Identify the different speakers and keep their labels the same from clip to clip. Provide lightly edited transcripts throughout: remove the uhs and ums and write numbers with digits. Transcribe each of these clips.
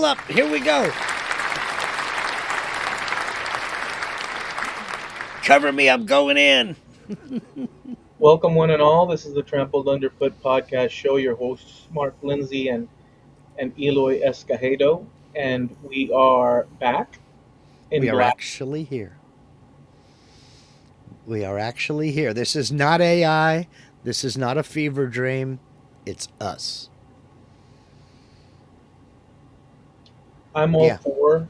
Speaker 1: Up, here we go. Cover me, I'm going in.
Speaker 2: Welcome, one and all. This is the Trampled Underfoot podcast show. Your hosts, Mark Lindsay and Eloy Escajedo. And we are back in
Speaker 1: We are
Speaker 2: black.
Speaker 1: actually here. We are actually here. This is not AI. This is not a fever dream. It's us.
Speaker 2: I'm all
Speaker 1: Yeah.
Speaker 2: for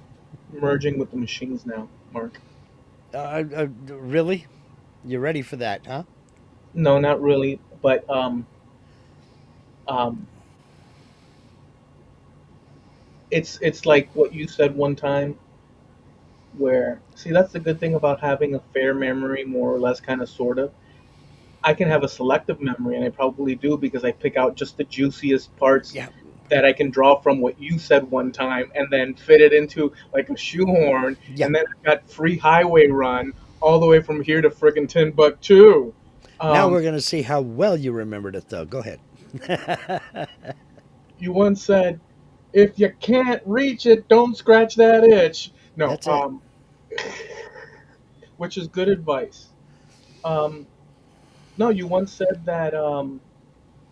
Speaker 2: merging with the machines now, Mark.
Speaker 1: Really? You ready for that, huh?
Speaker 2: No, not really. But um, it's like what you said one time where, see, that's the good thing about having a fair memory, more or less, kind of, sort of. I can have a selective memory, and I probably do because I pick out just the juiciest parts
Speaker 1: Yeah.
Speaker 2: that I can draw from what you said one time and then fit it into like a shoehorn.
Speaker 1: Yeah.
Speaker 2: And then I got free highway run all the way from here to friggin' Timbuktu.
Speaker 1: Now
Speaker 2: Um,
Speaker 1: we're going to see how well you remembered it, though. Go ahead.
Speaker 2: you once said, if you can't reach it, don't scratch that itch. No,
Speaker 1: That's it.
Speaker 2: which is good advice. Um, no, you once said that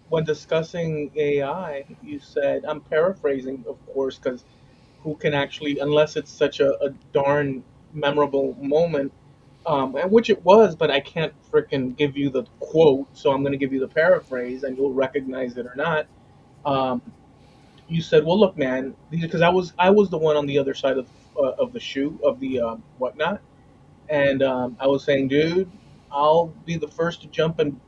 Speaker 2: when discussing AI, you said, I'm paraphrasing, of course, because who can actually, unless it's such a darn memorable moment, and which it was, but I can't frickin' give you the quote, so I'm going to give you the paraphrase, and you'll recognize it or not. Um, you said, "Well, look, man," because I was the one on the other side of the shoe of the whatnot, and I was saying, dude, I'll be the first to jump and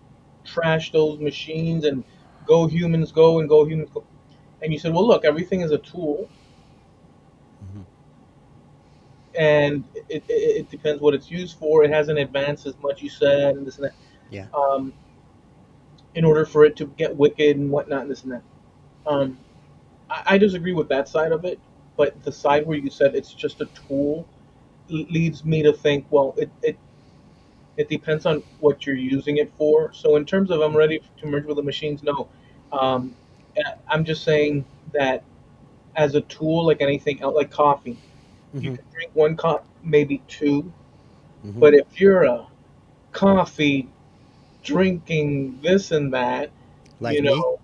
Speaker 2: trash those machines and go humans go and go humans go. And you said, well, look, everything is a tool,
Speaker 1: Mhm.
Speaker 2: and it depends what it's used for. It hasn't advanced as much, you said, and this and that.
Speaker 1: Yeah.
Speaker 2: Um, in order for it to get wicked and whatnot, and this and that. Um, I disagree with that side of it, but the side where you said it's just a tool leads me to think, well, it depends on what you're using it for. So in terms of I'm ready to merge with the machines, no. Um, I'm just saying that as a tool, like anything else, like coffee, you
Speaker 1: Hmm.
Speaker 2: can drink one cup, maybe two.
Speaker 1: Hmm.
Speaker 2: But if you're a coffee drinking this and that,
Speaker 1: Like
Speaker 2: you
Speaker 1: me?
Speaker 2: know,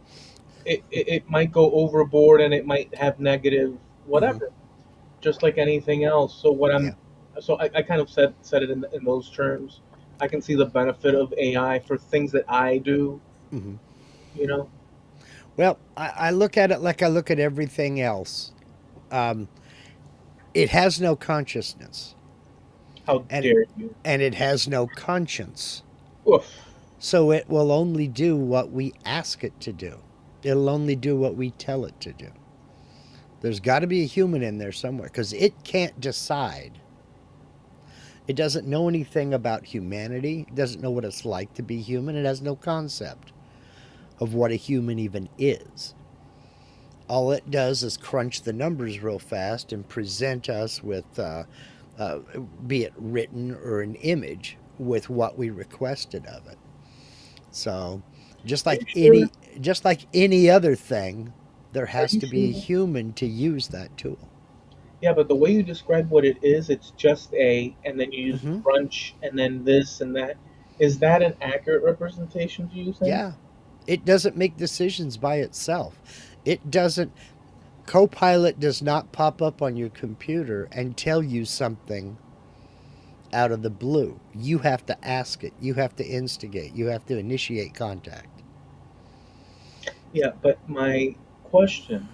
Speaker 2: it might go overboard and it might have negative
Speaker 1: Hmm.
Speaker 2: whatever, just like anything else.
Speaker 1: Yeah.
Speaker 2: So I kind of said it in those terms. I can see the benefit of AI for things that I do,
Speaker 1: Hmm.
Speaker 2: you know.
Speaker 1: Well, I look at it like I look at everything else. Um, it has no consciousness,
Speaker 2: How
Speaker 1: and
Speaker 2: dare you?
Speaker 1: it has no conscience.
Speaker 2: Oof.
Speaker 1: So it will only do what we ask it to do. It'll only do what we tell it to do. There's got to be a human in there somewhere because it can't decide. It doesn't know anything about humanity. It doesn't know what it's like to be human. It has no concept of what a human even is. All it does is crunch the numbers real fast and present us with, uh, be it written or an image, with what we requested of it. So, just
Speaker 2: Are
Speaker 1: like
Speaker 2: you sure?
Speaker 1: any just like any other thing, there
Speaker 2: Are
Speaker 1: has
Speaker 2: you
Speaker 1: to be a
Speaker 2: sure?
Speaker 1: human to use that tool.
Speaker 2: Yeah, but the way you describe what it is, it's just a, and then you use
Speaker 1: Hmm.
Speaker 2: crunch, and then this and that. Is that an accurate representation, do you think?
Speaker 1: Yeah, it doesn't make decisions by itself. It doesn't. Copilot does not pop up on your computer and tell you something out of the blue. You have to ask it. You have to instigate. You have to initiate contact.
Speaker 2: Yeah, but my question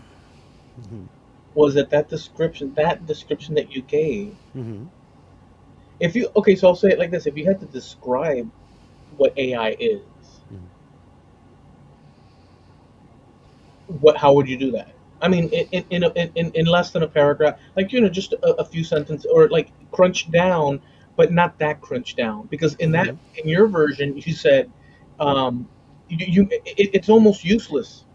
Speaker 1: Hmm.
Speaker 2: was that description that you gave.
Speaker 1: Hmm.
Speaker 2: If you okay, so I'll say it like this: if you had to describe what AI is,
Speaker 1: Hmm.
Speaker 2: how would you do that? I mean, in less than a paragraph, like just a few sentences, or like crunch down, but not that crunch down, because
Speaker 1: Hmm.
Speaker 2: in your version you said, um, it's almost useless.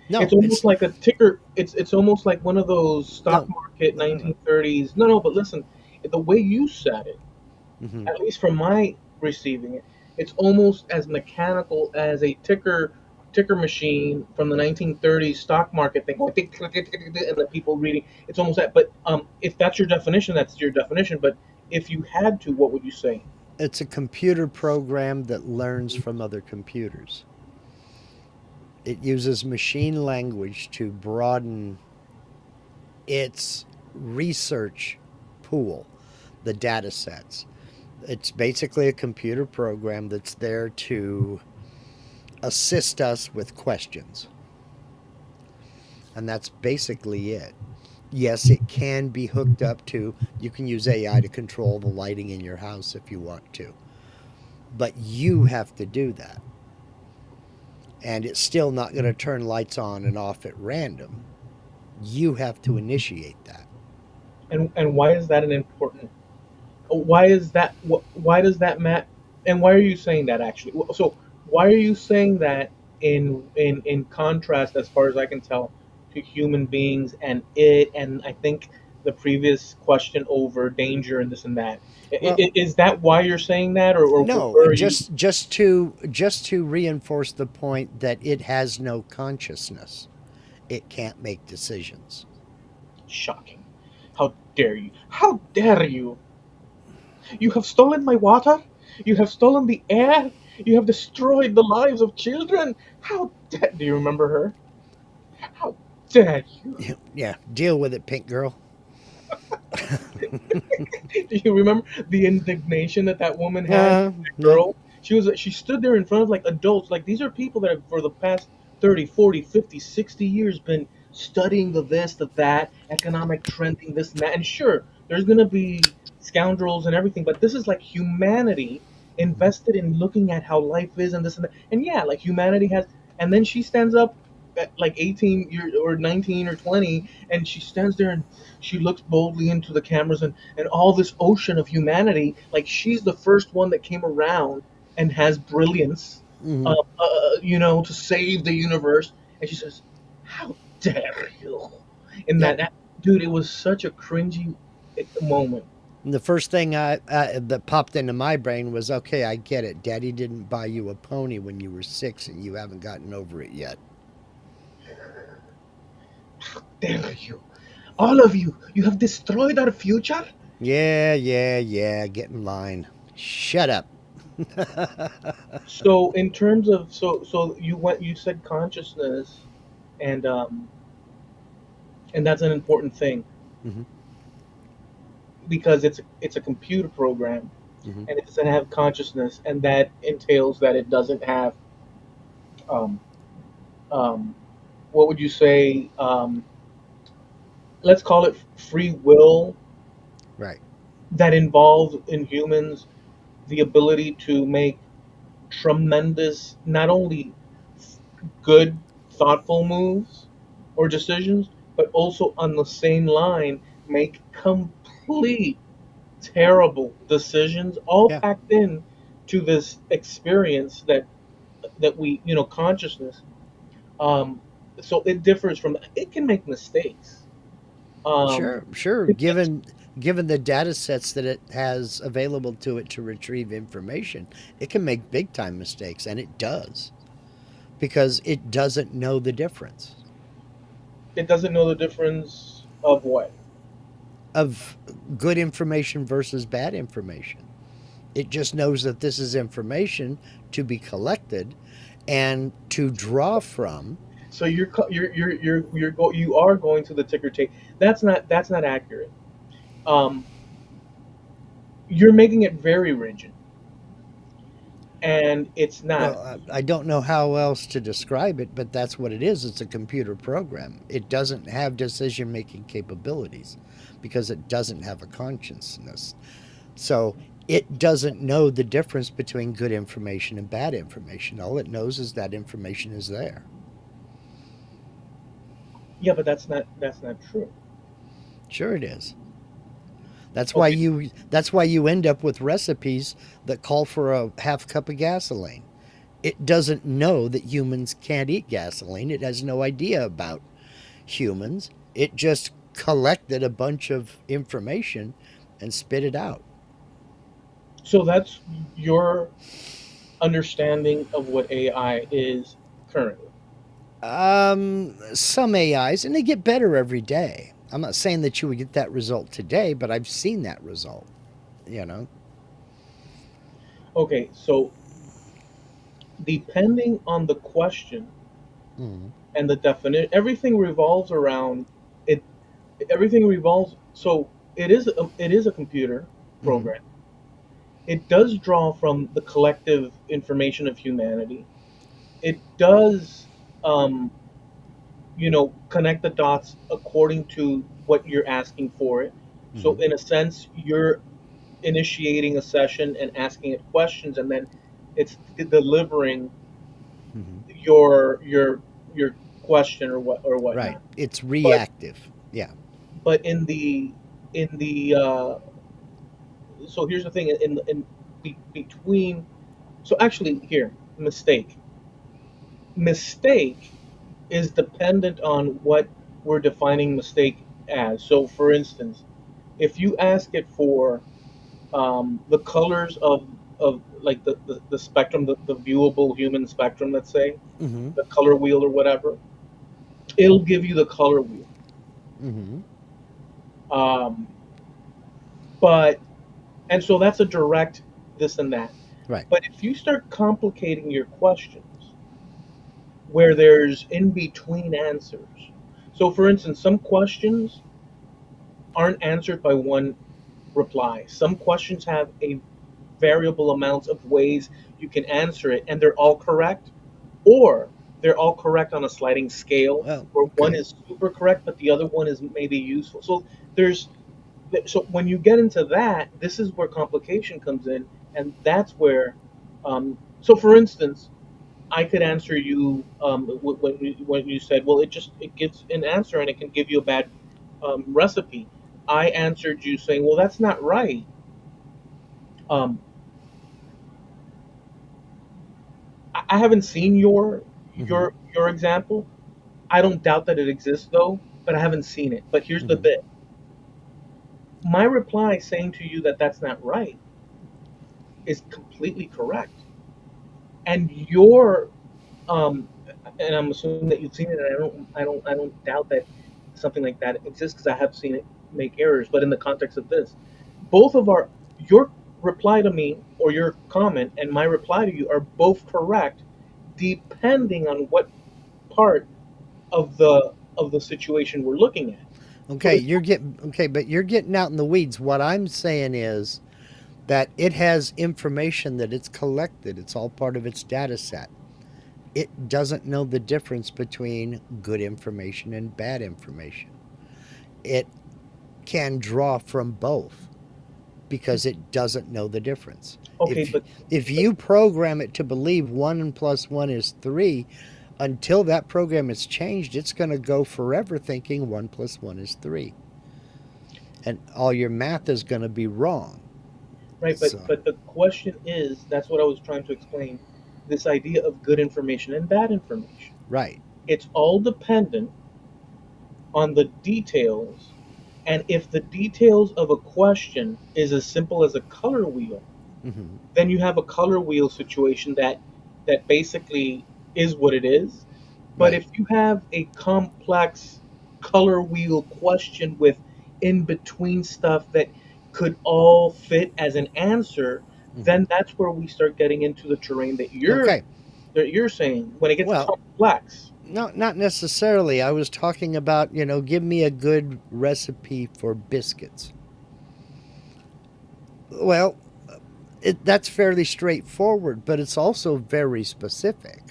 Speaker 2: It's
Speaker 1: No,
Speaker 2: almost
Speaker 1: it's
Speaker 2: like a ticker. It's almost like one of those stock
Speaker 1: no,
Speaker 2: market
Speaker 1: no, no, no.
Speaker 2: 1930s. No, no, but listen, the way you said it,
Speaker 1: Hmm.
Speaker 2: at least from my receiving it, it's almost as mechanical as a ticker ticker machine from the 1930s stock market thing, going tick, tick, tick, tick, tick, and the people reading. It's almost that. But if that's your definition, that's your definition. But if you had to, what would you say?
Speaker 1: It's a computer program that learns from other computers. It uses machine language to broaden its research pool, the data sets. It's basically a computer program that's there to assist us with questions. And that's basically it. Yes, it can be hooked up to, you can use AI to control the lighting in your house if you want to. But you have to do that. And it's still not going to turn lights on and off at random. You have to initiate that.
Speaker 2: And why is that an important? Why is that? Why does that matter? And why are you saying that actually? So why are you saying that in contrast, as far as I can tell, to human beings and it? And I think the previous question over danger and this and that.
Speaker 1: Well,
Speaker 2: Is that why you're saying that, or
Speaker 1: no,
Speaker 2: where are you?
Speaker 1: just to reinforce the point that it has no consciousness. It can't make decisions.
Speaker 2: Shocking! How dare you? How dare you? You have stolen my water. You have stolen the air. You have destroyed the lives of children. How dare? Do you remember her? How dare you?
Speaker 1: Yeah, deal with it, pink girl.
Speaker 2: Do you remember the indignation that that woman had? That
Speaker 1: Yeah,
Speaker 2: girl. She stood there in front of like adults. Like these are people that have for the past 30, 40, 50, 60 years been studying the this, the that, economic trending, this and that. And sure, there's gonna be scoundrels and everything, but this is like humanity invested in looking at how life is and this and that. And yeah, like humanity has, and then she stands up at like 18 years or 19 or 20, and she stands there and she looks boldly into the cameras, and all this ocean of humanity, like she's the first one that came around and has brilliance,
Speaker 1: hmm
Speaker 2: to save the universe. And she says, how dare you? In
Speaker 1: yep.
Speaker 2: that dude, it was such a cringy moment.
Speaker 1: And the first thing that popped into my brain was, okay, I get it. Daddy didn't buy you a pony when you were 6, and you haven't gotten over it yet.
Speaker 2: Dare you, all of you have destroyed our future.
Speaker 1: Yeah, yeah, yeah. Get in line. Shut up.
Speaker 2: So in terms of, you said consciousness, and and that's an important thing
Speaker 1: hmm
Speaker 2: because it's a computer program,
Speaker 1: hmm
Speaker 2: and it doesn't have consciousness, and that entails that it doesn't have um, um, what would you say, let's call it free will,
Speaker 1: Right.
Speaker 2: that involves in humans the ability to make tremendous, not only good, thoughtful moves or decisions, but also on the same line make complete terrible decisions, all
Speaker 1: Yeah.
Speaker 2: packed in to this experience that we, consciousness. Um, so it differs from. It can make mistakes. Um,
Speaker 1: Sure. Sure.
Speaker 2: it makes,
Speaker 1: Given the data sets that it has available to it to retrieve information, it can make big time mistakes, and it does because it doesn't know the difference
Speaker 2: it doesn't know the difference of what.
Speaker 1: of good information versus bad information. It just knows that this is information to be collected and to draw from.
Speaker 2: So you are going to the ticker tape. That's not accurate. Um, you're making it very rigid, and it's not.
Speaker 1: Well, I don't know how else to describe it, but that's what it is. It's a computer program. It doesn't have decision making capabilities because it doesn't have a consciousness. So it doesn't know the difference between good information and bad information. All it knows is that information is there.
Speaker 2: Yeah, but that's not true.
Speaker 1: Sure it is.
Speaker 2: Okay,
Speaker 1: That's why you end up with recipes that call for a half cup of gasoline. It doesn't know that humans can't eat gasoline. It has no idea about humans. It just collected a bunch of information and spit it out.
Speaker 2: so that's your understanding of what AI is currently?
Speaker 1: Some AIs, and they get better every day. I'm not saying that you would get that result today, but I've seen that result, you know?
Speaker 2: Okay, so depending on the question
Speaker 1: Mm-hmm.
Speaker 2: and the definition, everything revolves around it. Everything revolves. So it is a computer
Speaker 1: Mm-hmm.
Speaker 2: program. It does draw from the collective information of humanity. It does, um, connect the dots according to what you're asking for it. So
Speaker 1: Mm-hmm.
Speaker 2: in a sense, you're initiating a session and asking it questions, and then it's delivering
Speaker 1: Mm-hmm.
Speaker 2: your question or
Speaker 1: Right.
Speaker 2: whatnot.
Speaker 1: It's
Speaker 2: But
Speaker 1: reactive. Yeah.
Speaker 2: but in the so here's the thing between. So actually, here, mistake is dependent on what we're defining mistake as. So for instance, if you ask it for the colors of like the spectrum, the viewable human spectrum, let's say,
Speaker 1: Mm-hmm.
Speaker 2: the color wheel or whatever, it'll give you the color wheel.
Speaker 1: Mm-hmm.
Speaker 2: Um, but and so that's a direct this and that.
Speaker 1: Right.
Speaker 2: But if you start complicating your questions where there's in between answers, so for instance, some questions aren't answered by one reply. Some questions have a variable amounts of ways you can answer it, and they're all correct, or they're all correct on a sliding scale,
Speaker 1: Well,
Speaker 2: where one
Speaker 1: okay.
Speaker 2: is super correct, but the other one is maybe useful. So there's so when you get into that, this is where complication comes in, and that's where. So for instance, I could answer you when you said, well, it gives an answer and it can give you a bad recipe. I answered you saying, well, that's not right. Um, I haven't seen your
Speaker 1: Mm-hmm.
Speaker 2: your example. I don't doubt that it exists though, but I haven't seen it. But here's the
Speaker 1: Mm-hmm.
Speaker 2: bit: my reply saying to you that that's not right is completely correct, and your um, and I'm assuming that you've seen it. And I don't doubt that something like that exists because I have seen it make errors. But in the context of this, both of your reply to me or your comment and my reply to you are both correct, depending on what part of the situation we're looking at. So
Speaker 1: Okay,
Speaker 2: it's
Speaker 1: you're getting okay, but you're getting out in the weeds. What I'm saying is that it has information that it's collected. It's all part of its data set. It doesn't know the difference between good information and bad information. It can draw from both because it doesn't know the difference.
Speaker 2: okay,
Speaker 1: If
Speaker 2: but
Speaker 1: you program it to believe 1 plus 1 is 3, until that program is changed, it's going to go forever thinking 1 plus 1 is 3. And all your math is going to be wrong.
Speaker 2: right, but
Speaker 1: So,
Speaker 2: but the question is, that's what I was trying to explain. This idea of good information and bad information.
Speaker 1: right.
Speaker 2: It's all dependent on the details, and if the details of a question is as simple as a color wheel,
Speaker 1: Hmm.
Speaker 2: then you have a color wheel situation that basically is what it is. But
Speaker 1: Right.
Speaker 2: if you have a complex color wheel question with in between stuff that could all fit as an answer,
Speaker 1: Hmm.
Speaker 2: then that's where we start getting into the terrain that you're
Speaker 1: Okay.
Speaker 2: that you're saying when it gets
Speaker 1: Well,
Speaker 2: complex.
Speaker 1: no, not necessarily. I was talking about, give me a good recipe for biscuits. Well, that's fairly straightforward, but it's also very specific.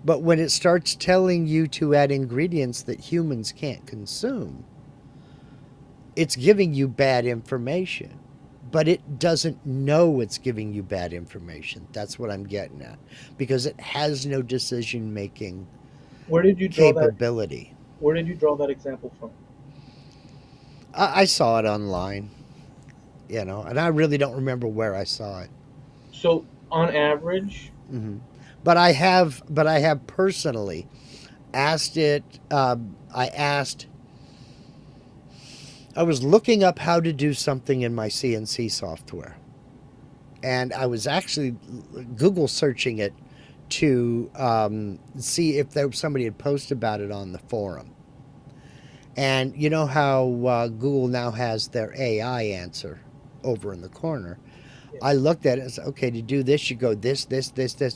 Speaker 1: But when it starts telling you to add ingredients that humans can't consume, it's giving you bad information. But it doesn't know it's giving you bad information. That's what I'm getting at. Because it has no decision making
Speaker 2: Where did you draw that?
Speaker 1: capability.
Speaker 2: Where did you draw that example from?
Speaker 1: I saw it online, and I really don't remember where I saw it.
Speaker 2: So on average,
Speaker 1: Hmm. But I have personally asked it. I asked. I was looking up how to do something in my CNC software, and I was actually Google searching it to see if somebody had posted about it on the forum. And you know how Google now has their AI answer over in the corner.
Speaker 2: Yeah.
Speaker 1: I looked at it and said, okay, to do this, you go this.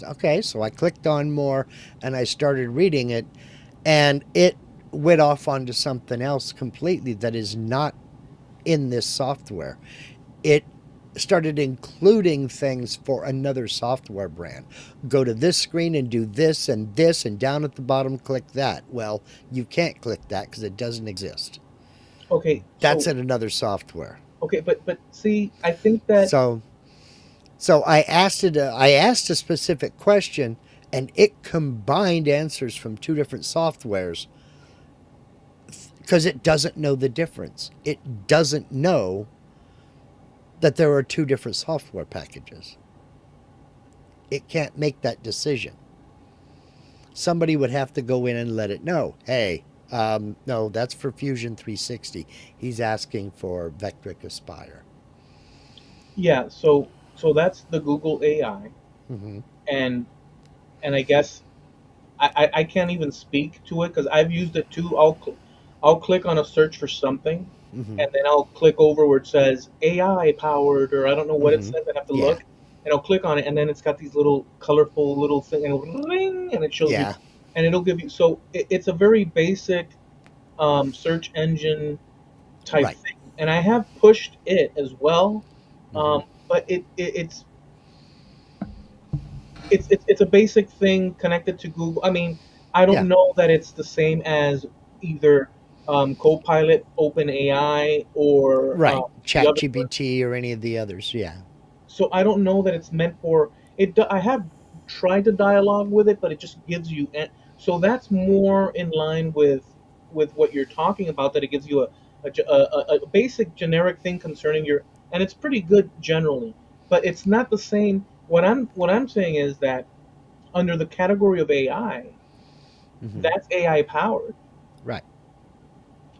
Speaker 1: Okay, so I clicked on more and I started reading it, and it went off onto something else completely that is not in this software. It started including things for another software brand. Go to this screen and do this, and down at the bottom, click that. Well, you can't click that because it doesn't exist.
Speaker 2: Okay,
Speaker 1: That's
Speaker 2: so
Speaker 1: in another software.
Speaker 2: okay, but see, I think that
Speaker 1: So, so I asked it. I asked a specific question, and it combined answers from two different softwares because it doesn't know the difference. It doesn't know that there are two different software packages. It can't make that decision. Somebody would have to go in and let it know, hey, no, that's for Fusion 360. He's asking for Vectric Aspire.
Speaker 2: yeah, so that's the Google AI,
Speaker 1: Mm-hmm.
Speaker 2: and I guess I can't even speak to it because I've used it too. I'll click on a search for something,
Speaker 1: Mm-hmm.
Speaker 2: and then I'll click over where it says AI powered, or I don't know what it
Speaker 1: Mm-hmm.
Speaker 2: says. I have to
Speaker 1: Yeah.
Speaker 2: look, and I'll click on it, and then it's got these little colorful little thing, and it'll ring, and it shows you,
Speaker 1: Yeah.
Speaker 2: and it'll give you. So it's a very basic search engine type
Speaker 1: Right.
Speaker 2: thing, and I have pushed it as well,
Speaker 1: Mm-hmm.
Speaker 2: but it's a basic thing connected to Google. I mean, I
Speaker 1: Yeah.
Speaker 2: don't know that it's the same as either Copilot, OpenAI, or
Speaker 1: Right.
Speaker 2: the other one.
Speaker 1: ChatGPT or any of the others. Yeah.
Speaker 2: So I don't know that it's meant for it. I have tried to dialogue with it, but it just gives you. So that's more in line with what you're talking about. That it gives you a basic generic thing concerning your, and it's pretty good generally, but it's not the same. What I'm saying is that under the category of AI,
Speaker 1: Mm-hmm.
Speaker 2: that's AI powered.
Speaker 1: Right.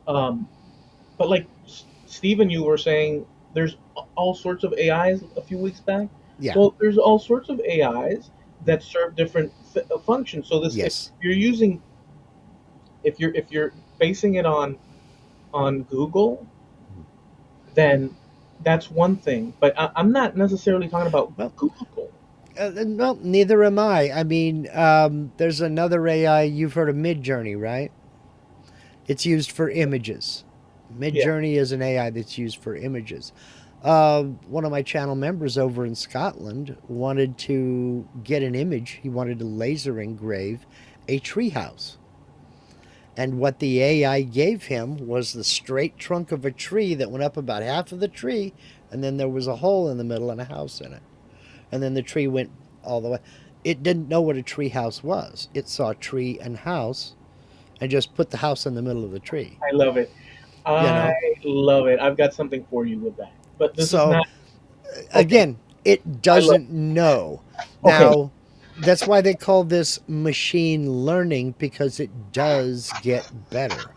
Speaker 2: Um, but like Stephen, you were saying, there's all sorts of AIs a few weeks back.
Speaker 1: Yeah.
Speaker 2: Well, there's all sorts of AIs that serve different functions. So this, if
Speaker 1: Yes.
Speaker 2: you're using, if you're basing it on Google, then that's one thing. But I'm not necessarily talking about
Speaker 1: Well,
Speaker 2: Google.
Speaker 1: well, neither am I. I mean, there's another AI. You've heard of Midjourney, right? It's used for images.
Speaker 2: Yeah.
Speaker 1: Midjourney is an AI that's used for images. One of my channel members over in Scotland wanted to get an image. He wanted to laser engrave a treehouse. And what the AI gave him was the straight trunk of a tree that went up about half of the tree, and then there was a hole in the middle and a house in it. And then the tree went all the way. It didn't know what a tree house was. It saw tree and house and just put the house in the middle of the tree.
Speaker 2: I love it.
Speaker 1: You
Speaker 2: I
Speaker 1: know?
Speaker 2: love it. I've got something for you with that. But this is
Speaker 1: So
Speaker 2: not okay.
Speaker 1: again, it
Speaker 2: I love.
Speaker 1: doesn't know.
Speaker 2: Okay.
Speaker 1: Now, that's why they call this machine learning because it does get better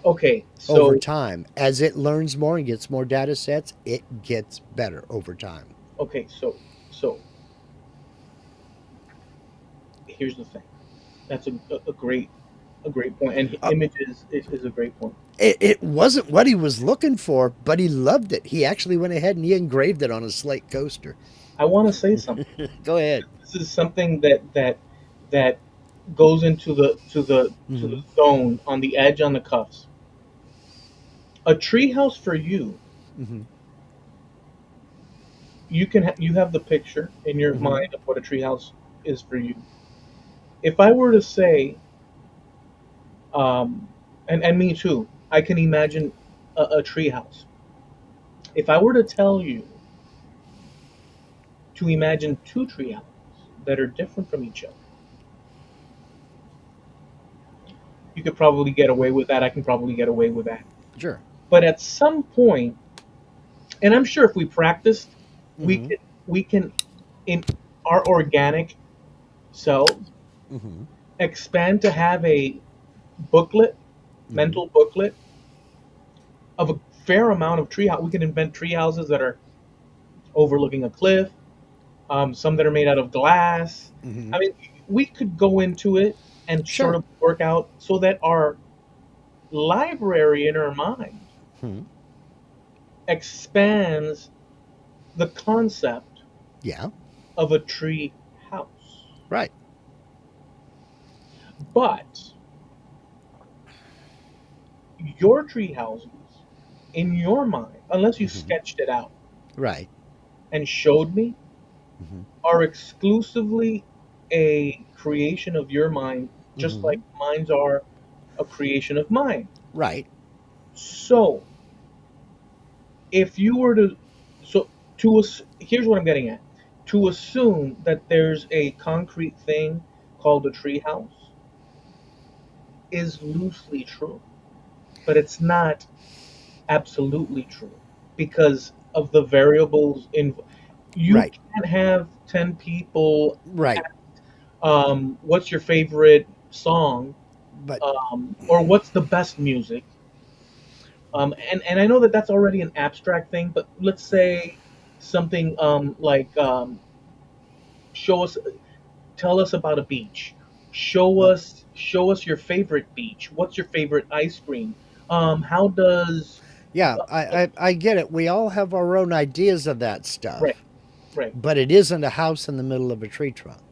Speaker 2: Okay.
Speaker 1: over
Speaker 2: So
Speaker 1: time. As it learns more and gets more data sets, it gets better over time.
Speaker 2: okay. So here's the thing. That's a great point, and
Speaker 1: Uh,
Speaker 2: images is a great point.
Speaker 1: it wasn't what he was looking for, but he loved it. He actually went ahead and he engraved it on a slate coaster.
Speaker 2: I want to say something.
Speaker 1: Go ahead.
Speaker 2: This is something that goes into the
Speaker 1: Hmm.
Speaker 2: zone on the edge on the cuffs. A treehouse for you.
Speaker 1: Hmm.
Speaker 2: You have the picture in your
Speaker 1: Hmm.
Speaker 2: mind of what a treehouse is for you. If I were to say, and me too, I can imagine a treehouse. If I were to tell you to imagine two treehouses that are different from each other, you could probably get away with that. I can probably get away with that.
Speaker 1: Sure.
Speaker 2: But at some point, and I'm sure if we practiced, we
Speaker 1: Hmm.
Speaker 2: can we can in our organic selves
Speaker 1: Hmm.
Speaker 2: expand to have a booklet,
Speaker 1: Hmm.
Speaker 2: mental booklet of a fair amount of tree house. We can invent tree houses that are overlooking a cliff, some that are made out of glass.
Speaker 1: Hmm.
Speaker 2: I mean, we could go into it and sort
Speaker 1: Sure.
Speaker 2: of work out so that our library in our mind
Speaker 1: Hmm.
Speaker 2: expands the concept
Speaker 1: Yeah.
Speaker 2: of a tree house.
Speaker 1: Right.
Speaker 2: But your tree houses, in your mind, unless you
Speaker 1: Hmm.
Speaker 2: sketched it out
Speaker 1: Right.
Speaker 2: and showed me,
Speaker 1: Hmm.
Speaker 2: are exclusively a creation of your mind, just like
Speaker 1: Hmm.
Speaker 2: mines are a creation of mine.
Speaker 1: Right.
Speaker 2: So, if you were to, so here's what I'm getting at. To assume that there's a concrete thing called a treehouse is loosely true, but it's not absolutely true because of the variables in. You
Speaker 1: Right.
Speaker 2: can't have 10 people.
Speaker 1: Right.
Speaker 2: What's your favorite song?
Speaker 1: But
Speaker 2: Or what's the best music? And I know that that's already an abstract thing, but let's say something like show us, tell us about a beach.
Speaker 1: well,
Speaker 2: Show us your favorite beach. What's your favorite ice cream? How does
Speaker 1: yeah, I get it. We all have our own ideas of that
Speaker 2: right,
Speaker 1: stuff,
Speaker 2: right.
Speaker 1: but it isn't a house in the middle of a tree trunk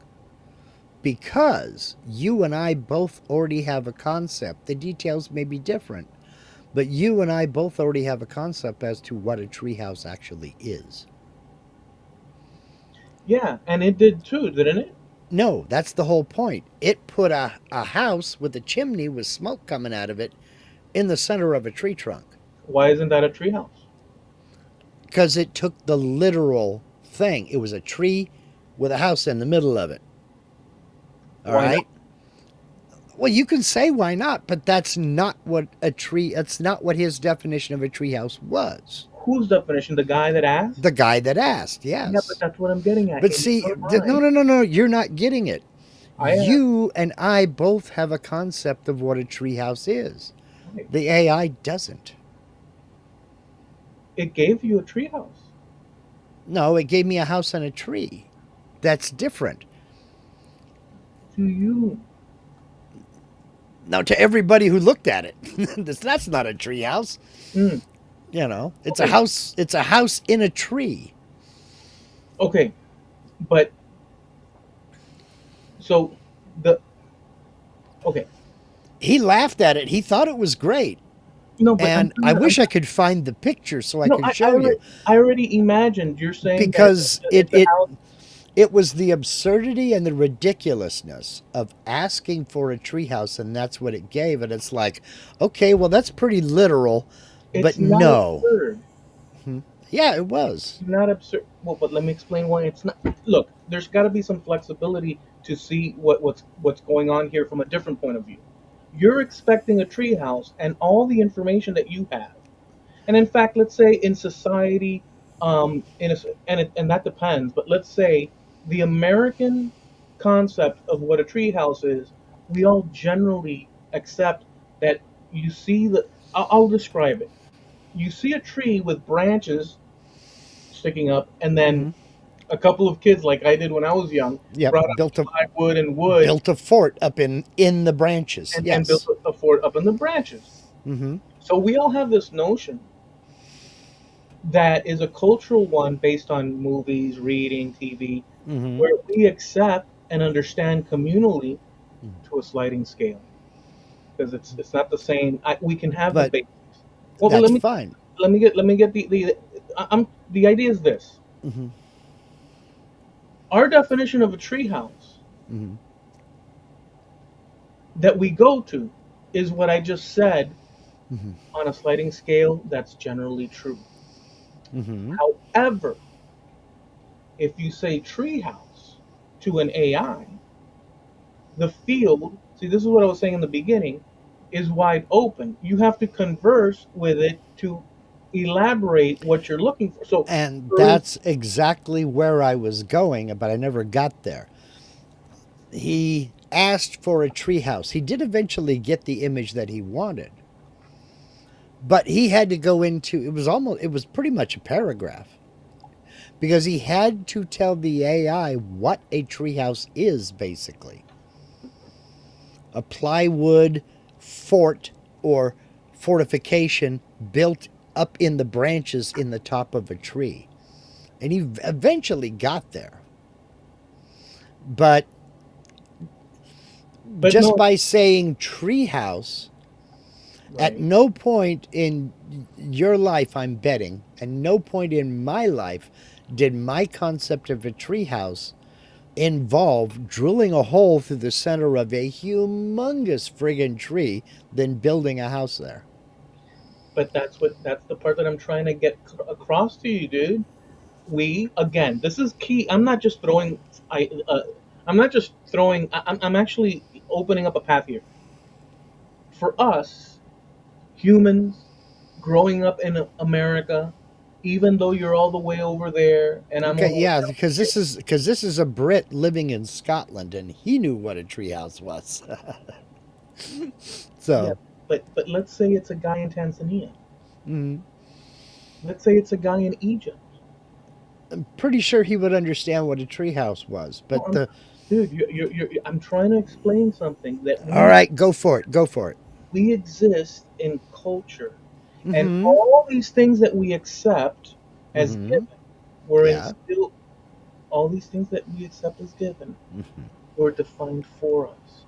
Speaker 1: because you and I both already have a concept. The details may be different, but you and I both already have a concept as to what a treehouse actually is.
Speaker 2: Yeah, and it did too, didn't it?
Speaker 1: No, that's the whole point. It put a house with a chimney with smoke coming out of it in the center of a tree trunk
Speaker 2: Why isn't that a treehouse?
Speaker 1: because it took the literal thing. It was a tree with a house in the middle of it. All
Speaker 2: Why not?
Speaker 1: right. Well, you can say why not, but that's not what a tree. That's not what his definition of a treehouse was.
Speaker 2: Whose definition? The guy that asked?
Speaker 1: The guy that asked,
Speaker 2: Yeah, but
Speaker 1: yes.
Speaker 2: that's what I'm getting at.
Speaker 1: But
Speaker 2: In
Speaker 1: see,
Speaker 2: your
Speaker 1: no,
Speaker 2: mind,
Speaker 1: no, no, no. You're not getting it.
Speaker 2: I am.
Speaker 1: You and I both have a concept of what a treehouse is.
Speaker 2: Right.
Speaker 1: The AI doesn't.
Speaker 2: It gave you a treehouse.
Speaker 1: No, it gave me a house and a tree. That's different.
Speaker 2: To you.
Speaker 1: Now, to everybody who looked at it, that's not a treehouse.
Speaker 2: Mm,
Speaker 1: You know, it's a
Speaker 2: okay.
Speaker 1: house. It's a house in a tree.
Speaker 2: Okay. But so the okay.
Speaker 1: He laughed at it. He thought it was great.
Speaker 2: No, but
Speaker 1: And I wish I could find the picture so I
Speaker 2: no.
Speaker 1: could show you
Speaker 2: I already imagined. You're saying that
Speaker 1: because
Speaker 2: it's a house.
Speaker 1: it was the absurdity and the ridiculousness of asking for a treehouse, and that's what it gave. And it's like, okay, well, that's pretty literal, but
Speaker 2: It's not
Speaker 1: no.
Speaker 2: absurd.
Speaker 1: Yeah, it was.
Speaker 2: Not absurd. Well, but let me explain why it's not. Look, there's got to be some flexibility to see what's going on here from a different point of view. You're expecting a treehouse and all the information that you have. And in fact, let's say in society, and that depends. But let's say the American concept of what a treehouse is, we all generally accept that you see the. I'll describe it. You see a tree with branches sticking up, and then
Speaker 1: Hmm.
Speaker 2: a couple of kids, like I did when I was young,
Speaker 1: Yep,
Speaker 2: brought out plywood and wood
Speaker 1: built a fort up in the branches.
Speaker 2: and built
Speaker 1: Yes.
Speaker 2: a fort up in the branches.
Speaker 1: Hmm.
Speaker 2: So we all have this notion that is a cultural one based on movies, reading, TV,
Speaker 1: Hmm.
Speaker 2: where we accept and understand communally to a sliding scale because it's not the same. We can have the
Speaker 1: But
Speaker 2: basics. Well, but
Speaker 1: that's fine.
Speaker 2: let me get the idea is this.
Speaker 1: Hmm.
Speaker 2: Our definition of a treehouse
Speaker 1: Hmm.
Speaker 2: that we go to is what I just said
Speaker 1: Hmm.
Speaker 2: on a sliding scale. That's generally true.
Speaker 1: Hmm.
Speaker 2: However, if you say treehouse to an AI, the field, see, this is what I was saying in the beginning, is wide open. You have to converse with it to elaborate what you're looking for. So,
Speaker 1: And
Speaker 2: for instance,
Speaker 1: that's exactly where I was going, but I never got there. He asked for a treehouse. He did eventually get the image that he wanted, but he had to go into it was pretty much a paragraph because he had to tell the AI what a treehouse is, basically. A plywood fort or fortification built up in the branches in the top of a tree. And he eventually got there. But
Speaker 2: But
Speaker 1: just
Speaker 2: no,
Speaker 1: by saying treehouse, at
Speaker 2: right.
Speaker 1: no point in your life, I'm betting, at no point in my life did my concept of a treehouse involve drilling a hole through the center of a humongous friggin' tree, then building a house there.
Speaker 2: But that's the part that I'm trying to get across to you, dude. We again, this is key. I'm not just throwing. I'm actually opening up a path here for us humans growing up in America. Even though you're all the way over there, and I'm
Speaker 1: Okay,
Speaker 2: all the way
Speaker 1: yeah,
Speaker 2: down here.
Speaker 1: because this is a Brit living in Scotland, and he knew what a treehouse was.
Speaker 2: Yeah,
Speaker 1: So,
Speaker 2: but let's say it's a guy in Tanzania.
Speaker 1: mm,
Speaker 2: Let's say it's a guy in Egypt.
Speaker 1: I'm pretty sure he would understand what a treehouse was.
Speaker 2: No,
Speaker 1: But the
Speaker 2: dude, I'm trying to explain something that
Speaker 1: all right, go for it, go for it.
Speaker 2: we exist in culture, and
Speaker 1: Mm-hmm.
Speaker 2: all these things that we accept as
Speaker 1: Mm-hmm.
Speaker 2: given were
Speaker 1: Yeah.
Speaker 2: instilled. All these things that we accept as given
Speaker 1: Mm-hmm.
Speaker 2: were defined for us,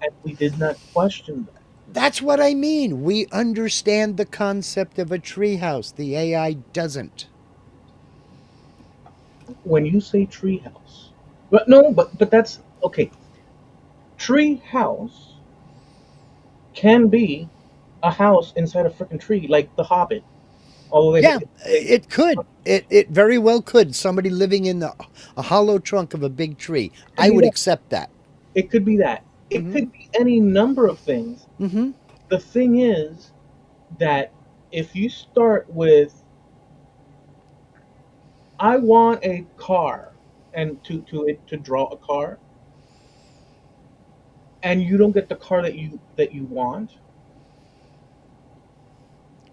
Speaker 2: and we did not question them.
Speaker 1: That's what I mean. We understand the concept of a treehouse. The AI doesn't.
Speaker 2: When you say treehouse, but no, but that's okay. Treehouse can be a house inside a freaking tree, like The Hobbit. Although
Speaker 1: Yeah,
Speaker 2: they
Speaker 1: it could. It very well could. Somebody living in a hollow trunk of a big tree.
Speaker 2: could
Speaker 1: I
Speaker 2: be
Speaker 1: would
Speaker 2: that.
Speaker 1: accept that.
Speaker 2: It could be that. It
Speaker 1: Mm-hmm.
Speaker 2: could be any number of things.
Speaker 1: Mm-hmm.
Speaker 2: The thing is that if you start with, I want a car, and to draw a car, and you don't get the car that you want,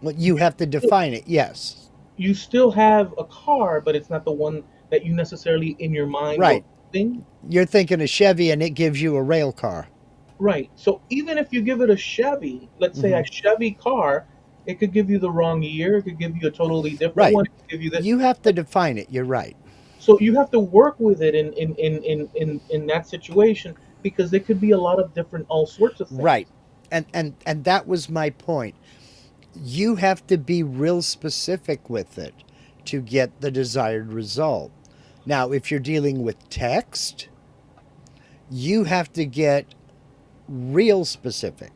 Speaker 1: Well,
Speaker 2: you
Speaker 1: you have to
Speaker 2: still,
Speaker 1: define it. Yes.
Speaker 2: you still have a car, but it's not the one that you necessarily in your mind were
Speaker 1: Right.
Speaker 2: thinking.
Speaker 1: You're thinking a Chevy, and it gives you a rail car.
Speaker 2: Right. So even if you give it a Chevy, let's say
Speaker 1: Mm-hmm.
Speaker 2: a Chevy car, it could give you the wrong year. It could give you a totally different
Speaker 1: Right.
Speaker 2: one. It could give you this.
Speaker 1: You have to define it. You're right.
Speaker 2: So you have to work with it in that situation because there could be a lot of different all sorts of
Speaker 1: Right.
Speaker 2: things.
Speaker 1: And that was my point. You have to be real specific with it to get the desired result. Now, if you're dealing with text, you have to get real specific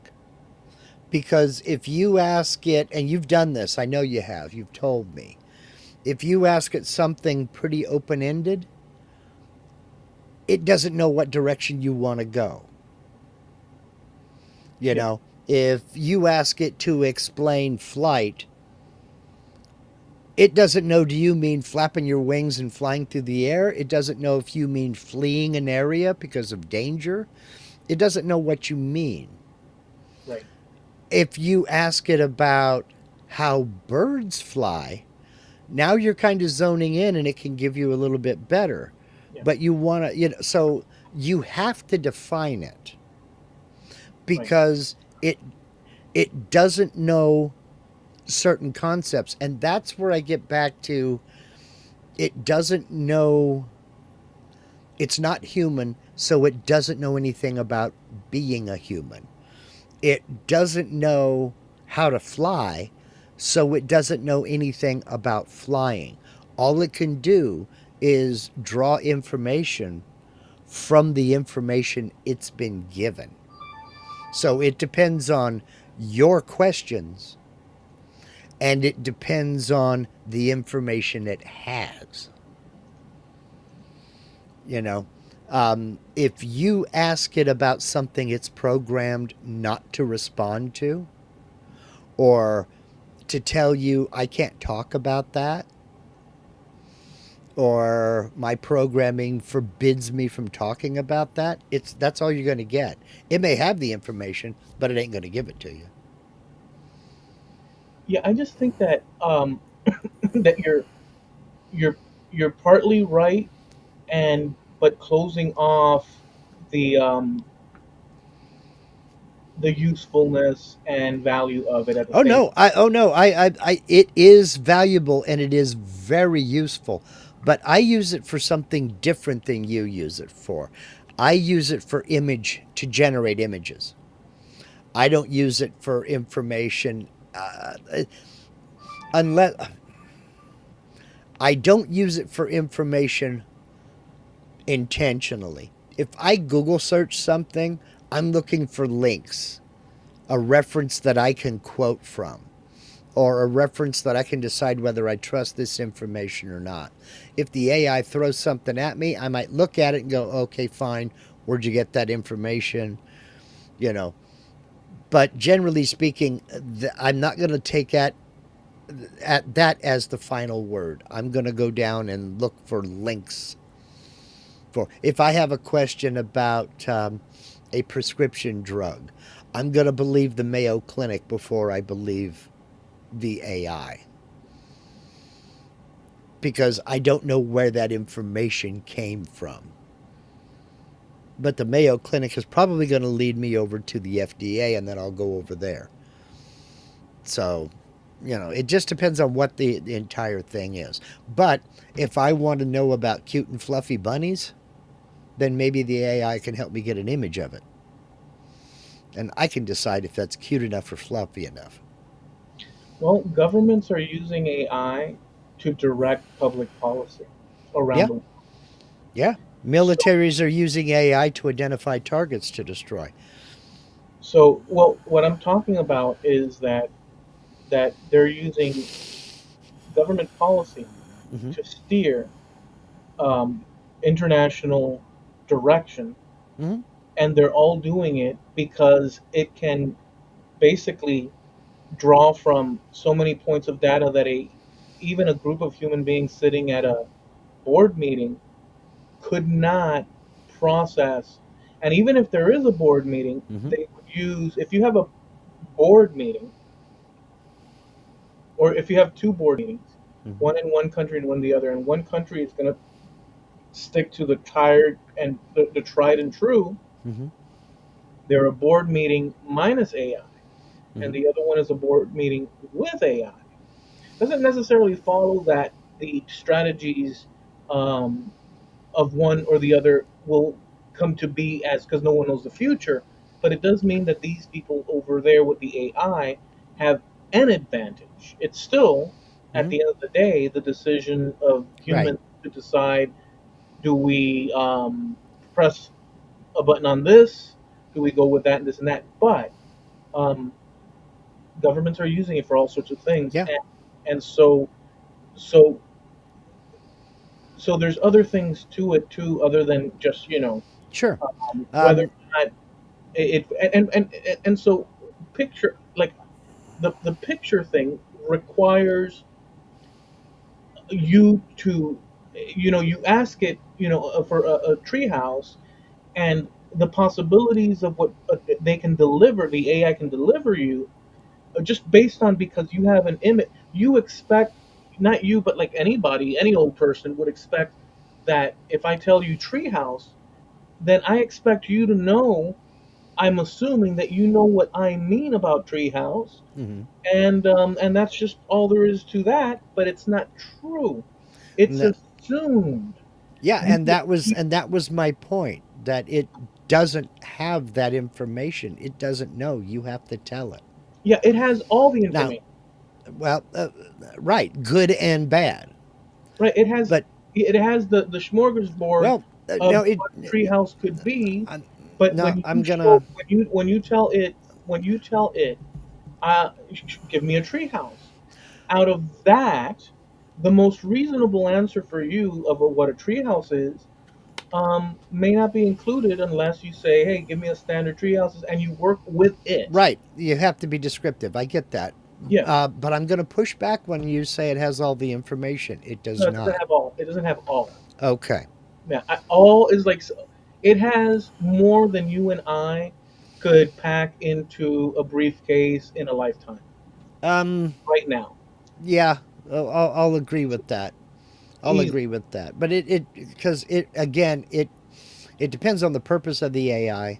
Speaker 1: because if you ask it, and you've done this, I know you have, you've told me, if you ask it something pretty open ended, it doesn't know what direction you want to go. You
Speaker 2: Yeah,
Speaker 1: know, if you ask it to explain flight, it doesn't know, do you mean flapping your wings and flying through the air? It doesn't know if you mean fleeing an area because of danger. It doesn't know what you mean.
Speaker 2: right.
Speaker 1: If you ask it about how birds fly, now you're kind of zoning in and it can give you a little bit better.
Speaker 2: Yeah,
Speaker 1: But you want to, so you have to define it
Speaker 2: right.
Speaker 1: because it doesn't know certain concepts. And that's where I get back to, it doesn't know, it's not human, so it doesn't know anything about being a human. It doesn't know how to fly, so it doesn't know anything about flying. All it can do is draw information from the information it's been given. So it depends on your questions and it depends on the information it has. You know, if you ask it about something it's programmed not to respond to, or to tell you, I can't talk about that, or my programming forbids me from talking about that, that's all you're going to get. It may have the information, but it ain't going to give it to you.
Speaker 2: Yeah, I just think that that you're you're partly right, and but closing off the um, the usefulness and value of it at the
Speaker 1: Oh
Speaker 2: same
Speaker 1: no,
Speaker 2: time.
Speaker 1: it is valuable and it is very useful, but I use it for something different than you use it for. I use it for image to generate images. I don't use it for information, unless I don't use it for information intentionally. If I Google search something, I'm looking for links, a reference that I can quote from, or a reference that I can decide whether I trust this information or not. If the AI throws something at me, I might look at it and go, okay, fine. Where'd you get that information? You know, but generally speaking, I'm not going to take at that as the final word. I'm going to go down and look for links for if I have a question about a prescription drug. I'm going to believe the Mayo Clinic before I believe the AI because I don't know where that information came from. But the Mayo Clinic is probably going to lead me over to the FDA and then I'll go over there. So, it just depends on what the entire thing is. But if I want to know about cute and fluffy bunnies, then maybe the AI can help me get an image of it. And I can decide if that's cute enough or fluffy enough.
Speaker 2: Well, governments are using AI to direct public policy around
Speaker 1: Yeah,
Speaker 2: the world.
Speaker 1: yeah.
Speaker 2: So,
Speaker 1: Militaries are using AI to identify targets to destroy.
Speaker 2: well, what I'm talking about is that they're using government policy
Speaker 1: Hmm.
Speaker 2: to steer um, international direction,
Speaker 1: Hmm.
Speaker 2: and they're all doing it because it can basically draw from so many points of data that a even a group of human beings sitting at a board meeting could not process. And even if there is a board meeting,
Speaker 1: Hmm.
Speaker 2: they would use if you have a board meeting or if you have two board meetings,
Speaker 1: Hmm.
Speaker 2: one in one country and one in the other, and one country is going to stick to the tired and the tried and true,
Speaker 1: Hmm.
Speaker 2: they're a board meeting minus AI, and
Speaker 1: Hmm.
Speaker 2: the other one is a board meeting with AI. Doesn't necessarily follow that the strategies um, of one or the other will come to be as because no one knows the future, but it does mean that these people over there with the AI have an advantage. It's still, at
Speaker 1: Hmm.
Speaker 2: the end of the day, the decision of
Speaker 1: Right.
Speaker 2: humans to decide: do we press a button on this? Do we go with that and this and that? But um, governments are using it for all sorts of things,
Speaker 1: Yeah.
Speaker 2: and so so there's other things to it too, other than just
Speaker 1: Sure.
Speaker 2: whether
Speaker 1: Um,
Speaker 2: or not and so picture like the picture thing requires you to you ask it for a tree house, and the possibilities of what they can deliver, the AI can deliver you, just based on because you have an image, you expect, not you but like anybody, any old person would expect that if I tell you treehouse, then I expect you to know, I'm assuming that you know what I mean about treehouse,
Speaker 1: mhm.
Speaker 2: and that's just all there is to that. But it's not true. It's
Speaker 1: No-
Speaker 2: assumed.
Speaker 1: yeah,
Speaker 2: You,
Speaker 1: and that was my point that it doesn't have that information. It doesn't know. You have to tell it.
Speaker 2: yeah, it has all the
Speaker 1: Now,
Speaker 2: information,
Speaker 1: well, right, good and bad.
Speaker 2: right?
Speaker 1: But
Speaker 2: It has the smorgasbord
Speaker 1: well,
Speaker 2: of
Speaker 1: no,
Speaker 2: what treehouse could be.
Speaker 1: I'm,
Speaker 2: But
Speaker 1: no,
Speaker 2: when you
Speaker 1: I'm
Speaker 2: show
Speaker 1: gonna
Speaker 2: when you tell it, give me a treehouse. Out of that, the most reasonable answer for you of what a treehouse is may not be included unless you say, "Hey, give me a standard treehouse," and you work with it.
Speaker 1: right. You have to be descriptive. I get that.
Speaker 2: Yeah,
Speaker 1: But I'm gonna push back when you say it has all the information. It
Speaker 2: no,
Speaker 1: does
Speaker 2: it doesn't
Speaker 1: not.
Speaker 2: have all. It doesn't have all.
Speaker 1: Okay.
Speaker 2: Yeah, all is like it has more than you and I could pack into a briefcase in a lifetime
Speaker 1: Um.
Speaker 2: right now.
Speaker 1: Yeah. I'll agree with that. I'll
Speaker 2: Easy.
Speaker 1: agree with that. But it because it again it depends on the purpose of the AI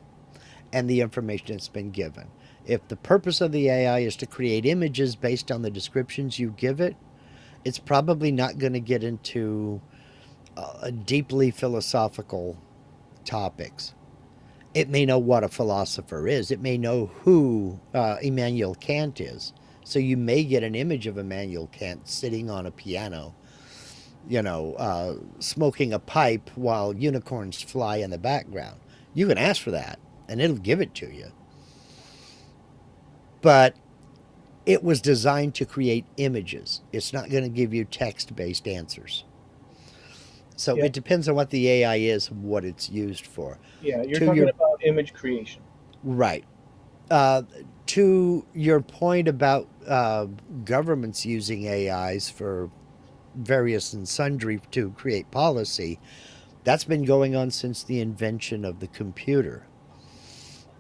Speaker 1: and the information it's been given. If the purpose of the AI is to create images based on the descriptions you give it, it's probably not going to get into deeply philosophical topics. It may know what a philosopher is. It may know who Immanuel Kant is. So you may get an image of Immanuel Kant sitting on a piano, smoking a pipe while unicorns fly in the background. You can ask for that, and it'll give it to you. But it was designed to create images. It's not going to give you text based answers. So
Speaker 2: Yeah,
Speaker 1: it depends on what the AI is and what it's used for.
Speaker 2: yeah. You're
Speaker 1: To
Speaker 2: talking
Speaker 1: your
Speaker 2: about image creation.
Speaker 1: right. Uh, to your point about governments using AIs for various and sundry to create policy, that's been going on since the invention of the computer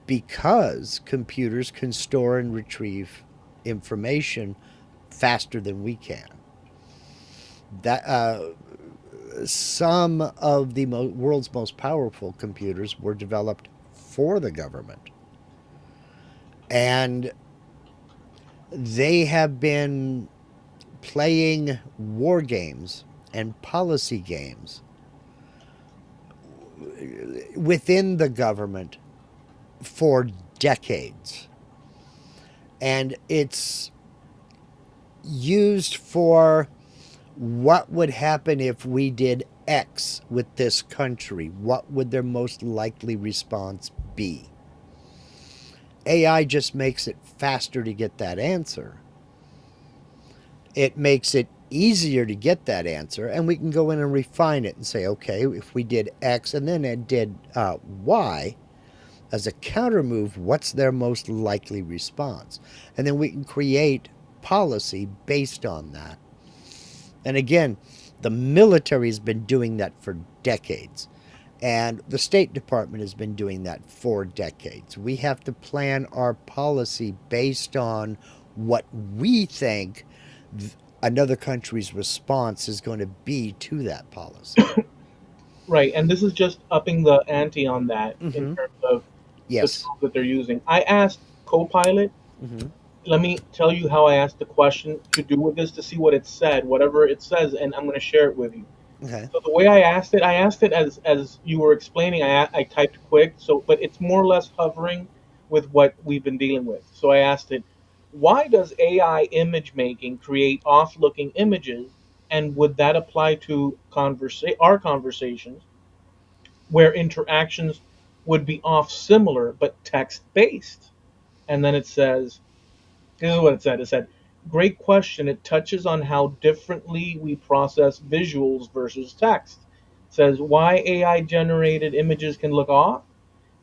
Speaker 1: because computers can store and retrieve information faster than we can. That Some of the world's most powerful computers were developed for the government, and they have been playing war games and policy games within the government for decades. And it's used for what would happen if we did X with this country? What would their most likely response be? AI just makes it faster to get that answer. It makes it easier to get that answer, and we can go in and refine it and say, okay, if we did X and then it did Y as a counter move, what's their most likely response? And then we can create policy based on that. And again, the military has been doing that for decades. And the State Department has been doing that for decades. We have to plan our policy based on what we think another country's response is going to be to that policy.
Speaker 2: Right, and this is just upping the ante on that in
Speaker 1: Mm-hmm.
Speaker 2: terms of the
Speaker 1: Yes.
Speaker 2: tools that they're using. I asked Copilot,
Speaker 1: Mm-hmm.
Speaker 2: let me tell you how I asked the question to do with this to see what it said, whatever it says, and I'm going to share it with you.
Speaker 1: Okay.
Speaker 2: So the way I asked it as you were explaining. I typed quick, so but it's more or less hovering with what we've been dealing with. So I asked it, why does AI image making create off-looking images, and would that apply to our conversations where interactions would be off similar but text based? And then it says, this is what it said. It said, great question. It touches on how differently we process visuals versus text. It says why AI generated images can look off.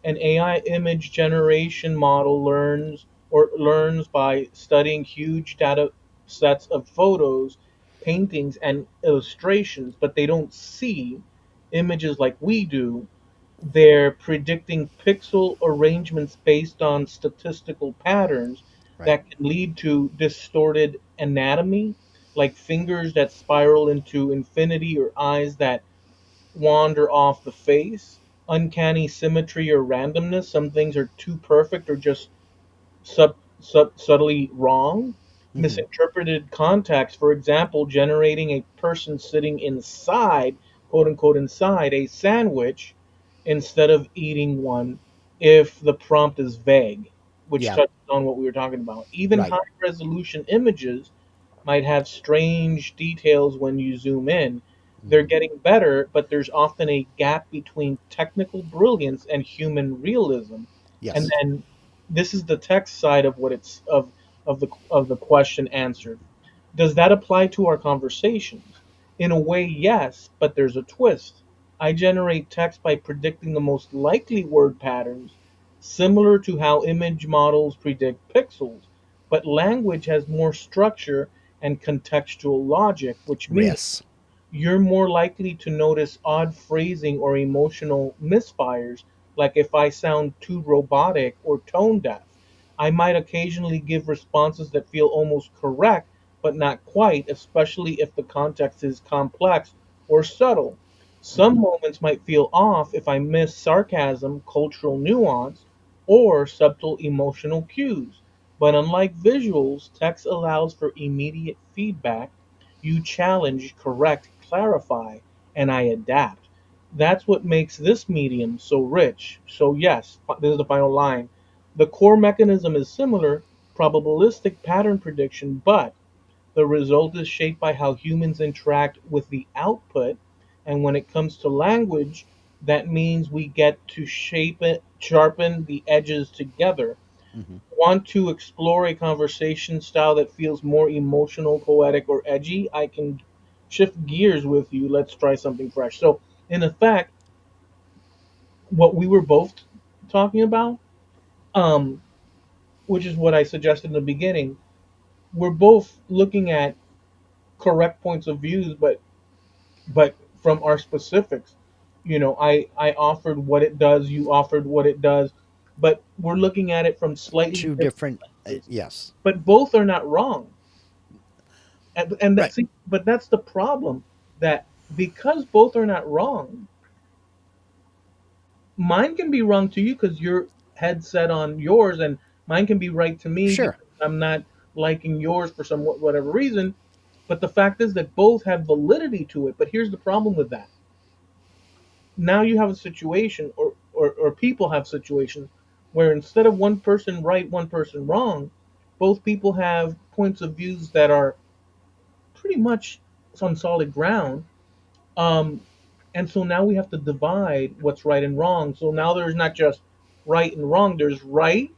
Speaker 2: An AI image generation model learns by studying huge data sets of photos, paintings, and illustrations, but they don't see images like we do. They're predicting pixel arrangements based on statistical patterns
Speaker 1: Right.
Speaker 2: that can lead to distorted anatomy, like fingers that spiral into infinity or eyes that wander off the face, uncanny symmetry or randomness. Some things are too perfect or just subtly wrong.
Speaker 1: Mm-hmm.
Speaker 2: Misinterpreted context, for example, generating a person sitting inside, quote unquote, inside a sandwich instead of eating one if the prompt is vague, which
Speaker 1: Yeah.
Speaker 2: touches on what we were talking about. Even
Speaker 1: Right.
Speaker 2: high resolution images might have strange details when you zoom in. They're
Speaker 1: Mm-hmm.
Speaker 2: getting better, but there's often a gap between technical brilliance and human realism. And
Speaker 1: Yes.
Speaker 2: then this is the text side of what it's of the question answered. Does that apply to our conversations? In a way, yes, but there's a twist. I generate text by predicting the most likely word patterns, similar to how image models predict pixels, but language has more structure and contextual logic, which means
Speaker 1: Yes.
Speaker 2: you're more likely to notice odd phrasing or emotional misfires, like if I sound too robotic or tone deaf. I might occasionally give responses that feel almost correct, but not quite, especially if the context is complex or subtle. Some moments might feel off if I miss sarcasm, cultural nuance, or subtle emotional cues. But unlike visuals, text allows for immediate feedback. You challenge, correct, clarify, and I adapt. That's what makes this medium so rich. So, yes, this is the final line. The core mechanism is similar, probabilistic pattern prediction, but the result is shaped by how humans interact with the output. And when it comes to language, that means we get to shape it, sharpen the edges together.
Speaker 1: Hmm.
Speaker 2: Want to explore a conversation style that feels more emotional, poetic, or edgy? I can shift gears with you. Let's try something fresh. So, in effect, what we were both talking about, um, which is what I suggested in the beginning, we're both looking at correct points of views, but from our specifics. I offered what it does, you offered what it does, but we're looking at it from slightly
Speaker 1: Two
Speaker 2: different
Speaker 1: different,
Speaker 2: lenses.
Speaker 1: yes.
Speaker 2: But both are not wrong. And
Speaker 1: Right.
Speaker 2: that's but that's the problem, that because both are not wrong, mine can be wrong to you because your head set on yours, and mine can be right to me
Speaker 1: Sure.
Speaker 2: because I'm not liking yours for some whatever reason. But the fact is that both have validity to it. But here's the problem with that: now you have a situation, or people have situations where instead of one person right, one person wrong, both people have points of views that are pretty much on solid ground. um, and so now we have to divide what's right and wrong. So now there's not just right and wrong, there's right,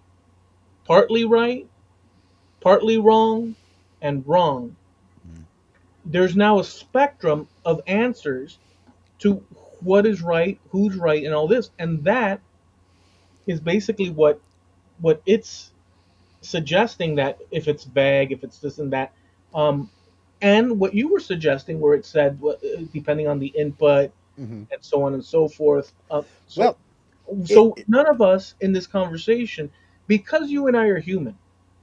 Speaker 2: partly wrong, and wrong.
Speaker 1: Mm.
Speaker 2: There's now a spectrum of answers to what is right, who's right, and all this. And that is basically what it's suggesting, that if it's vague, if it's this and that, um, and what you were suggesting, where it said depending on the input
Speaker 1: Hmm.
Speaker 2: and so on and so forth. So,
Speaker 1: Well,
Speaker 2: so none of us in this conversation, because you and I are human,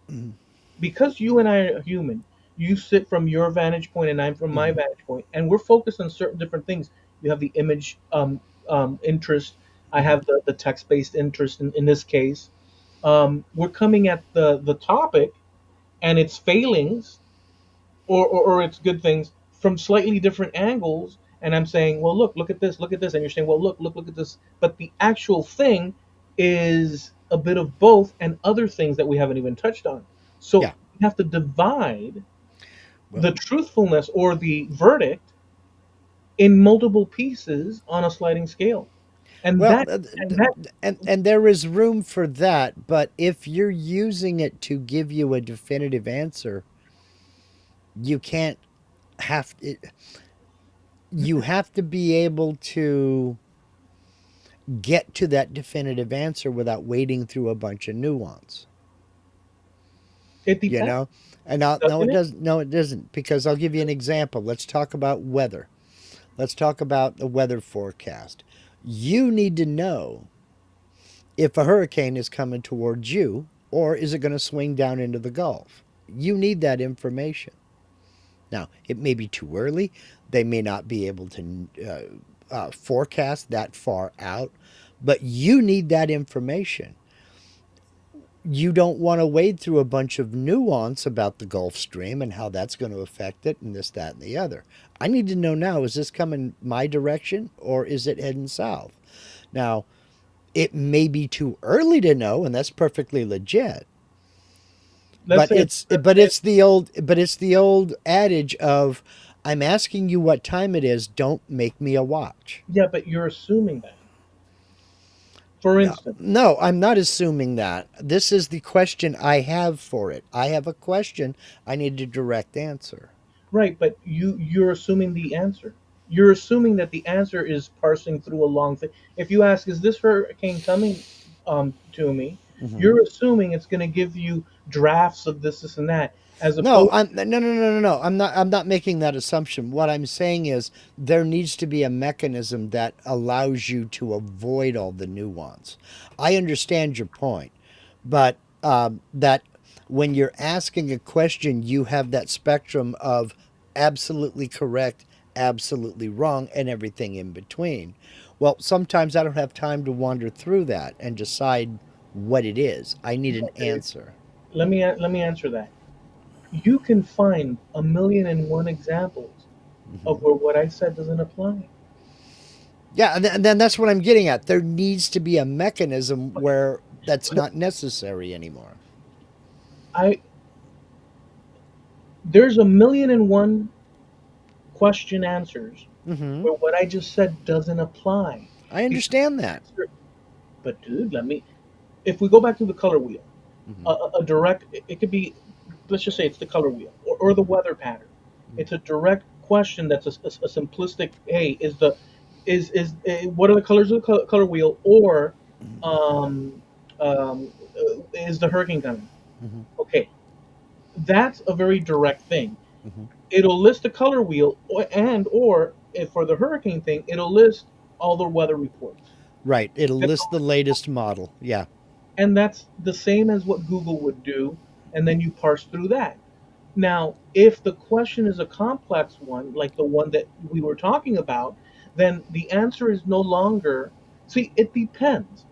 Speaker 1: mhm,
Speaker 2: because you and I are human, you sit from your vantage point and I'm from my
Speaker 1: mhm,
Speaker 2: vantage point, and we're focused on certain different things. You have the image interest. I
Speaker 1: mhm,
Speaker 2: have the text based interest in this case. We're coming at the topic and its failings, or its good things, from slightly different angles. And I'm saying, well, look at this, look at this, and you're saying, well, look at this. But the actual thing is a bit of both and other things that we haven't even touched on. So
Speaker 1: yeah.
Speaker 2: we have to divide
Speaker 1: Well,
Speaker 2: the truthfulness or the verdict in multiple pieces on a sliding scale. And
Speaker 1: well,
Speaker 2: that and that
Speaker 1: and there is room for that, but if you're using it to give you a definitive answer, you can't have it, you have to be able to get to that definitive answer without wading through a bunch of nuance.
Speaker 2: it
Speaker 1: You
Speaker 2: depends,
Speaker 1: know, and now, no,
Speaker 2: doesn't
Speaker 1: it
Speaker 2: it?
Speaker 1: doesn't. No, it doesn't. Because I'll give you an example. Let's talk about weather. Let's talk about the weather forecast. You need to know if a hurricane is coming towards you or is it going to swing down into the Gulf. You need that information. Now, it may be too early. They may not be able to forecast that far out, but you need that information. You don't want to wade through a bunch of nuance about the Gulf Stream and how that's going to affect it and this, that, and the other. I need to know now, is this coming my direction or is it heading south? Now, it may be too early to know, and that's perfectly legit.
Speaker 2: Let's say let's say
Speaker 1: But it's the old adage of I'm asking you what time it is, don't make me a watch.
Speaker 2: Yeah, but you're assuming that. For
Speaker 1: No,
Speaker 2: instance,
Speaker 1: no, I'm not assuming that. This is the question I have for it. I have a question. I need a direct answer.
Speaker 2: right, but you're assuming the answer. You're assuming that the answer is parsing through a long thing. If you ask, "Is this hurricane coming to me?"
Speaker 1: Hmm.
Speaker 2: You're assuming it's going to give you drafts of this, and that, as
Speaker 1: No,
Speaker 2: opposed.
Speaker 1: no. I'm not making that assumption. What I'm saying is there needs to be a mechanism that allows you to avoid all the nuance. I understand your point, but that when you're asking a question, you have that spectrum of absolutely correct, absolutely wrong, and everything in between. Well, sometimes I don't have time to wander through that and decide what it is. I need an
Speaker 2: Okay,
Speaker 1: answer.
Speaker 2: let me answer that. You can find a million and one examples of
Speaker 1: Hmm.
Speaker 2: where what I said doesn't apply.
Speaker 1: Yeah, and then that's what I'm getting at. There needs to be a mechanism
Speaker 2: Okay,
Speaker 1: where that's
Speaker 2: so
Speaker 1: not necessary anymore.
Speaker 2: I there's a million and one question answers
Speaker 1: Hmm.
Speaker 2: where what I just said doesn't apply.
Speaker 1: I
Speaker 2: Because
Speaker 1: understand
Speaker 2: the
Speaker 1: that.
Speaker 2: answer, but dude, if we go back to the color wheel,
Speaker 1: Hmm.
Speaker 2: a direct, it could be, let's just say it's the color wheel or the
Speaker 1: Hmm.
Speaker 2: weather pattern. It's a direct question that's a simplistic, hey, what are the colors of the color wheel? Or um, is the hurricane coming?
Speaker 1: Hmm.
Speaker 2: Okay, that's a very direct thing.
Speaker 1: Hmm.
Speaker 2: It'll list the color wheel, or if for the hurricane thing, it'll list all the weather reports.
Speaker 1: Right. It'll
Speaker 2: That's
Speaker 1: list
Speaker 2: all
Speaker 1: the
Speaker 2: it will.
Speaker 1: latest model. Yeah.
Speaker 2: And that's the same as what Google would do, and then you parse through that. Now, if the question is a complex one, like the one that we were talking about, then the answer is no longer, see, it depends.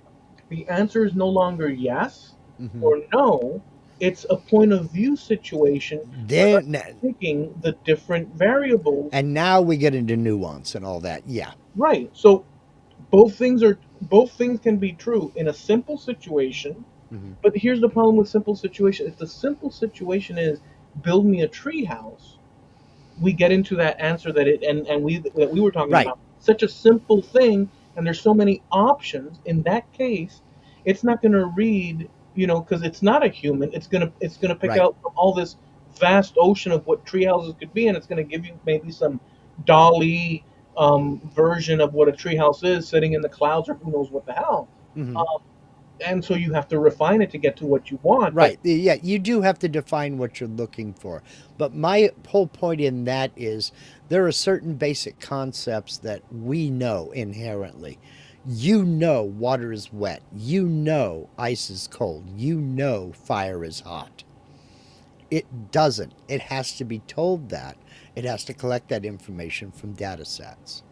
Speaker 2: The answer is no longer yes
Speaker 1: Hmm.
Speaker 2: or no. It's a point of view situation where I'm
Speaker 1: Then
Speaker 2: taking the different variables.
Speaker 1: and now we get into nuance and all that. Yeah.
Speaker 2: Right. So both things can be true in a simple situation.
Speaker 1: Hmm.
Speaker 2: But here's the problem with simple situation. If the simple situation is build me a tree house, we get into that answer that we were talking
Speaker 1: Right.
Speaker 2: about. Such a simple thing, and there's so many options. In that case, it's not going to read, because it's not a human. It's gonna pick
Speaker 1: Right.
Speaker 2: out from all this vast ocean of what tree houses could be, and it's going to give you maybe some Dolly version of what a tree house is, sitting in the clouds, or who knows what the hell.
Speaker 1: Hmm.
Speaker 2: Um, and so you have to refine it to get to what you want. But
Speaker 1: Right. Yeah, you do have to define what you're looking for. But my whole point in that is there are certain basic concepts that we know inherently. You know water is wet. You know ice is cold. You know fire is hot. It doesn't. It has to be told that. It has to collect that information from data sets.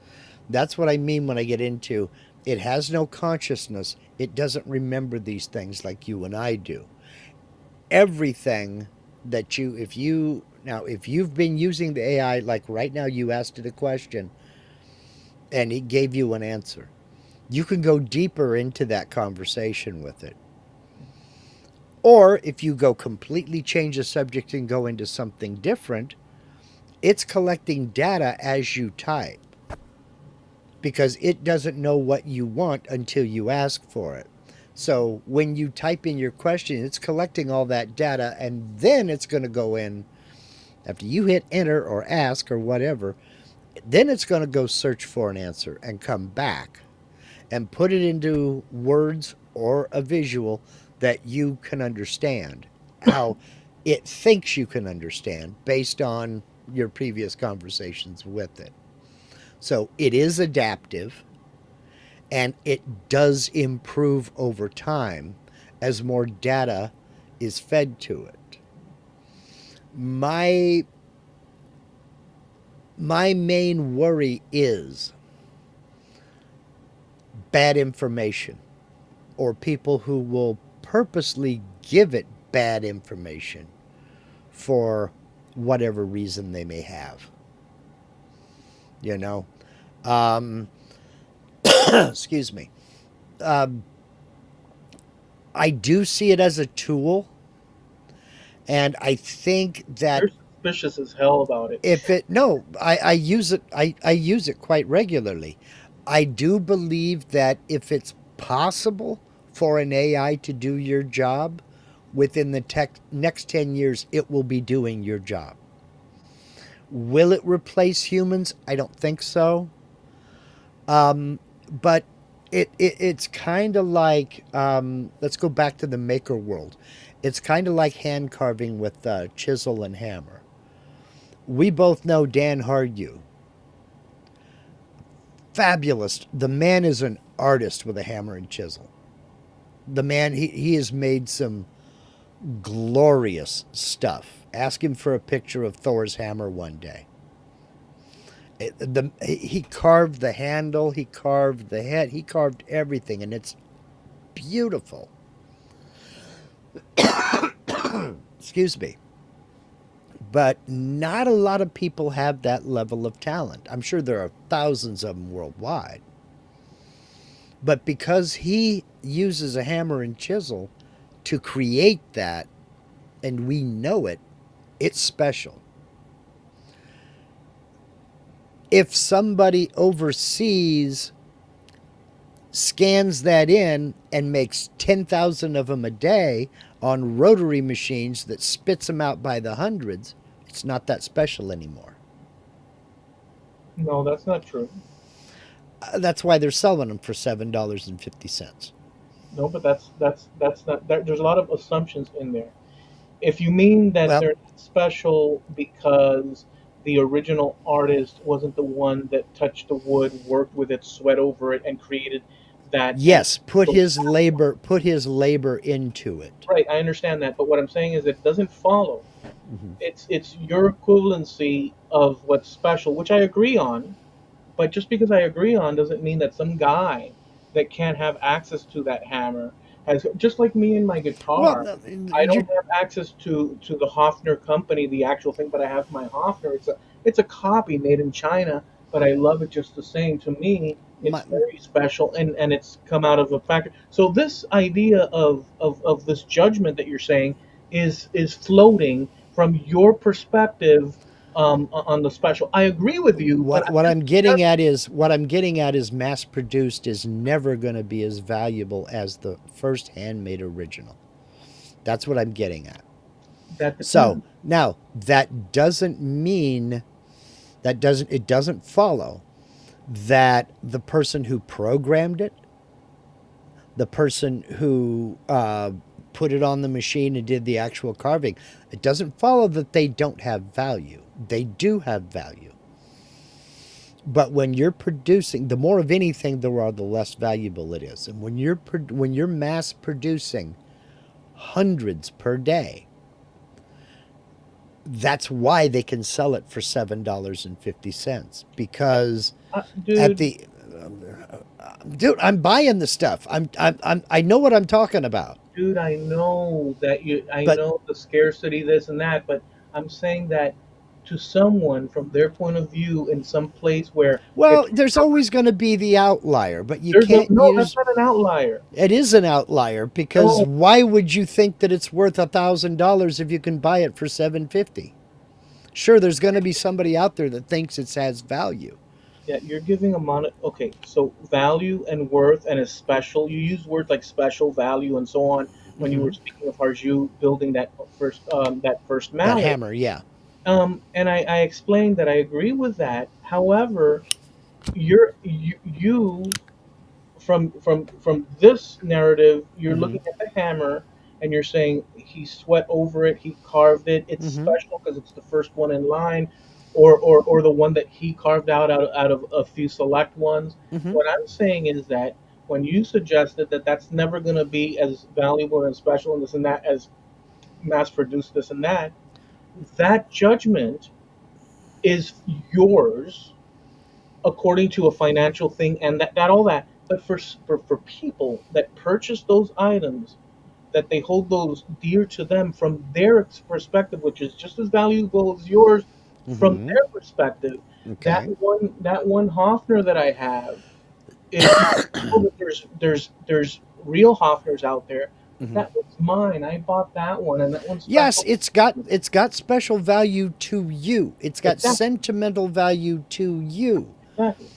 Speaker 1: That's what I mean when I get into it has no consciousness. It doesn't remember these things like you and I do. Everything that if you've been using the AI, like right now, you asked it a question and it gave you an answer. You can go deeper into that conversation with it. Or if you go completely change the subject and go into something different, it's collecting data as you type because it doesn't know what you want until you ask for it. So when you type in your question, it's collecting all that data and then it's going to go in after you hit enter or ask or whatever. Then it's going to go search for an answer and come back and put it into words or a visual that you can understand. How it thinks you can understand based on your previous conversations with it. So it is adaptive and it does improve over time as more data is fed to it. My my main worry is bad information or people who will purposely give it bad information for whatever reason they may have. You know, um, excuse me. Um, I do see it as a tool, and I think that
Speaker 2: you're suspicious as hell about it.
Speaker 1: if it no, I use it. I use it quite regularly. I do believe that if it's possible for an AI to do your job within the next 10 years, it will be doing your job. Will it replace humans? I don't think so. But it's kind of like let's go back to the maker world. It's kind of like hand carving with chisel and hammer. We both know Dan Hardew, fabulous. The man is an artist with a hammer and chisel. The man, he has made some glorious stuff. Ask him for a picture of Thor's hammer one day. He carved the handle, he carved the head, he carved everything, and it's beautiful. Excuse me. But not a lot of people have that level of talent. I'm sure there are thousands of them worldwide. But because he uses a hammer and chisel to create that, and we know it, it's special. If somebody overseas scans that in and makes 10,000 of them a day on rotary machines that spits them out by the hundreds, it's not that special anymore.
Speaker 2: No, that's not true.
Speaker 1: That's why they're selling them for $7.50.
Speaker 2: No, but that's not. There's a lot of assumptions in there. If you mean that
Speaker 1: Well,
Speaker 2: they're not special because the original artist wasn't the one that touched the wood, worked with it, sweat over it, and created that, and
Speaker 1: yes, put his labor into it.
Speaker 2: right, I understand that. But what I'm saying is it doesn't follow.
Speaker 1: Mm-hmm.
Speaker 2: It's your equivalency of what's special, which I agree on. But just because I agree on doesn't mean that some guy that can't have access to that hammer has, just like me and my
Speaker 1: Well,
Speaker 2: guitar. I don't have access to the Hofner company, the actual thing, but I have my Hofner. It's a copy made in China, but I love it just the same. To me, it's
Speaker 1: my,
Speaker 2: very special, and it's come out of a factory. So this idea of this judgment that you're saying is floating from your perspective on the special. I agree with you, but
Speaker 1: what I'm getting at is mass produced is never going to be as valuable as the first handmade original. That's what I'm getting at.
Speaker 2: that
Speaker 1: So
Speaker 2: depends.
Speaker 1: now that doesn't mean it doesn't follow that the person who programmed it, the person who put it on the machine and did the actual carving, it doesn't follow that they don't have value. They do have value. But when you're producing, the more of anything there are, the less valuable it is. And when you're mass producing hundreds per day, that's why they can sell it for $7.50 because at
Speaker 2: Dude,
Speaker 1: the dude, I'm buying the stuff. I know what I'm talking about.
Speaker 2: dude, I know that I
Speaker 1: But
Speaker 2: know the scarcity, this and that, but I'm saying that to someone from their point of view in some place where
Speaker 1: well,
Speaker 2: guitar,
Speaker 1: there's always going to be the outlier, but you
Speaker 2: there's
Speaker 1: can't
Speaker 2: no, that's
Speaker 1: use
Speaker 2: not an outlier.
Speaker 1: it is an outlier because
Speaker 2: No,
Speaker 1: why would you think that it's worth $1,000 if you can buy it for $750? Sure, there's going to be somebody out there that thinks it has value.
Speaker 2: yeah, you're giving a mon. Okay, so value and worth and a special. You use words like special, value, and so on when you were
Speaker 1: Hmm.
Speaker 2: speaking of Harju building that first
Speaker 1: That
Speaker 2: mallet.
Speaker 1: hammer, yeah.
Speaker 2: And I explained that I agree with that. However, you from this narrative, you're
Speaker 1: Hmm.
Speaker 2: looking at the hammer and you're saying he sweat over it, he carved it. It's
Speaker 1: Hmm.
Speaker 2: special because it's the first one in line, or the one that he carved out of a few select ones.
Speaker 1: Hmm.
Speaker 2: What I'm saying is that when you suggested that that's never going to be as valuable and special and this and that as mass produced this and that, that judgment is yours according to a financial thing and that all that. But for people that purchase those items, that they hold those dear to them from their perspective, which is just as valuable as yours from
Speaker 1: Hmm.
Speaker 2: their perspective,
Speaker 1: Okay.
Speaker 2: that one Hofner that I have is, even though that there's real Hofners out there,
Speaker 1: Hmm.
Speaker 2: that one's mine. I bought that one, and that one's
Speaker 1: Yes,
Speaker 2: special.
Speaker 1: it's got special value to you. It's got
Speaker 2: Exactly,
Speaker 1: sentimental value to you.
Speaker 2: exactly,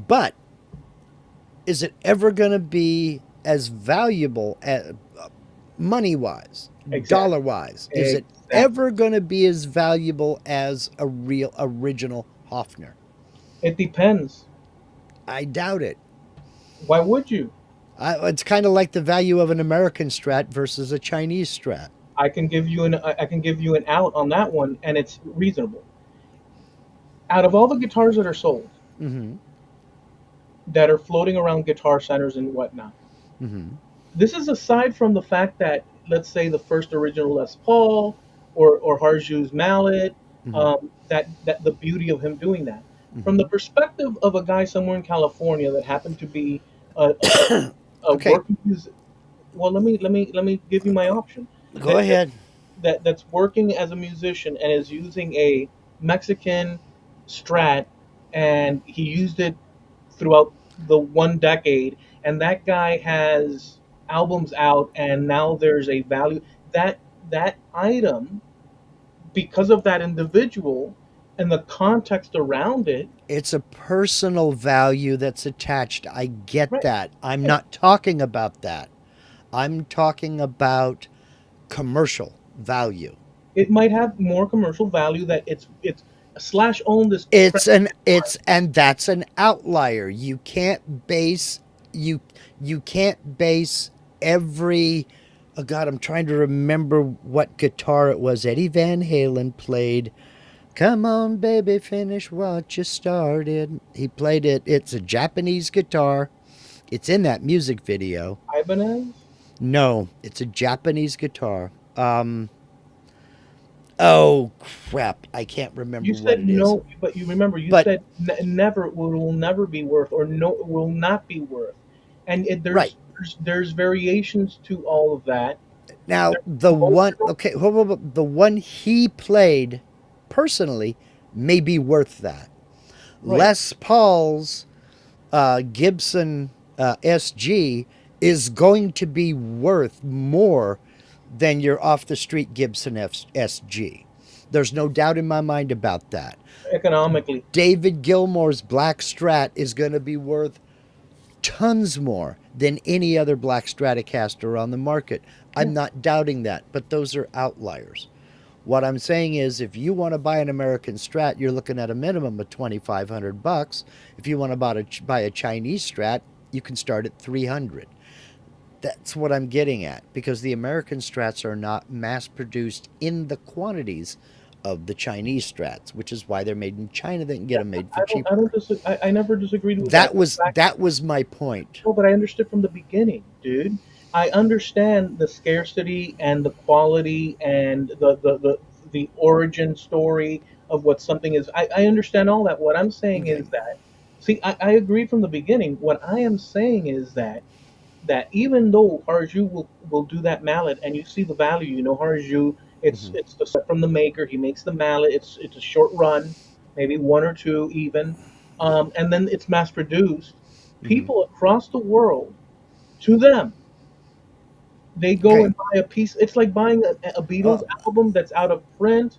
Speaker 1: But is it ever going to be as valuable as money wise, dollar
Speaker 2: exactly,
Speaker 1: wise? Is it
Speaker 2: exactly.
Speaker 1: ever going to be as valuable as a real original Hofner?
Speaker 2: It depends.
Speaker 1: I doubt it.
Speaker 2: Why would you?
Speaker 1: It's kind of like the value of an American Strat versus a Chinese Strat.
Speaker 2: I can give you an out on that one, and it's reasonable. Out of all the guitars that are sold,
Speaker 1: Mm-hmm.
Speaker 2: that are floating around guitar centers and whatnot,
Speaker 1: Mm-hmm.
Speaker 2: this is aside from the fact that, let's say, the first original Les Paul or Harju's mallet,
Speaker 1: Mm-hmm.
Speaker 2: that the beauty of him doing that. From the
Speaker 1: Hmm.
Speaker 2: perspective of a guy somewhere in California that happened to be a, a
Speaker 1: Okay,
Speaker 2: working well, let me give you my option.
Speaker 1: go
Speaker 2: That, that
Speaker 1: ahead.
Speaker 2: that's working as a musician and is using a Mexican Strat, and he used it throughout the 1 decade, and that guy has albums out, and now there's a value that that item, because of that individual and the context around it.
Speaker 1: It's a personal value that's attached. I get
Speaker 2: Right.
Speaker 1: that. I'm
Speaker 2: Yeah.
Speaker 1: not talking about that. I'm talking about commercial value.
Speaker 2: It might have more commercial value that it's Slash owned this
Speaker 1: It's and that's an outlier. You you can't base every oh God, I'm trying to remember what guitar it was. Eddie Van Halen played Come on baby, finish what you started. He played it. It's a Japanese guitar. It's in that music video.
Speaker 2: Ibanez.
Speaker 1: No, it's a Japanese guitar. Oh crap, I can't remember
Speaker 2: You
Speaker 1: what
Speaker 2: said
Speaker 1: it is.
Speaker 2: no, but you remember you
Speaker 1: But
Speaker 2: said never will never be worth, or no will not be worth, and
Speaker 1: right.
Speaker 2: there's variations to all of that.
Speaker 1: Now,
Speaker 2: There's
Speaker 1: the one,
Speaker 2: emotional.
Speaker 1: okay, the one he played personally may be worth that.
Speaker 2: Right.
Speaker 1: Les Paul's Gibson SG is going to be worth more than your off the street Gibson SG. There's no doubt in my mind about that.
Speaker 2: Economically.
Speaker 1: David Gilmour's Black Strat is going to be worth tons more than any other black Stratocaster on the market.
Speaker 2: Yeah.
Speaker 1: I'm not doubting that, but those are outliers. What I'm saying is if you want to buy an American Strat, you're looking at a minimum of 2500 bucks. If you want to buy a Chinese Strat, you can start at 300. That's what I'm getting at because the American Strats are not mass produced in the quantities of the Chinese Strats, which is why they're made in China. They can get
Speaker 2: Yeah.
Speaker 1: them made for
Speaker 2: I don't
Speaker 1: cheaper.
Speaker 2: disagree. I never disagreed with that. In fact,
Speaker 1: That was my point.
Speaker 2: no, but I understood from the beginning, dude. I understand the scarcity and the quality and the origin story of what something is. I understand all that. What I'm saying
Speaker 1: Okay.
Speaker 2: is that, see, I agreed from the beginning. What I am saying is that even though Harju will do that mallet, and you see the value, Harju,
Speaker 1: Mm-hmm.
Speaker 2: it's the set from the maker. He makes the mallet. It's a short run, maybe one or two even, and then it's mass produced.
Speaker 1: Mm-hmm.
Speaker 2: People across the world, to them, they go
Speaker 1: Okay.
Speaker 2: and buy a piece. It's like buying a Beatles
Speaker 1: Well,
Speaker 2: album that's out of print.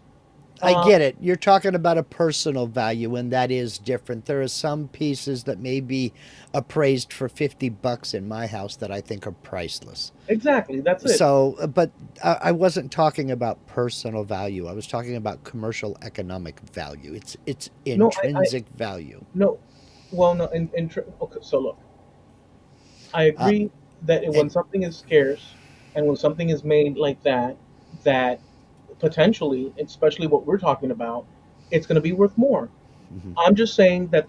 Speaker 1: I
Speaker 2: Um,
Speaker 1: get it. You're talking about a personal value, and that is different. There are some pieces that may be appraised for 50 bucks in my house that I think are priceless.
Speaker 2: exactly, that's it.
Speaker 1: So, but I wasn't talking about personal value. I was talking about commercial economic value. It's
Speaker 2: No, I
Speaker 1: intrinsic value.
Speaker 2: no, well, no, okay. So look, I
Speaker 1: Uh,
Speaker 2: agree that when
Speaker 1: and
Speaker 2: something is scarce and when something is made like that, that potentially, especially what we're talking about, it's going to be worth more.
Speaker 1: mhm.
Speaker 2: I'm just saying that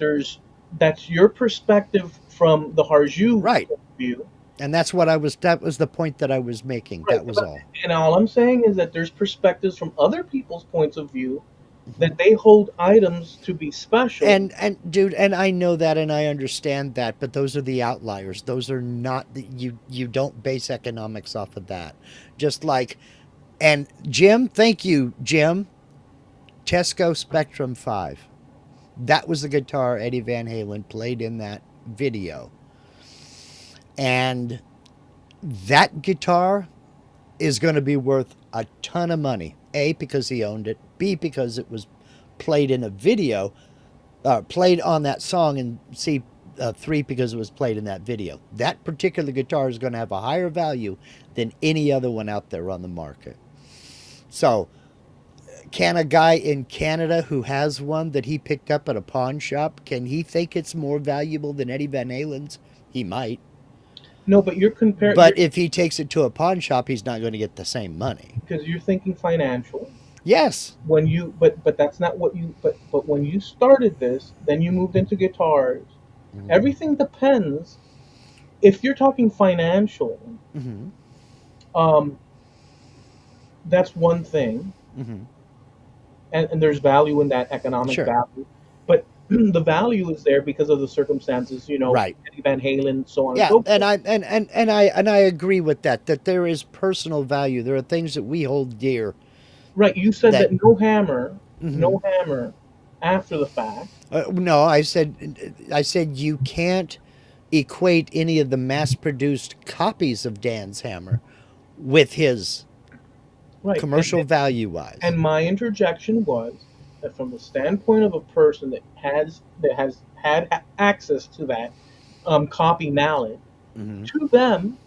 Speaker 2: that's your perspective from the Harju
Speaker 1: Right,
Speaker 2: point of view.
Speaker 1: and that's what I was. That was the point that I was making.
Speaker 2: Right.
Speaker 1: That was all.
Speaker 2: And all I'm saying is that there's perspectives from other people's points of view
Speaker 1: Mhm.
Speaker 2: that they hold items to be special.
Speaker 1: And dude, and I know that and I understand that, but those are the outliers. Those are not you don't base economics off of that. Just like and Jim, thank you, Jim. Tesco Spectrum 5. That was the guitar Eddie Van Halen played in that video. And that guitar is going to be worth a ton of money. A, because he owned it. B, because it was played in a video, played on that song, and C, three, because it was played in that video. That particular guitar is going to have a higher value than any other one out there on the market. So, can a guy in Canada who has one that he picked up at a pawn shop, can he think it's more valuable than Eddie Van Halen's? He might.
Speaker 2: No, but
Speaker 1: But if he takes it to a pawn shop, he's not going to get the same money.
Speaker 2: because you're thinking financial.
Speaker 1: Yes.
Speaker 2: When you but that's not what you but when you started this, then you moved into guitars.
Speaker 1: Mm-hmm.
Speaker 2: Everything depends. If you're talking financial,
Speaker 1: Mm-hmm.
Speaker 2: um, that's one thing,
Speaker 1: Mm-hmm.
Speaker 2: and there's value in that economic
Speaker 1: Sure.
Speaker 2: value. But the value is there because of the circumstances,
Speaker 1: Right.
Speaker 2: Eddie Van Halen, so on and
Speaker 1: Yeah,
Speaker 2: so
Speaker 1: and
Speaker 2: forth.
Speaker 1: I agree with that. That there is personal value. There are things that we hold dear.
Speaker 2: Right, you said
Speaker 1: That
Speaker 2: that no hammer,
Speaker 1: mhm.
Speaker 2: no hammer after the fact.
Speaker 1: No, I said you can't equate any of the mass-produced copies of Dan's hammer with his
Speaker 2: Right,
Speaker 1: commercial value wise.
Speaker 2: and my interjection was that from the standpoint of a person that has had access to that copy mallet,
Speaker 1: Hmm.
Speaker 2: to them,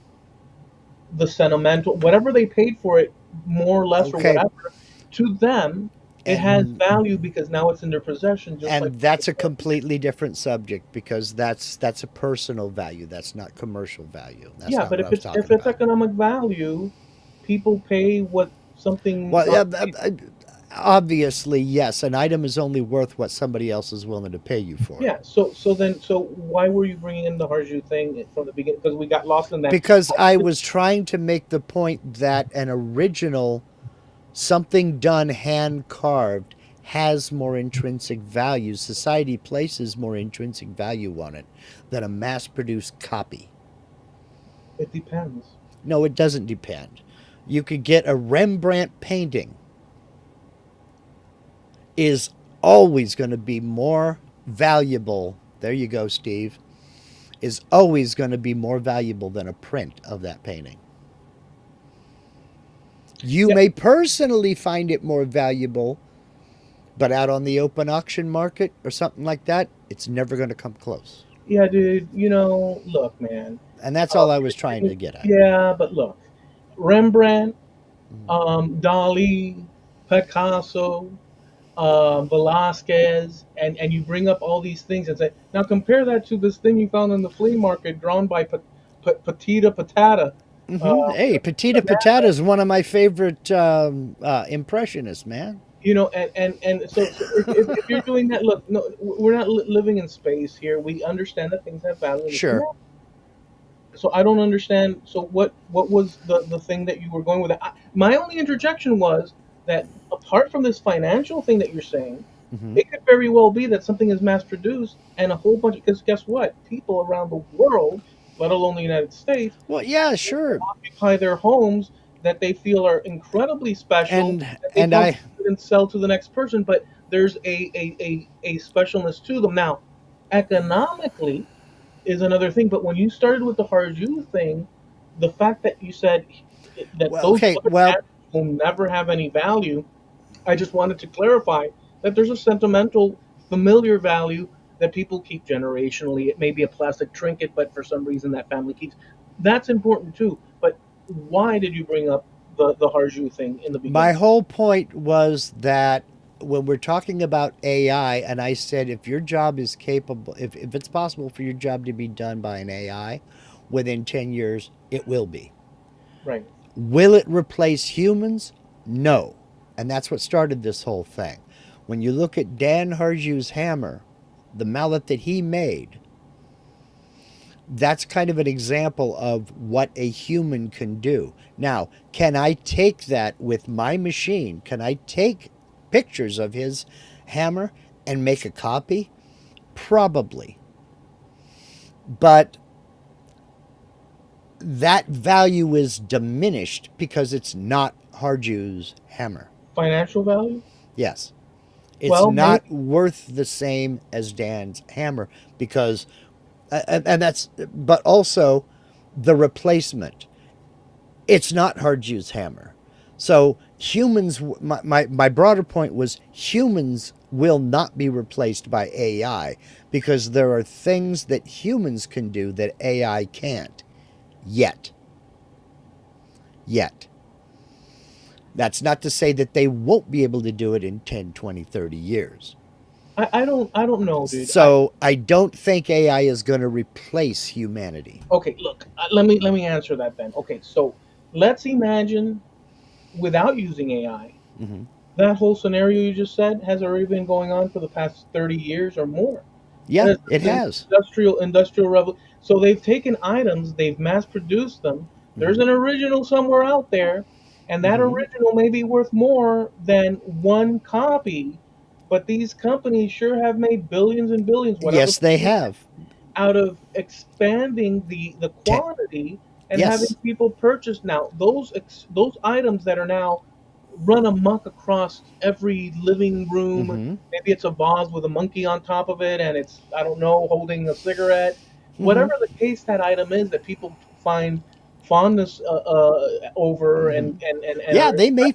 Speaker 2: the sentimental, whatever they paid for it, more or less or
Speaker 1: Okay,
Speaker 2: whatever, to them, it has
Speaker 1: and
Speaker 2: value because now it's in their possession, just like.
Speaker 1: that's a completely different subject because that's a personal value. That's not commercial value. That's
Speaker 2: Yeah,
Speaker 1: not
Speaker 2: but
Speaker 1: what I
Speaker 2: if
Speaker 1: was
Speaker 2: it's
Speaker 1: talking
Speaker 2: if it's
Speaker 1: about.
Speaker 2: economic value, people pay what something.
Speaker 1: Well, yeah, obviously, yes. An item is only worth what somebody else is willing to pay you for it.
Speaker 2: Yeah. So why were you bringing in the Harju thing from the beginning? Because we got lost in that.
Speaker 1: Because I was trying to make the point that an original, something done hand carved, has more intrinsic value. Society places more intrinsic value on it than a mass produced copy.
Speaker 2: It depends.
Speaker 1: No, it doesn't depend. You could get a Rembrandt painting, is always going to be more valuable. There you go, Steve. Is always going to be more valuable than a print of that painting. You
Speaker 2: Yeah.
Speaker 1: may personally find it more valuable, but out on the open auction market or something like that, it's never going to come close.
Speaker 2: Yeah, dude. Look, man.
Speaker 1: And that's
Speaker 2: Uh,
Speaker 1: all I was trying to get at.
Speaker 2: yeah, but look, Rembrandt, Dali, Picasso, Velasquez, and you bring up all these things and say, now compare that to this thing you found in the flea market drawn by Petita Patata.
Speaker 1: Mm-hmm. Hey, Petita Patata is one of my favorite impressionists, man.
Speaker 2: And so if you're doing that, look, no, we're not living in space here. We understand that things have value and this and
Speaker 1: Sure.
Speaker 2: that. So I don't understand. So what was the thing that you were going with? My only interjection was that apart from this financial thing that you're saying,
Speaker 1: Mm-hmm.
Speaker 2: it could very well be that something is mass produced and a whole bunch. Because guess what? People around the world, let alone the United States,
Speaker 1: Well, yeah, sure.
Speaker 2: occupy their homes that they feel are incredibly special
Speaker 1: And
Speaker 2: that they
Speaker 1: and
Speaker 2: probably
Speaker 1: I
Speaker 2: couldn't sell to the next person. But there's a specialness to them now. Economically is another thing. But when you started with the Harju thing, the fact that you said that
Speaker 1: well,
Speaker 2: those
Speaker 1: okay,
Speaker 2: other
Speaker 1: well,
Speaker 2: assets will never have any value, I just wanted to clarify that there's a sentimental, familiar value that people keep generationally. It may be a plastic trinket, but for some reason that family keeps. That's important too. But why did you bring up the Harju thing in the
Speaker 1: my
Speaker 2: beginning?
Speaker 1: whole point was that when we're talking about AI, and I said if your job is capable, if it's possible for your job to be done by an AI within 10 years, it will be.
Speaker 2: Right.
Speaker 1: Will it replace humans? No. And that's what started this whole thing. When you look at Dan Harju's hammer, the mallet that he made, that's kind of an example of what a human can do. Now, can I take that with my machine? Can I take pictures of his hammer and make a copy? Probably. But that value is diminished because it's not Harju's hammer.
Speaker 2: Financial value?
Speaker 1: Yes. It's
Speaker 2: Well,
Speaker 1: not
Speaker 2: maybe.
Speaker 1: worth the same as Dan's hammer because, and that's, but also the replacement. It's not Harju's hammer. So humans, my broader point was humans will not be replaced by AI because there are things that humans can do that AI can't yet. Yet. That's not to say that they won't be able to do it in 10, 20, 30 years.
Speaker 2: I don't know, dude.
Speaker 1: So I don't think AI is going to replace humanity.
Speaker 2: Okay, look. Let me answer that then. Okay, so let's imagine without using AI,
Speaker 1: Hmm.
Speaker 2: that whole scenario you just said has already been going on for the past 30 years or more.
Speaker 1: Yeah,
Speaker 2: That
Speaker 1: it
Speaker 2: is the
Speaker 1: has.
Speaker 2: industrial revolution. So they've taken items, they've mass produced them. There's
Speaker 1: Hmm.
Speaker 2: an original somewhere out there, and that
Speaker 1: Hmm.
Speaker 2: original may be worth more than one copy But these companies sure have made billions and billions, whatever,
Speaker 1: Yes, they have.
Speaker 2: out of expanding the
Speaker 1: Te-
Speaker 2: quantity and having
Speaker 1: yes.
Speaker 2: people purchase. Now those items that are now run amok across every living room.
Speaker 1: Mm-hmm.
Speaker 2: Maybe it's a vase with a monkey on top of it, and it's, I don't know, holding a cigarette.
Speaker 1: Mm-hmm.
Speaker 2: Whatever the case that item is that people find fondness over,
Speaker 1: Mm-hmm.
Speaker 2: and
Speaker 1: Yeah,
Speaker 2: are
Speaker 1: they may.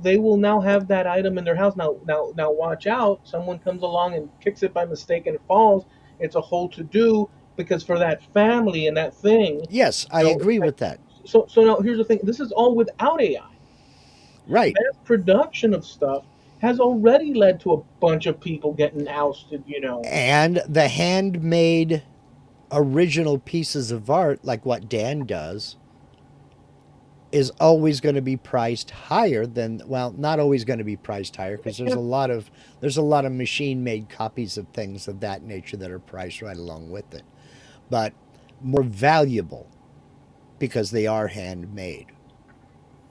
Speaker 2: they will now have that item in their house. Now watch out, someone comes along and kicks it by mistake and it falls. It's a whole to do, because for that family and that thing,
Speaker 1: Yes, I agree
Speaker 2: like,
Speaker 1: with that.
Speaker 2: so now here's the thing, this is all without AI.
Speaker 1: Right.
Speaker 2: Mass production of stuff has already led to a bunch of people getting ousted.
Speaker 1: And the handmade original pieces of art, like what Dan does, is always going to be priced higher than, well, not always going to be priced higher, because
Speaker 2: Yeah,
Speaker 1: there's a lot of machine made copies of things of that nature that are priced right along with it, but more valuable because they are handmade.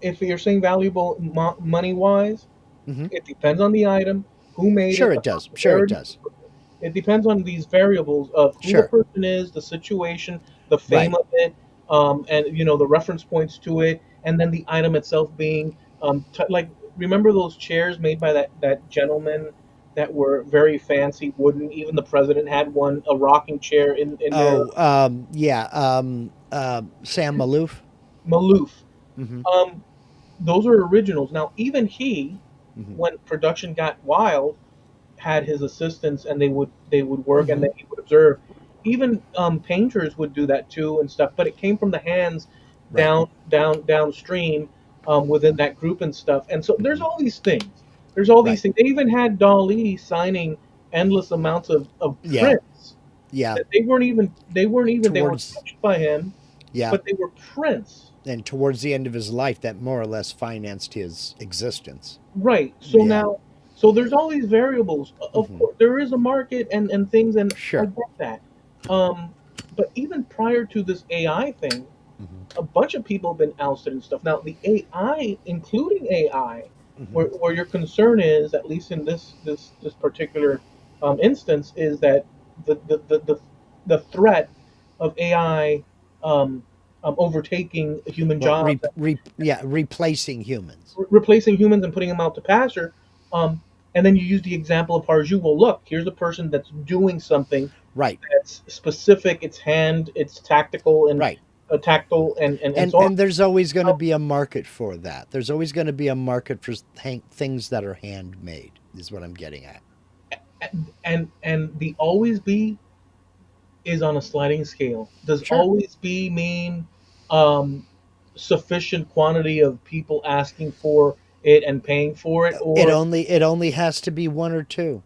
Speaker 2: if you're saying valuable money wise,
Speaker 1: Mm-hmm.
Speaker 2: it depends on the item, who made
Speaker 1: Sure
Speaker 2: it,
Speaker 1: it
Speaker 2: the
Speaker 1: does. Sure it
Speaker 2: popularity.
Speaker 1: does.
Speaker 2: It depends on these variables of who the
Speaker 1: Sure.
Speaker 2: person is, the situation, the fame
Speaker 1: Right.
Speaker 2: of it, and the reference points to it, and then the item itself being, like, remember those chairs made by that gentleman that were very fancy wooden. Even the president had one, a rocking chair in their
Speaker 1: Oh, yeah. Sam Maloof.
Speaker 2: Maloof.
Speaker 1: Mm-hmm.
Speaker 2: Um, those are originals. Now, even he,
Speaker 1: Mm-hmm.
Speaker 2: when production got wild, had his assistants, and they would work, and
Speaker 1: Mm-hmm.
Speaker 2: then he would observe. Even painters would do that too and stuff, but it came from the hands
Speaker 1: Right.
Speaker 2: downstream, within that group and stuff. And so there's
Speaker 1: Mm-hmm.
Speaker 2: all these things. There's all these
Speaker 1: Right.
Speaker 2: things. They even had Dali signing endless amounts of
Speaker 1: Yeah.
Speaker 2: prints
Speaker 1: Yeah.
Speaker 2: that they weren't even they were
Speaker 1: Towards,
Speaker 2: touched by him,
Speaker 1: yeah.
Speaker 2: but they were prints.
Speaker 1: And towards the end of his life, that more or less financed his existence.
Speaker 2: Right. So
Speaker 1: Yeah.
Speaker 2: now, so there's all these variables. Of
Speaker 1: Mm-hmm.
Speaker 2: course, there is a market and things, and I
Speaker 1: Sure.
Speaker 2: get that. But even prior to this AI thing,
Speaker 1: Mm-hmm.
Speaker 2: a bunch of people have been ousted and stuff. Now, the AI, including AI,
Speaker 1: Mm-hmm.
Speaker 2: where your concern is, at least in this particular instance, is that the threat of AI, um, overtaking human
Speaker 1: Well,
Speaker 2: jobs,
Speaker 1: yeah, replacing humans.
Speaker 2: replacing humans and putting them out to pasture. And then you use the example of Harju. Well, look, here's a person that's doing something
Speaker 1: Right.
Speaker 2: that's specific. It's it's tactical, and
Speaker 1: Right.
Speaker 2: tactile, and
Speaker 1: And
Speaker 2: so on.
Speaker 1: and there's always going to be a market for that. There's always going to be a market for things that are handmade. Is what I'm getting at.
Speaker 2: And the always be is on a sliding scale. Does
Speaker 1: Sure.
Speaker 2: always be mean um, sufficient quantity of people asking for it and paying for it, or
Speaker 1: It only has to be one or two.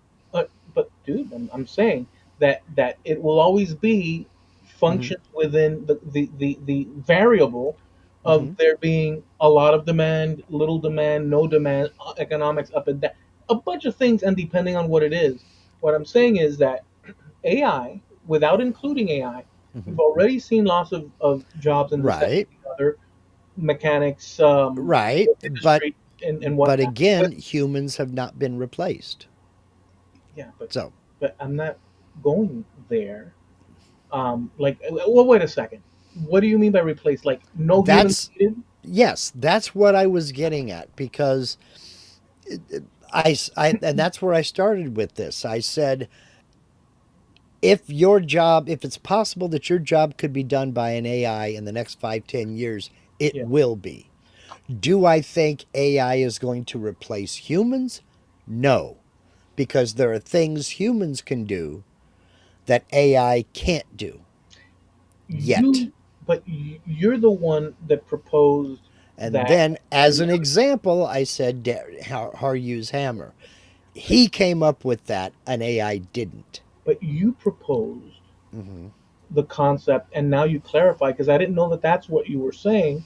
Speaker 2: but dude, I'm saying that it will always be
Speaker 1: Mm-hmm.
Speaker 2: functions within the variable of
Speaker 1: Mm-hmm.
Speaker 2: there being a lot of demand, little demand, no demand, economics up and down, a bunch of things, and depending on what it is. What I'm saying is that AI, without including AI,
Speaker 1: Mm-hmm.
Speaker 2: we've already seen loss of jobs in this, that,
Speaker 1: Right.
Speaker 2: and the other, mechanics,
Speaker 1: Right.
Speaker 2: industry, and
Speaker 1: But
Speaker 2: whatnot.
Speaker 1: again, humans have not been replaced.
Speaker 2: Yeah, but
Speaker 1: So
Speaker 2: I'm not going there. Like, well, wait a second. What do you mean by replace? Like, no humans
Speaker 1: that's
Speaker 2: needed?
Speaker 1: yes, that's what I was getting at, because and that's where I started with this. I said, if it's possible that your job could be done by an AI in the next 5, 10 years, it
Speaker 2: Yeah.
Speaker 1: will be. Do I think AI is going to replace humans? No, because there are things humans can do that AI can't do yet.
Speaker 2: You, but you're the one that proposed
Speaker 1: And
Speaker 2: that,
Speaker 1: then, as
Speaker 2: and
Speaker 1: an example, I said Haryu's hammer. He came up with that, an AI didn't.
Speaker 2: but you proposed
Speaker 1: Mm-hmm.
Speaker 2: the concept, and now you clarify, because I didn't know that that's what you were saying.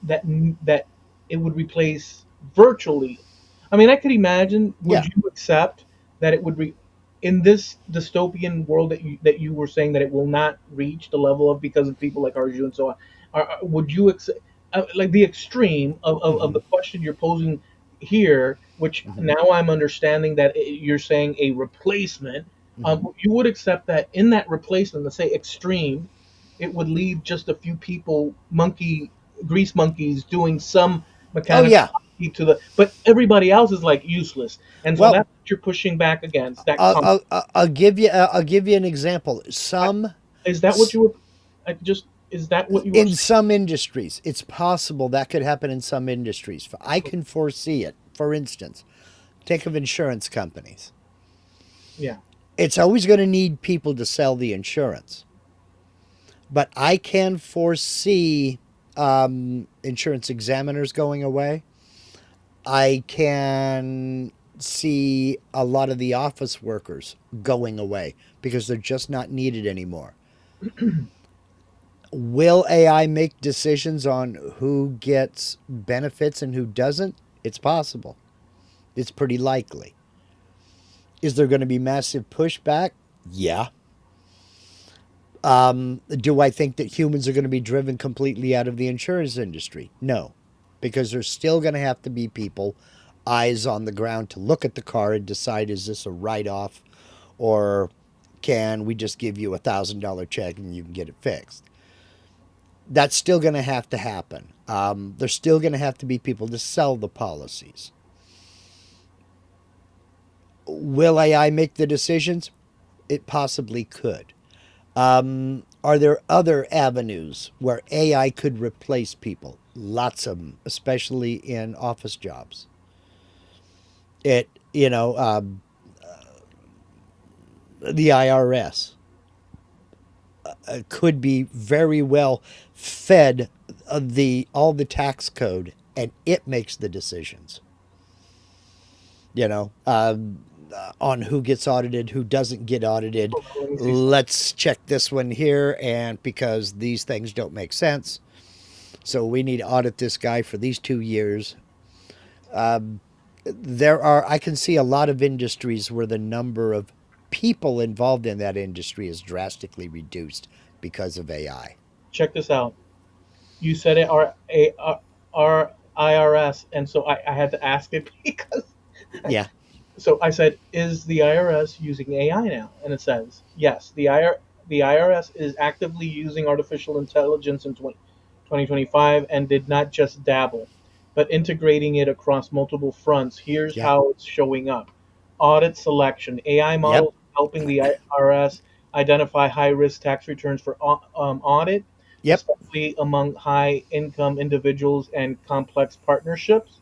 Speaker 2: that that it would replace virtually. I mean, I could imagine. Would
Speaker 1: Yeah.
Speaker 2: you accept that it would in this dystopian world that you were saying that it will not reach the level of, because of people like Arju and so on? Would you accept, like, the extreme of
Speaker 1: Mm-hmm.
Speaker 2: the question you're posing here? which
Speaker 1: Hmm.
Speaker 2: now I'm understanding that you're saying a replacement.
Speaker 1: Hmm.
Speaker 2: You would accept that in that replacement, let's say extreme, it would leave just a few people, grease monkeys, doing some
Speaker 1: Oh
Speaker 2: mechanical
Speaker 1: yeah.
Speaker 2: to the, but everybody else is like useless, and so
Speaker 1: Well,
Speaker 2: that's what you're pushing back against. That
Speaker 1: I'll give you an example. Some
Speaker 2: is that what you were? I just is that what you were
Speaker 1: in
Speaker 2: saying?
Speaker 1: some industries, it's possible that could happen in some industries. I can foresee it. For instance, think of insurance companies.
Speaker 2: Yeah.
Speaker 1: It's always going to need people to sell the insurance, but I can foresee insurance examiners going away. I can see a lot of the office workers going away because they're just not needed anymore. Will AI make decisions on who gets benefits and who doesn't? It's possible. It's pretty likely. Is there going to be massive pushback? Yeah. Do I think that humans are going to be driven completely out of the insurance industry? No, because there's still going to have to be people, eyes on the ground to look at the car and decide, is this a write off, or can we just give you $1,000 check and you can get it fixed? That's still going to have to happen. There's still going to have to be people to sell the policies. Will AI make the decisions? It possibly could. Are there other avenues where AI could replace people? Lots of them, especially in office jobs. It, the IRS could be very well fed the all the tax code, and it makes the decisions. You know, on who gets audited, who doesn't get audited.
Speaker 2: Hold on, let me see something.
Speaker 1: Let's check this one here, and because these things don't make sense, so we need to audit this guy for these 2 years. I can see a lot of industries where the number of people involved in that industry is drastically reduced because of AI.
Speaker 2: Check this out. You said it our IRS, and so I had to ask it because
Speaker 1: Yeah.
Speaker 2: so I said, is the IRS using AI now? And it says yes. The IRS is actively using artificial intelligence in 2025 and did not just dabble, but integrating it across multiple fronts. Here's
Speaker 1: Yeah.
Speaker 2: how it's showing up: audit selection, AI
Speaker 1: Yep.
Speaker 2: models helping the IRS identify high risk tax returns for audit,
Speaker 1: Yep.
Speaker 2: especially among high income individuals and complex partnerships.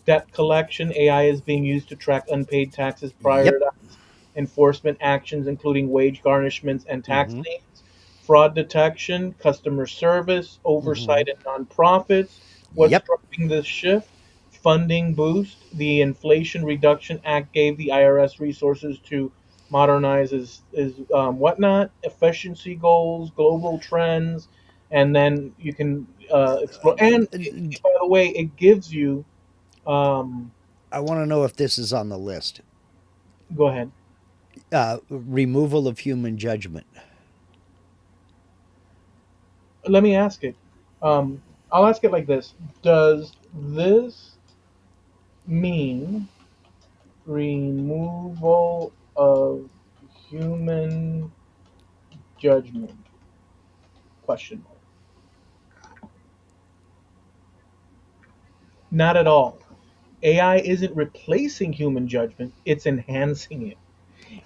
Speaker 2: Debt collection, AI is being used to track unpaid taxes,
Speaker 1: Yep.
Speaker 2: prioritize enforcement actions, including wage garnishments and tax
Speaker 1: Mm-hmm.
Speaker 2: liens. Fraud detection, customer service,
Speaker 1: Mm-hmm.
Speaker 2: oversight in nonprofits. What's
Speaker 1: Yep.
Speaker 2: driving this shift? Funding boost. The Inflation Reduction Act gave the IRS resources to modernize is whatnot, efficiency goals, global trends, and then you can explore. And by the way, it gives you um,
Speaker 1: I want to know if this is on the list.
Speaker 2: go ahead.
Speaker 1: Removal of human judgment.
Speaker 2: Let me ask it. Um, I'll ask it like this: does this mean removal of human judgment? Question mark. Not at all. AI isn't replacing human judgment; it's enhancing it.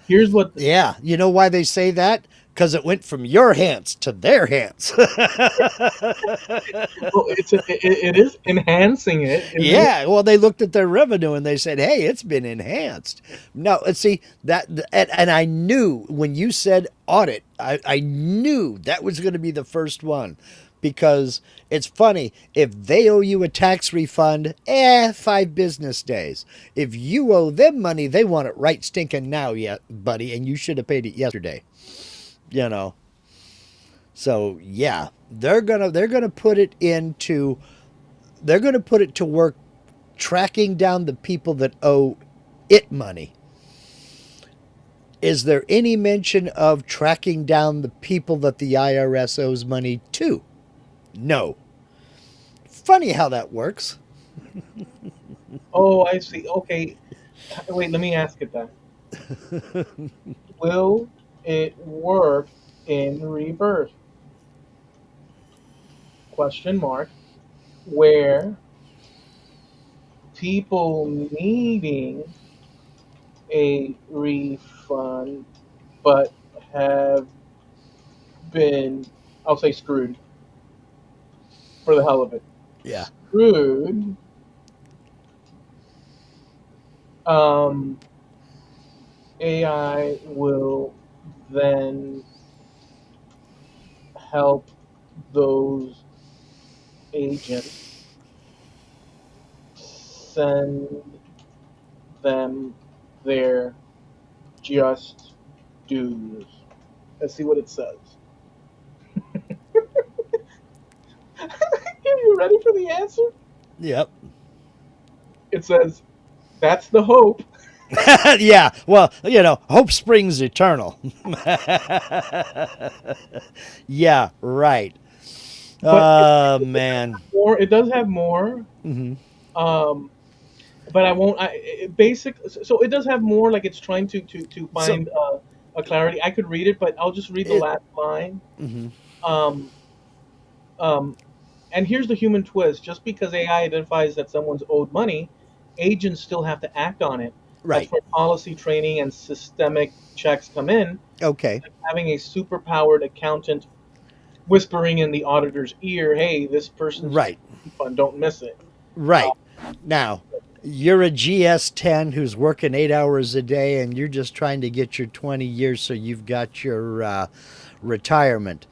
Speaker 2: Here's what
Speaker 1: Yeah. You know why they say that? Because it went from your hands to their hands.
Speaker 2: well, it is enhancing it, isn't it?
Speaker 1: Yeah, well, they looked at their revenue and they said, "Hey, it's been enhanced." No, see that, and I knew when you said audit, I knew that was going to be the first one, because it's funny, if they owe you a tax refund, 5 business days. If you owe them money, they want it right stinking now, yet, buddy, and you should have paid it yesterday. You know, so yeah, they're gonna put it into they're gonna put it to work tracking down the people that owe it money. Is there any mention of tracking down the people that the IRS owes money to? No. Funny how that works.
Speaker 2: Oh, I see. Okay, wait. Let me ask it then. Will it work in reverse? Question mark. Where people needing a refund but have been, I'll say, screwed for the hell of it.
Speaker 1: Yeah.
Speaker 2: Screwed. Um, AI will then help those agents send them their just dues. Let's see what it says. Are you ready for the answer?
Speaker 1: Yep.
Speaker 2: It says, that's the hope.
Speaker 1: Yeah. Well, hope springs eternal. Yeah. Right.
Speaker 2: But
Speaker 1: Man.
Speaker 2: more, it does have more.
Speaker 1: Hmm.
Speaker 2: Um, but I won't. Basic. So it does have more. Like it's trying to
Speaker 1: So
Speaker 2: find a clarity. I could read it, but I'll just read the
Speaker 1: it.
Speaker 2: last line.
Speaker 1: Hmm.
Speaker 2: Um, um, and here's the human twist: just because AI identifies that someone's owed money, agents still have to act on it. That's
Speaker 1: Right.
Speaker 2: where policy training and systemic checks come in.
Speaker 1: Okay.
Speaker 2: Like having a superpowered accountant whispering in the auditor's ear, "Hey, this person's
Speaker 1: Right.
Speaker 2: fund. Don't miss it." Uh,
Speaker 1: Right. Now, you're a GS10 who's working 8 hours a day and you're just trying to get your 20 years so you've got your retirement.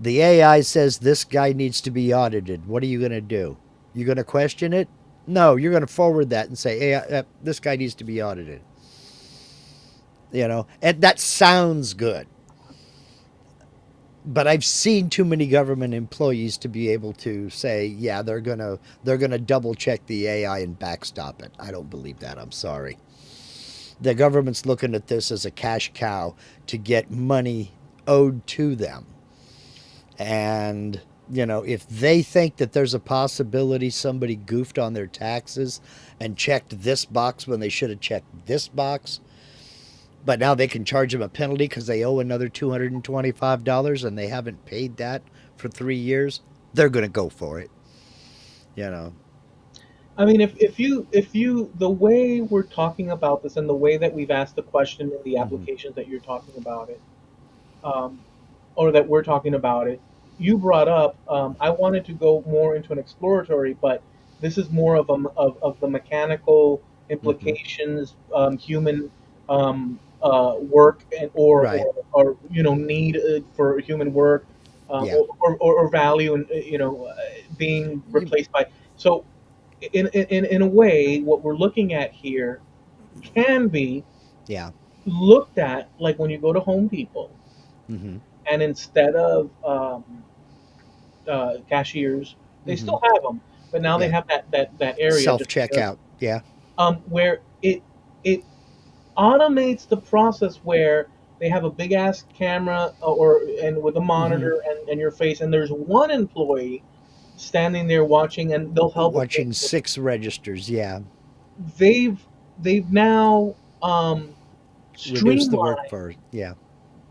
Speaker 1: The AI says this guy needs to be audited. What are you going to do? You going to question it? No, you're going to forward that and say, "Hey, this guy needs to be audited." And that sounds good. But I've seen too many government employees to be able to say, yeah, they're gonna double check the AI and backstop it. I don't believe that. I'm sorry. The government's looking at this as a cash cow to get money owed to them. And if they think that there's a possibility somebody goofed on their taxes and checked this box when they should have checked this box, but now they can charge them a penalty because they owe another $225 and they haven't paid that for 3 years. They're going to go for it. You know.
Speaker 2: I mean, if you the way we're talking about this and the way that we've asked the question in the
Speaker 1: Mm-hmm.
Speaker 2: applications that you're talking about it, um, or that we're talking about it, you brought up. I wanted to go more into an exploratory, but this is more of the mechanical
Speaker 1: Mm-hmm.
Speaker 2: implications, human work, and
Speaker 1: Right.
Speaker 2: or need for human work,
Speaker 1: Yeah.
Speaker 2: or value, and being replaced by. So in a way, what we're looking at here can be
Speaker 1: Yeah.
Speaker 2: looked at like when you go to Home Depot,
Speaker 1: Mm-hmm.
Speaker 2: and instead of cashiers, they
Speaker 1: Mm-hmm.
Speaker 2: still have them, but now they
Speaker 1: Yeah.
Speaker 2: have that area
Speaker 1: Self
Speaker 2: just
Speaker 1: checkout. Yeah.
Speaker 2: where it automates the process where they have a big ass camera or and with a
Speaker 1: Mm-hmm.
Speaker 2: monitor and your face, and there's one employee standing there watching, and they'll help with
Speaker 1: Watching 6 registers. Yeah.
Speaker 2: they've they've now
Speaker 1: Reduce the
Speaker 2: streamlined
Speaker 1: workforce. Yeah.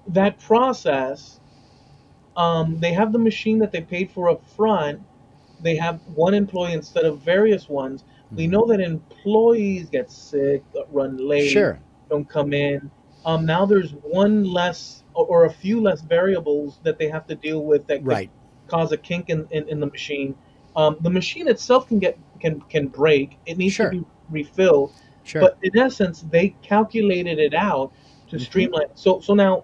Speaker 2: that process. They have the machine that they paid for up front. They have one employee instead of various ones. We
Speaker 1: Mm-hmm.
Speaker 2: know that employees get sick, run late,
Speaker 1: Sure.
Speaker 2: don't come in. Now there's one less or a few less variables that they have to deal with that could
Speaker 1: Right.
Speaker 2: cause a kink in the machine. The machine itself can break. It needs to
Speaker 1: Sure.
Speaker 2: be refilled,
Speaker 1: Sure.
Speaker 2: but in essence, they calculated it out to
Speaker 1: Mm-hmm.
Speaker 2: streamline. So now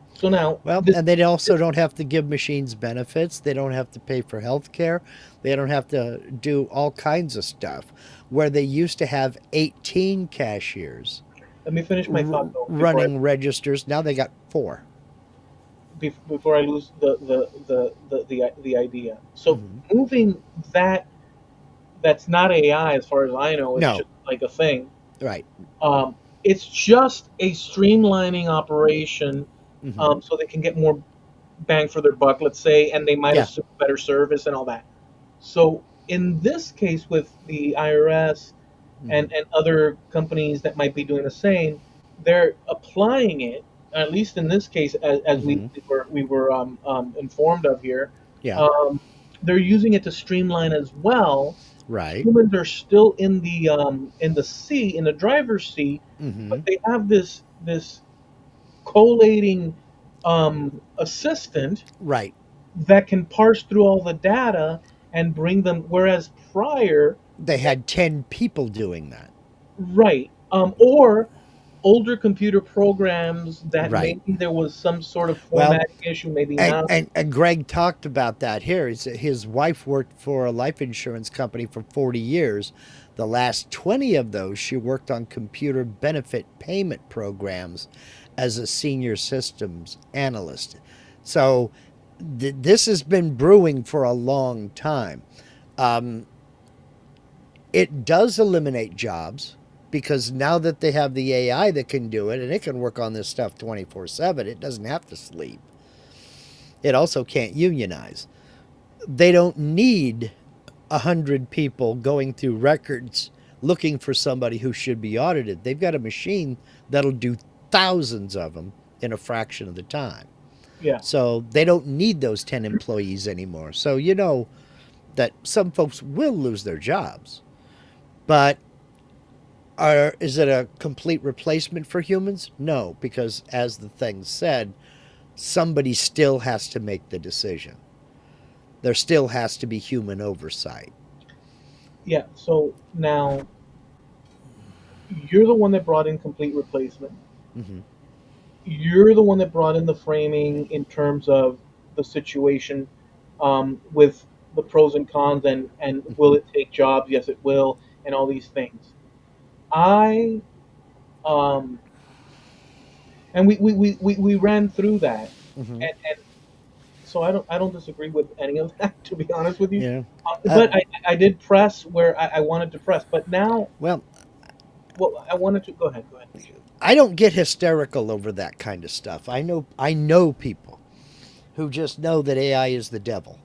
Speaker 1: Well,
Speaker 2: this
Speaker 1: and they also don't have to give machines benefits. They don't have to pay for health care. They don't have to do all kinds of stuff. Where they used to have 18 cashiers
Speaker 2: let me finish my thought though
Speaker 1: running registers, now they got four.
Speaker 2: before I lose the idea. So
Speaker 1: Mm-hmm.
Speaker 2: moving that that's not AI as far as I know. It's
Speaker 1: No,
Speaker 2: just like a thing.
Speaker 1: right.
Speaker 2: Um, it's just a streamlining operation,
Speaker 1: Mm-hmm.
Speaker 2: so they can get more bang for their buck, let's say, and they might
Speaker 1: Yeah.
Speaker 2: assume better service and all that. So in this case with the IRS,
Speaker 1: Hmm.
Speaker 2: and other companies that might be doing the same, they're applying it. At least in this case, as
Speaker 1: Hmm.
Speaker 2: we were informed of here,
Speaker 1: Yeah.
Speaker 2: um, they're using it to streamline as well.
Speaker 1: Right.
Speaker 2: Humans are still in the seat, in the driver's seat, but
Speaker 1: Hmm.
Speaker 2: they have this collating assistant
Speaker 1: Right.
Speaker 2: that can parse through all the data and bring them. Whereas prior,
Speaker 1: They had 10 people doing that.
Speaker 2: right, or older computer programs that
Speaker 1: Right.
Speaker 2: maybe there was some sort of
Speaker 1: Well,
Speaker 2: formatting issue, maybe
Speaker 1: and,
Speaker 2: not.
Speaker 1: and, and Greg talked about that here. His wife worked for a life insurance company for 40 years. The last 20 of those, she worked on computer benefit payment programs as a senior systems analyst. So this has been brewing for a long time. Um, it does eliminate jobs because now that they have the AI that can do it and it can work on this stuff 24/7, it doesn't have to sleep. It also can't unionize. They don't need 100 people going through records looking for somebody who should be audited. They've got a machine that'll do thousands of them in a fraction of the time.
Speaker 2: Yeah,
Speaker 1: So they don't need those 10 employees anymore. So you know that some folks will lose their jobs. But is it a complete replacement for humans? No, because as the thing said, somebody still has to make the decision. There still has to be human oversight.
Speaker 2: yeah. So now you're the one that brought in complete replacement.
Speaker 1: Hmm.
Speaker 2: You're the one that brought in the framing in terms of the situation, with the pros and cons, and will
Speaker 1: Hmm.
Speaker 2: it take jobs? Yes, it will, and all these things. I um, and we ran through that,
Speaker 1: Hmm.
Speaker 2: and so I don't disagree with any of that, to be honest with you.
Speaker 1: Yeah. Uh,
Speaker 2: But I did press where I wanted to press. But now,
Speaker 1: well,
Speaker 2: well, I wanted to go ahead. Go ahead.
Speaker 1: I don't get hysterical over that kind of stuff. I know people who just know that AI is the devil.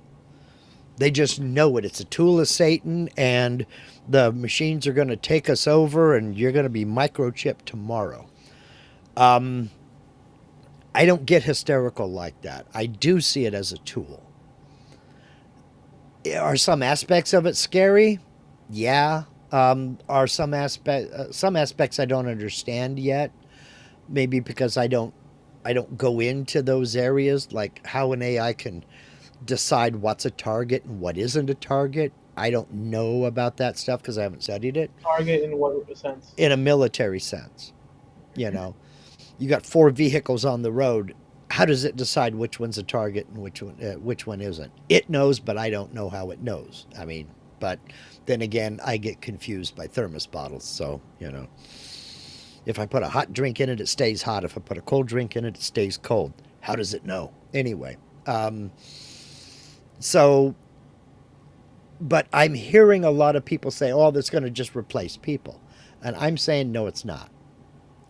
Speaker 1: They just know it. It's a tool of Satan, and the machines are going to take us over, and you're going to be microchipped tomorrow. Um, I don't get hysterical like that. I do see it as a tool. Are some aspects of it scary? Yeah. Are some aspects I don't understand yet? Maybe because I don't go into those areas like how an AI can decide what's a target and what isn't a target. I don't know about that stuff because I haven't studied it
Speaker 2: Target in what sense?
Speaker 1: in a military sense. You know, you got four vehicles on the road. How does it decide which one's a target and which one isn't? It knows, but I don't know how it knows. I mean, but then again, I get confused by thermos bottles. So if I put a hot drink in it, it stays hot. If I put a cold drink in it, it stays cold. How does it know? Anyway, so but I'm hearing a lot of people say, "Oh, that's going to just replace people," and I'm saying, no, it's not.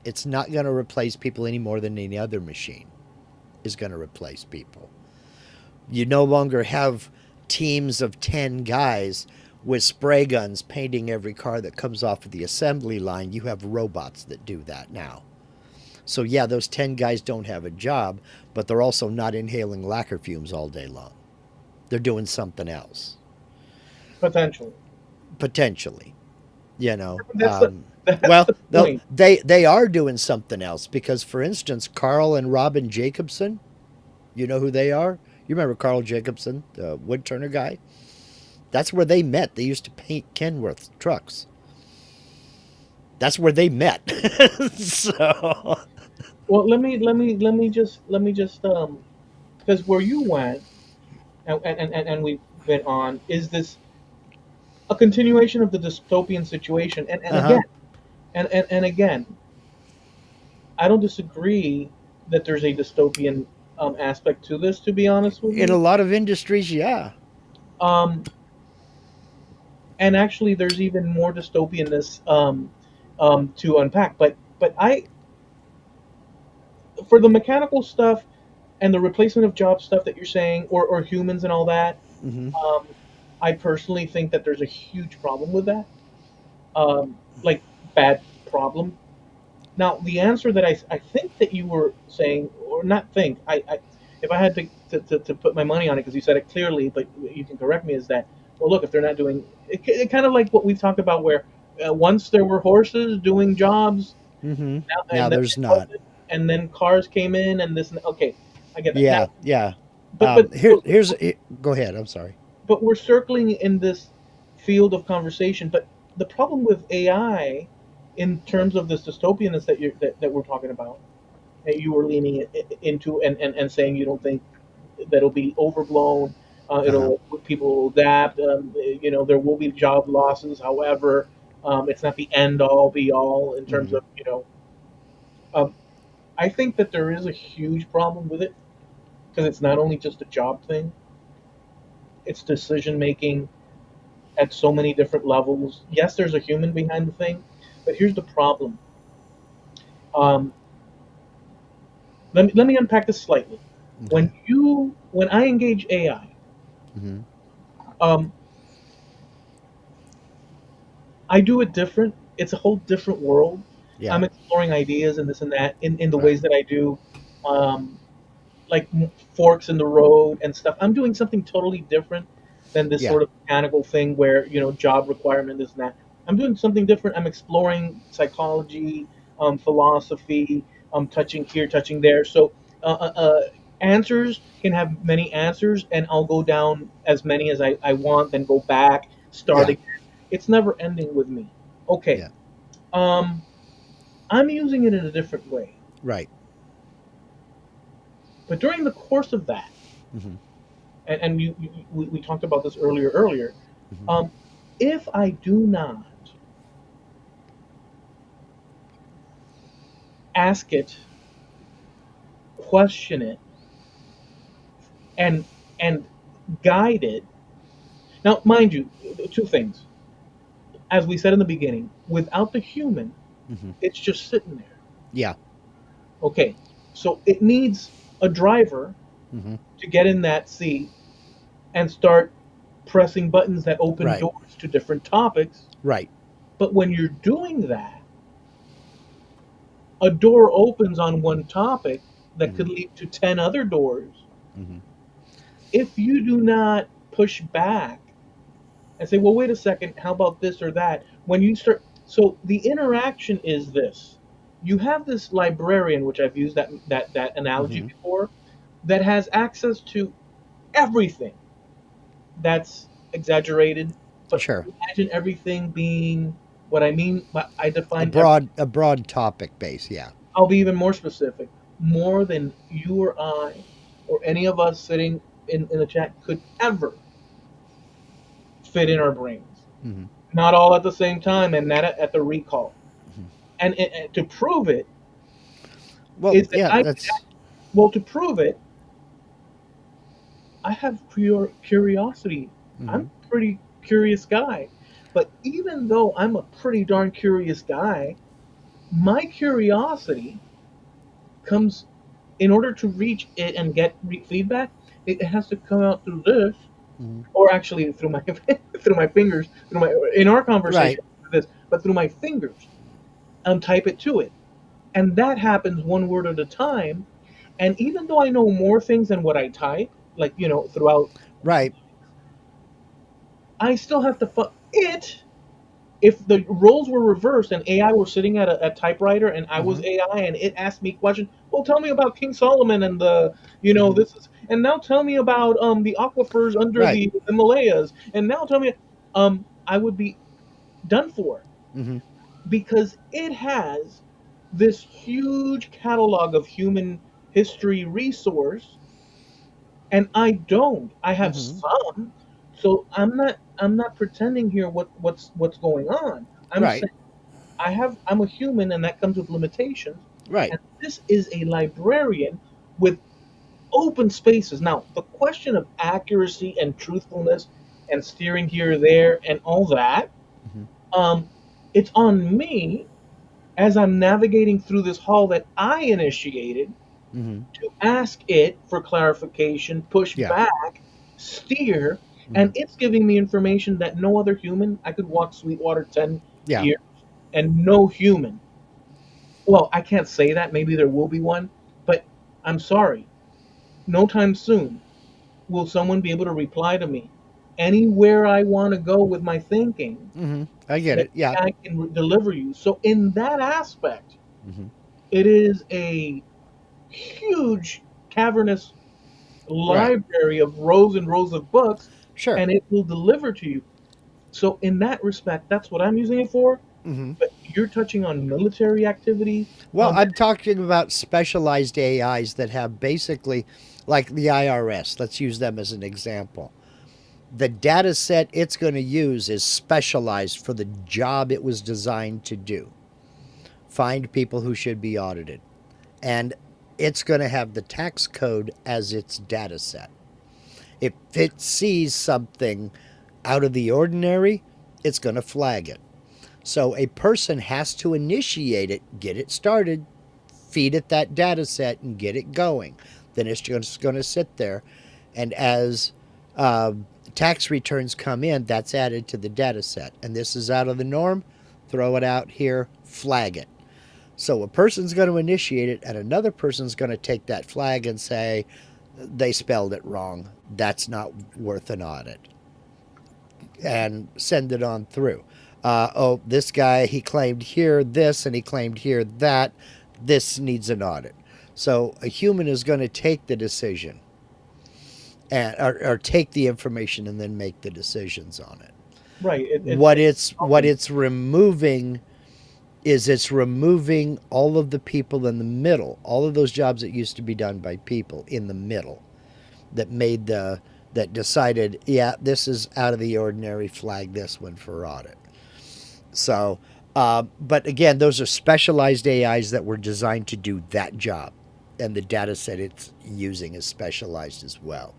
Speaker 1: It's not going to replace people any more than any other machine is going to replace people. You no longer have teams of 10 guys with spray guns painting every car that comes off of the assembly line. You have robots that do that now. So, yeah, those 10 guys don't have a job, but they're also not inhaling lacquer fumes all day long. They're doing something else,
Speaker 2: Potentially.
Speaker 1: potentially. You know,
Speaker 2: That's the that's
Speaker 1: well,
Speaker 2: the point.
Speaker 1: they are doing something else because, for instance, Carl and Robin Jacobson, you know who they are? You remember Carl Jacobson, the woodturner guy? That's where they met. They used to paint Kenworth trucks. That's where they met. So,
Speaker 2: Well, let me just because where you went, and we've been on, is this a continuation of the dystopian situation? And
Speaker 1: uh huh.
Speaker 2: again, and again, I don't disagree that there's a dystopian aspect to this. To be honest with
Speaker 1: In a
Speaker 2: you,
Speaker 1: lot of industries, yeah.
Speaker 2: um, and actually, there's even more dystopianness to unpack. But I, for the mechanical stuff and the replacement of job stuff that you're saying, or humans and all that,
Speaker 1: Hmm.
Speaker 2: um, I personally think that there's a huge problem with that. like bad problem. Now, the answer that I think that you were saying, or not think, if I had to put my money on it, because you said it clearly, but you can correct me, is that, well, look, if they're not doing it kind of like what we've talked about, where once there were horses doing jobs,
Speaker 1: Mm-hmm.
Speaker 2: now,
Speaker 1: Now
Speaker 2: and then
Speaker 1: there's
Speaker 2: it
Speaker 1: not.
Speaker 2: wasn't, and then cars came in, and this, and, okay, I get that. Now,
Speaker 1: Yeah, yeah.
Speaker 2: but but
Speaker 1: Here, here's. Go ahead. I'm sorry.
Speaker 2: but we're circling in this field of conversation. But the problem with AI, in terms of this dystopianness that we're talking about, that you were leaning into, and saying you don't think that'll be overblown.
Speaker 1: Uh huh.
Speaker 2: It'll People will adapt. There will be job losses. However, it's not the end all be all in terms
Speaker 1: Mm-hmm.
Speaker 2: of Um, I think that there is a huge problem with it because it's not only just a job thing; it's decision making at so many different levels. Yes, there's a human behind the thing, but here's the problem. Um, let me unpack this slightly.
Speaker 1: Okay.
Speaker 2: When I engage AI,
Speaker 1: Mm-hmm.
Speaker 2: um, I do it different. It's a whole different world.
Speaker 1: Yeah.
Speaker 2: I'm exploring ideas and this and that in the
Speaker 1: Right.
Speaker 2: ways that I do, um, like forks in the road and stuff. I'm doing something totally different than this
Speaker 1: Yeah.
Speaker 2: sort of mechanical thing where job requirement this and that. I'm doing something different. I'm exploring psychology, philosophy. I'm touching here, touching there. So answers can have many answers, and I'll go down as many as I want, then go back, start
Speaker 1: Yeah.
Speaker 2: again. It's never ending with me. Okay.
Speaker 1: Yeah.
Speaker 2: Um, I'm using it in a different way.
Speaker 1: Right.
Speaker 2: But during the course of that,
Speaker 1: Mm-hmm.
Speaker 2: and we talked about this earlier.
Speaker 1: Mm-hmm.
Speaker 2: Um, if I do not ask it, question it, and and guide it. Now, mind you, two things. As we said in the beginning, without the human,
Speaker 1: Mm-hmm.
Speaker 2: it's just sitting there.
Speaker 1: Yeah.
Speaker 2: Okay, so it needs a driver
Speaker 1: Mm-hmm.
Speaker 2: to get in that seat and start pressing buttons that open
Speaker 1: Right.
Speaker 2: doors to different topics.
Speaker 1: Right.
Speaker 2: But when you're doing that, a door opens on one topic that
Speaker 1: Mm-hmm.
Speaker 2: could lead to 10 other doors.
Speaker 1: Mm-hmm.
Speaker 2: If you do not push back and say, well, wait a second, how about this or that? When you start, so the interaction is this. You have this librarian, which I've used that analogy
Speaker 1: Mm-hmm.
Speaker 2: before, that has access to everything. That's exaggerated, but
Speaker 1: Sure.
Speaker 2: imagine everything being what I mean. I
Speaker 1: A
Speaker 2: define
Speaker 1: broad, a broad topic base. Yeah.
Speaker 2: I'll be even more specific. More than you or I or any of us sitting in the chat could ever fit in our brains.
Speaker 1: Mm-hmm.
Speaker 2: Not all at the same time and not at the recall.
Speaker 1: Mm-hmm.
Speaker 2: And to prove it
Speaker 1: Well,
Speaker 2: is that
Speaker 1: yeah. That's.
Speaker 2: well, to prove it, I have curiosity.
Speaker 1: Mm-hmm.
Speaker 2: I'm a pretty curious guy. But even though I'm a pretty darn curious guy, my curiosity comes in order to reach it and get feedback. It has to come out through this,
Speaker 1: Mm-hmm.
Speaker 2: or actually through my through my fingers, through my in our
Speaker 1: Right.
Speaker 2: conversation this, but through my fingers, type it to it, and that happens one word at a time. And even though I know more things than what I type, like throughout,
Speaker 1: Right.
Speaker 2: I still have to it. If the roles were reversed and AI were sitting at a typewriter and I was
Speaker 1: Mm-hmm.
Speaker 2: AI and it asked me questions, well, tell me about King Solomon and
Speaker 1: Mm-hmm.
Speaker 2: this is, and now tell me about the aquifers under
Speaker 1: Right.
Speaker 2: the Himalayas, and now tell me, I would be done for
Speaker 1: Mm-hmm.
Speaker 2: because it has this huge catalog of human history resource, and I don't. I have
Speaker 1: Mm-hmm.
Speaker 2: some, so I'm not pretending here what's going on. I'm
Speaker 1: Right.
Speaker 2: saying I'm a human and that comes with limitations.
Speaker 1: Right.
Speaker 2: And this is a librarian with open spaces. Now, the question of accuracy and truthfulness and steering here or there and all that,
Speaker 1: Mm-hmm.
Speaker 2: um, it's on me as I'm navigating through this hall that I initiated
Speaker 1: Mm-hmm.
Speaker 2: to ask it for clarification, push
Speaker 1: Yeah.
Speaker 2: back, steer,
Speaker 1: Mm-hmm.
Speaker 2: and it's giving me information that no other human. I could walk Sweetwater 10.
Speaker 1: Yeah.
Speaker 2: years, and no human. Well, I can't say that. Maybe there will be one, but I'm sorry. No time soon will someone be able to reply to me anywhere I want to go with my thinking
Speaker 1: I get
Speaker 2: that
Speaker 1: it. Yeah.
Speaker 2: I can deliver you. So, in that aspect,
Speaker 1: hmm
Speaker 2: it is a huge cavernous
Speaker 1: Right.
Speaker 2: library of rows and rows of books,
Speaker 1: Sure.
Speaker 2: and it will deliver to you. So, in that respect, that's what I'm using it for.
Speaker 1: hmm
Speaker 2: But you're touching on military activity.
Speaker 1: Well, I'm talking about specialized AIs that have basically, like the IRS. Let's use them as an example. The data set it's going to use is specialized for the job it was designed to do. Find people who should be audited. And it's going to have the tax code as its data set. If it sees something out of the ordinary, it's going to flag it. So a person has to initiate it, get it started, feed it that data set, and get it going. Then it's just going to sit there. And as uh, tax returns come in, that's added to the data set. And this is out of the norm, throw it out here, flag it. So a person's going to initiate it, and another person's going to take that flag and say, they spelled it wrong. That's not worth an audit, and send it on through. Oh, this guy, he claimed here this and he claimed here that. This needs an audit. So a human is going to take the decision and or take the information and then make the decisions on it.
Speaker 2: Right.
Speaker 1: What
Speaker 2: It's
Speaker 1: what it's removing is it's removing all of the people in the middle, all of those jobs that used to be done by people in the middle that made the that decided, yeah, this is out of the ordinary, flag this one for audit. So, but again, those are specialized AIs that were designed to do that job, and the data set it's using is specialized as well.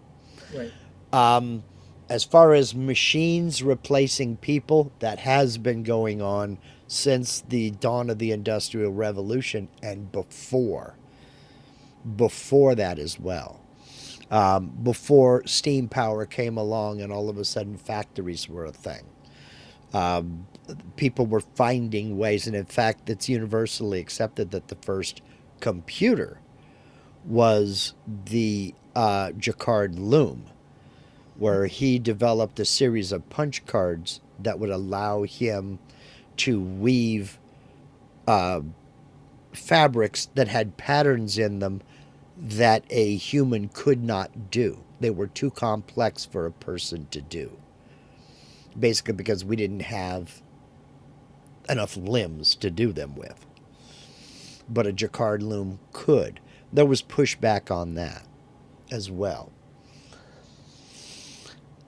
Speaker 2: right.
Speaker 1: Um, as far as machines replacing people, that has been going on since the dawn of the Industrial Revolution and before that as well. Before steam power came along and all of a sudden factories were a thing. Um, People were finding ways, and in fact, it's universally accepted that the first computer was the Jacquard loom, where he developed a series of punch cards that would allow him to weave uh, fabrics that had patterns in them that a human could not do. They were too complex for a person to do. Basically, because we didn't have enough limbs to do them with. But a jacquard loom could. There was pushback on that as well.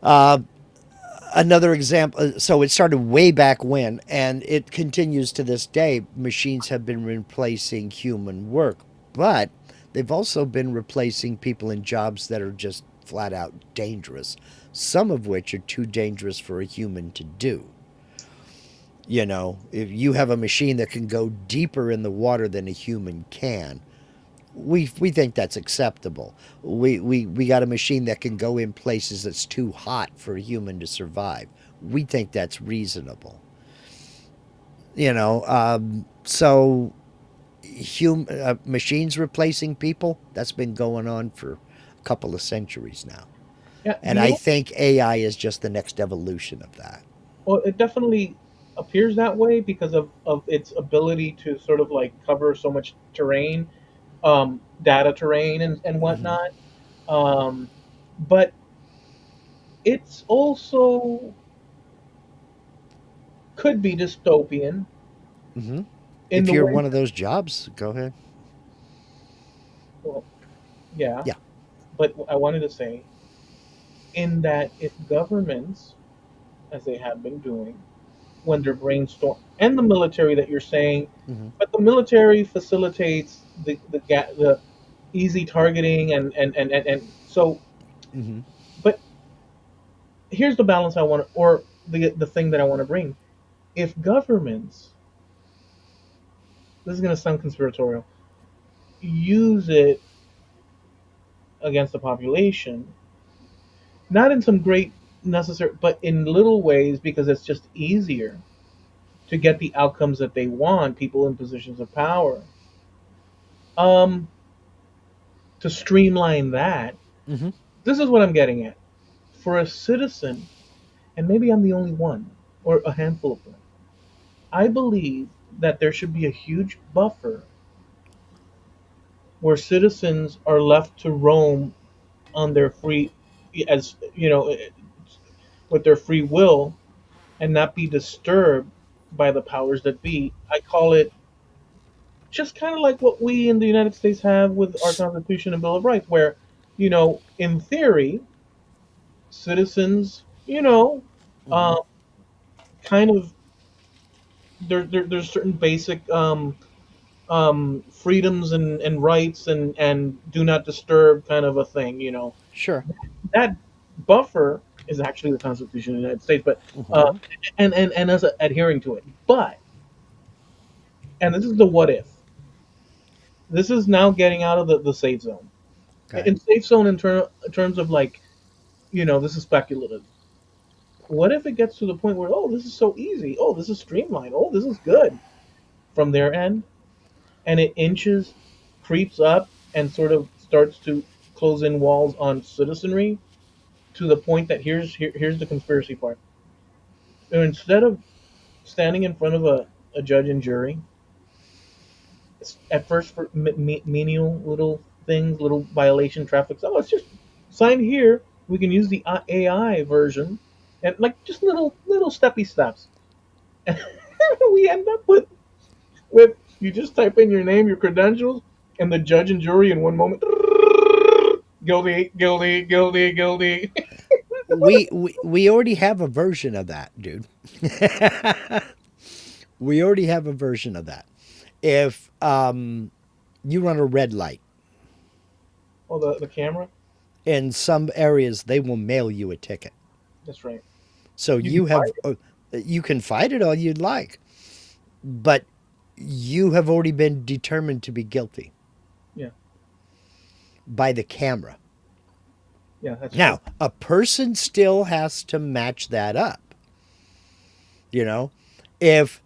Speaker 1: Uh, Another example, so it started way back when, and it continues to this day. Machines have been replacing human work, but they've also been replacing people in jobs that are just flat out dangerous, some of which are too dangerous for a human to do. You know, if you have a machine that can go deeper in the water than a human can, we think that's acceptable. We got a machine that can go in places that's too hot for a human to survive. We think that's reasonable. You know, so machines replacing people, that's been going on for a couple of centuries now.
Speaker 2: Yeah.
Speaker 1: And I think AI is just the next evolution of that.
Speaker 2: Well, it definitely appears that way because of its ability to sort of like cover so much terrain, data terrain and
Speaker 1: hmm
Speaker 2: whatnot. Um, but it's also could be dystopian
Speaker 1: hmm
Speaker 2: in
Speaker 1: If
Speaker 2: the
Speaker 1: you're
Speaker 2: way
Speaker 1: one of
Speaker 2: that,
Speaker 1: those jobs, go ahead.
Speaker 2: well, yeah,
Speaker 1: Yeah.
Speaker 2: but I wanted to say in that if governments, as they have been doing, when they're brainstorm and the military that you're saying,
Speaker 1: hmm
Speaker 2: but the military facilitates the easy targeting and so
Speaker 1: hmm
Speaker 2: but here's the balance I want to, or the thing that I want to bring. If governments, this is going to sound conspiratorial, use it against the population, not in some great necessary, but in little ways because it's just easier. to get the outcomes that they want, people in positions of power. Um, to streamline that,
Speaker 1: Hmm.
Speaker 2: this is what I'm getting at. For a citizen, and maybe I'm the only one, or a handful of them, I believe that there should be a huge buffer where citizens are left to roam on their free, as you know, with their free will, and not be disturbed by the powers that be. I call it just kind of like what we in the United States have with our Constitution and Bill of Rights, where, in theory, citizens,
Speaker 1: Hmm.
Speaker 2: uh, kind of there's certain basic freedoms and rights and do not disturb kind of a thing.
Speaker 1: Sure.
Speaker 2: That buffer is actually the Constitution of the United States, but uh,
Speaker 1: Hmm.
Speaker 2: and us adhering to it. But and this is the what if. This is now getting out of the safe zone.
Speaker 1: Okay.
Speaker 2: In safe zone in terms of like, this is speculative. What if it gets to the point where, oh, this is so easy, oh, this is streamlined, oh, this is good from their end, and it inches, creeps up, and sort of starts to close in walls on citizenry to the point that here's the conspiracy part. Instead of standing in front of a judge and jury, at first for menial little things, little violation traffic stuff, let's just sign here. We can use the AI version, and like just little steppy steps. And we end up with you just type in your name, your credentials, and the judge and jury in one moment. Guilty, guilty, guilty, guilty.
Speaker 1: We already have a version of that, dude. We already have a version of that. If you run a red light,
Speaker 2: Oh, the camera.
Speaker 1: in some areas they will mail you a ticket.
Speaker 2: That's right.
Speaker 1: So
Speaker 2: You can fight it.
Speaker 1: you can fight it all you'd like, but you have already been determined to be guilty
Speaker 2: Yeah,
Speaker 1: by the camera.
Speaker 2: yeah, that's true.
Speaker 1: Now, a person still has to match that up. You know, if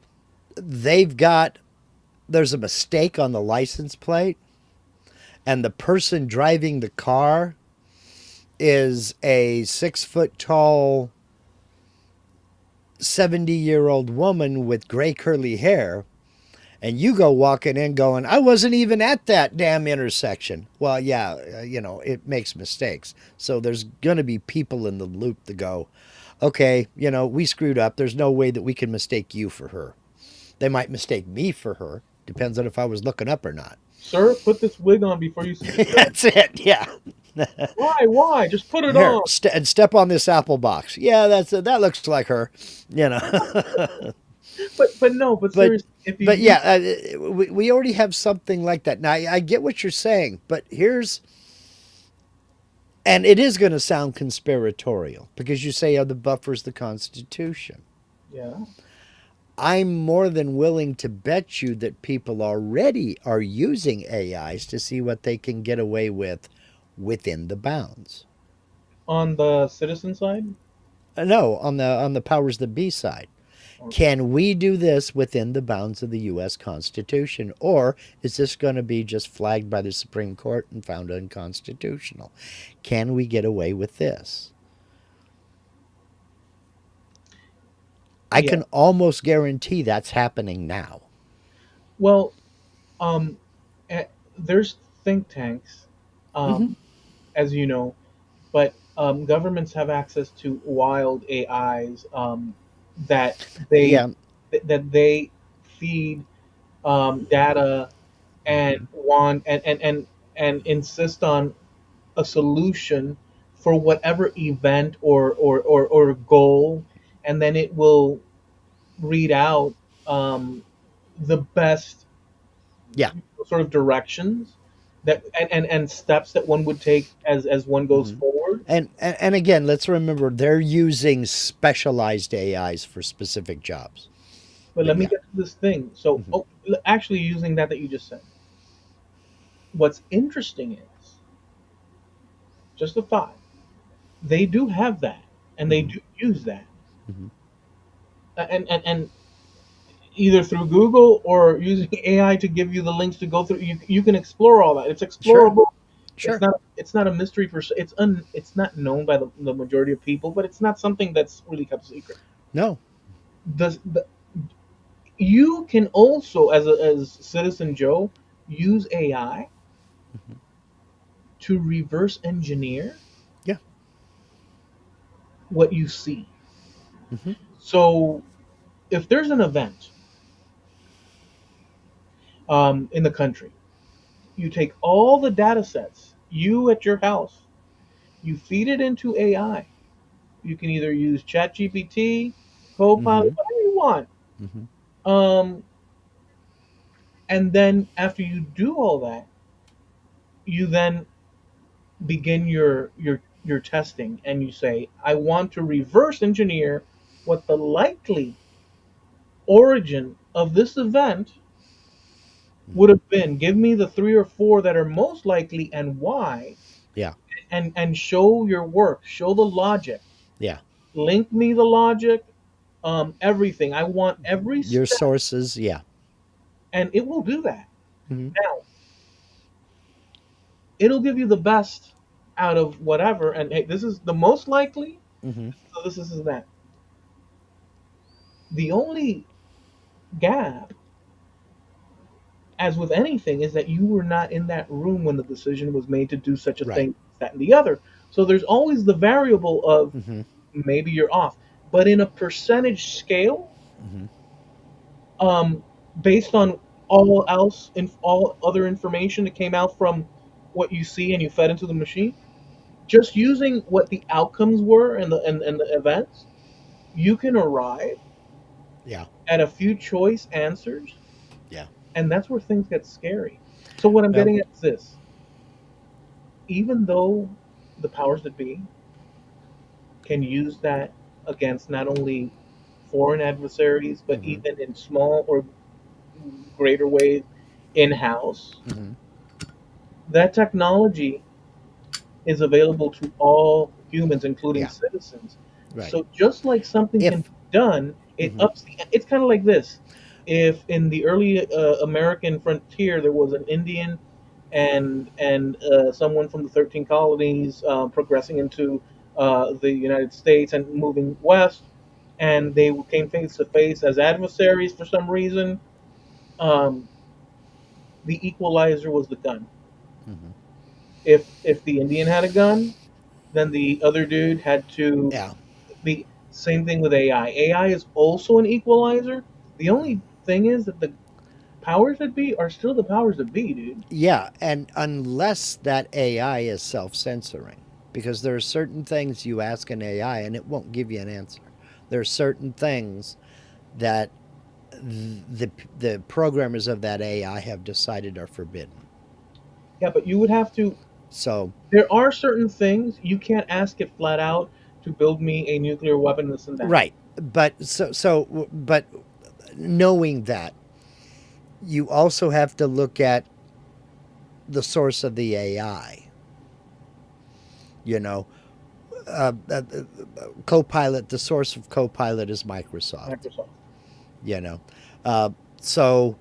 Speaker 1: they've got there's a mistake on the license plate and the person driving the car is a 6 foot tall 70-year-old woman with gray curly hair, and you go walking in going, I wasn't even at that damn intersection. Well, yeah, it makes mistakes. So there's going to be people in the loop that go, okay, we screwed up. There's no way that we can mistake you for her. They might mistake me for her. Depends on if I was looking up or not.
Speaker 2: Sir, put this wig on before you see the judge.
Speaker 1: That's it. Yeah.
Speaker 2: Why? Why? Just put it
Speaker 1: Here,
Speaker 2: on.
Speaker 1: and step on this apple box. Yeah, that looks like her. You know.
Speaker 2: But no. But
Speaker 1: but
Speaker 2: seriously, if you
Speaker 1: but
Speaker 2: use,
Speaker 1: yeah, we already have something like that. Now I get what you're saying, but here's and it is going to sound conspiratorial because you say, oh, the buffer's the Constitution.
Speaker 2: yeah,
Speaker 1: I'm more than willing to bet you that people already are using AIs to see what they can get away with within the bounds.
Speaker 2: on the citizen side.
Speaker 1: No, on the powers that be side. Can we do this within the bounds of the U.S. Constitution, or is this going to be just flagged by the Supreme Court and found unconstitutional? Can we get away with this? I
Speaker 2: Yeah.
Speaker 1: can almost guarantee that's happening now.
Speaker 2: Well, um, there's think tanks,
Speaker 1: Hmm.
Speaker 2: um, as you know, but governments have access to wild AIs that they
Speaker 1: Yeah.
Speaker 2: that they feed data and want and insist on a solution for whatever event or goal, and then it will read out the best
Speaker 1: Yeah.
Speaker 2: sort of directions that and steps that one would take as one goes
Speaker 1: Hmm.
Speaker 2: forward.
Speaker 1: And again, let's remember they're using specialized AIs for specific jobs.
Speaker 2: But
Speaker 1: But
Speaker 2: let me
Speaker 1: yeah.
Speaker 2: get to this thing. So,
Speaker 1: Hmm.
Speaker 2: oh, actually, using that you just said, what's interesting is just a thought. They do have that, and they
Speaker 1: Hmm.
Speaker 2: do use that,
Speaker 1: Hmm.
Speaker 2: and either through Google or using AI to give you the links to go through. You can explore all that. It's
Speaker 1: Sure.
Speaker 2: explorable.
Speaker 1: Sure.
Speaker 2: It's not a mystery for it's not known by the majority of people, but it's not something that's really kept secret.
Speaker 1: No.
Speaker 2: The you can also as Citizen Joe use AI
Speaker 1: Hmm.
Speaker 2: to reverse engineer
Speaker 1: Yeah.
Speaker 2: what you see.
Speaker 1: Hmm.
Speaker 2: So if there's an event in the country, you take all the data sets you at your house, you feed it into AI. You can either use ChatGPT, Copilot,
Speaker 1: Hmm.
Speaker 2: whatever you want.
Speaker 1: Hmm.
Speaker 2: Um, and then after you do all that, you then begin your testing, and you say, I want to reverse engineer what the likely origin of this event would
Speaker 1: Hmm.
Speaker 2: have been. Give me the three or four that are most likely and why,
Speaker 1: Yeah.
Speaker 2: and show your work, show the logic,
Speaker 1: Yeah.
Speaker 2: link me the logic, everything. I want every
Speaker 1: Your
Speaker 2: step,
Speaker 1: sources. Yeah.
Speaker 2: and it will do that.
Speaker 1: Hmm.
Speaker 2: Now, it'll give you the best out of whatever, and hey, this is the most likely,
Speaker 1: Hmm.
Speaker 2: so this is that. The only gap, as with anything, is that you were not in that room when the decision was made to do such a
Speaker 1: Right.
Speaker 2: thing, that, and the other. So there's always the variable of
Speaker 1: Hmm.
Speaker 2: maybe you're off. But in a percentage scale,
Speaker 1: Hmm.
Speaker 2: um, based on all other information that came out from what you see and you fed into the machine, just using what the outcomes were and the events, you can arrive
Speaker 1: Yeah.
Speaker 2: at a few choice answers,
Speaker 1: Yeah.
Speaker 2: and that's where things get scary. So what I'm
Speaker 1: Well.
Speaker 2: getting at is this: even though the powers that be can use that against not only foreign adversaries, but
Speaker 1: Hmm.
Speaker 2: even in small or greater ways in house,
Speaker 1: Hmm.
Speaker 2: that technology is available to all humans, including
Speaker 1: Yeah.
Speaker 2: citizens.
Speaker 1: Right.
Speaker 2: So just like something can
Speaker 1: If.
Speaker 2: be done, it
Speaker 1: Hmm.
Speaker 2: ups. It's kind of like this: if in the early American frontier there was an Indian and someone from the 13 colonies progressing into the United States and moving west, and they came face to face as adversaries for some reason. Um, the equalizer was the gun.
Speaker 1: Hmm.
Speaker 2: If the Indian had a gun, then the other dude had to.
Speaker 1: Yeah.
Speaker 2: The same thing with AI. AI is also an equalizer. The only thing is that the powers that be are still the powers that be, dude.
Speaker 1: Yeah. And unless that AI is self censoring, because there are certain things you ask an AI and it won't give you an answer. There are certain things that the programmers of that AI have decided are forbidden.
Speaker 2: Yeah, but you would have to.
Speaker 1: So,
Speaker 2: There are certain things you can't ask it flat out to build me a nuclear weapon, this and that.
Speaker 1: right. But knowing that, you also have to look at the source of the AI. You know, Copilot, the source of Copilot is Microsoft.
Speaker 2: Microsoft.
Speaker 1: You know, uh, so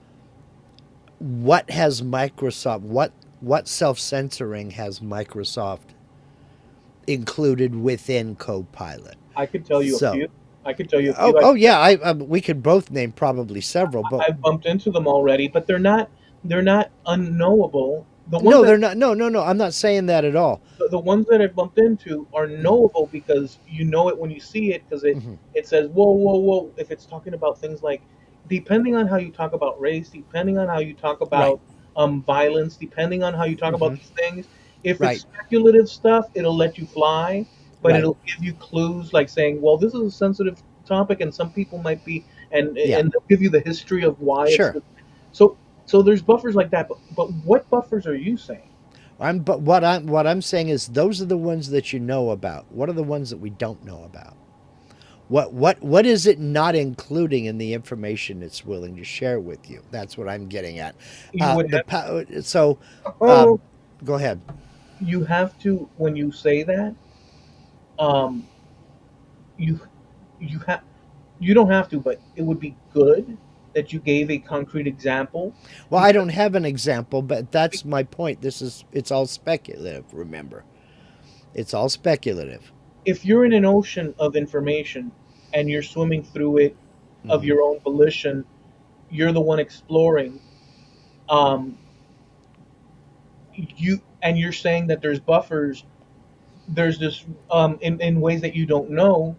Speaker 1: what has Microsoft? What self censoring has Microsoft included within Copilot?
Speaker 2: I could tell you a
Speaker 1: So,
Speaker 2: few. I could tell you a
Speaker 1: oh,
Speaker 2: few.
Speaker 1: oh yeah, we could both name probably several, but
Speaker 2: I've bumped into them already, but they're not unknowable.
Speaker 1: no, they're not. No, no, no. I'm not saying that at all.
Speaker 2: The ones that I've bumped into are knowable because you know it when you see it because
Speaker 1: Hmm.
Speaker 2: it says whoa whoa whoa if it's talking about things like depending on how you talk about race, depending on how you talk
Speaker 1: Right.
Speaker 2: about violence, depending on how you talk about
Speaker 1: Hmm.
Speaker 2: these things. If it's
Speaker 1: Right.
Speaker 2: speculative stuff, it'll let you fly, but
Speaker 1: Right.
Speaker 2: it'll give you clues like saying, well, this is a sensitive topic and some people might be,
Speaker 1: Yeah.
Speaker 2: and they'll give you the history of why it's
Speaker 1: Sure.
Speaker 2: the, so so there's buffers like that, but what buffers are you saying?
Speaker 1: But what I'm saying is those are the ones that you know about. What are the ones that we don't know about? What is it not including in the information it's willing to share with you? That's what I'm getting at.
Speaker 2: You would
Speaker 1: The so
Speaker 2: have
Speaker 1: go ahead.
Speaker 2: you have to when you say that um you you have you don't have to, but it would be good that you gave a concrete example.
Speaker 1: Well, I
Speaker 2: Because
Speaker 1: don't have an example, but that's my point. It's all speculative, remember. It's all speculative.
Speaker 2: if you're in an ocean of information and you're swimming through it of
Speaker 1: Hmm.
Speaker 2: your own volition, you're the one exploring. Um, you're saying that there's buffers. There's this in ways that you don't know.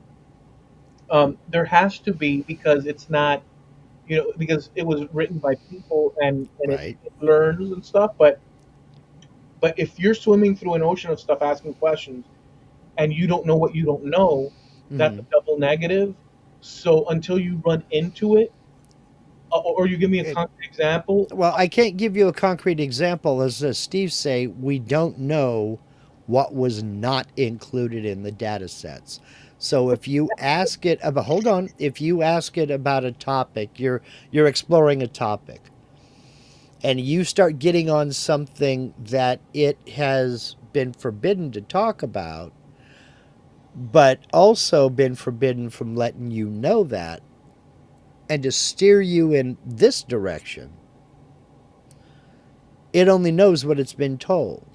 Speaker 2: There has to be because it's not because it was written by people and
Speaker 1: Right.
Speaker 2: it learns and stuff. But if you're swimming through an ocean of stuff asking questions and you don't know what you don't know, that's
Speaker 1: Hmm.
Speaker 2: a double negative. So until you run into it, or you give me a
Speaker 1: It,
Speaker 2: concrete example.
Speaker 1: well, I can't give you a concrete example. As Steve say, we don't know what was not included in the data sets. So if you ask it about, hold on, if you ask it about a topic, you're exploring a topic, and you start getting on something that it has been forbidden to talk about, but also been forbidden from letting you know that, and to steer you in this direction, it only knows what it's been told.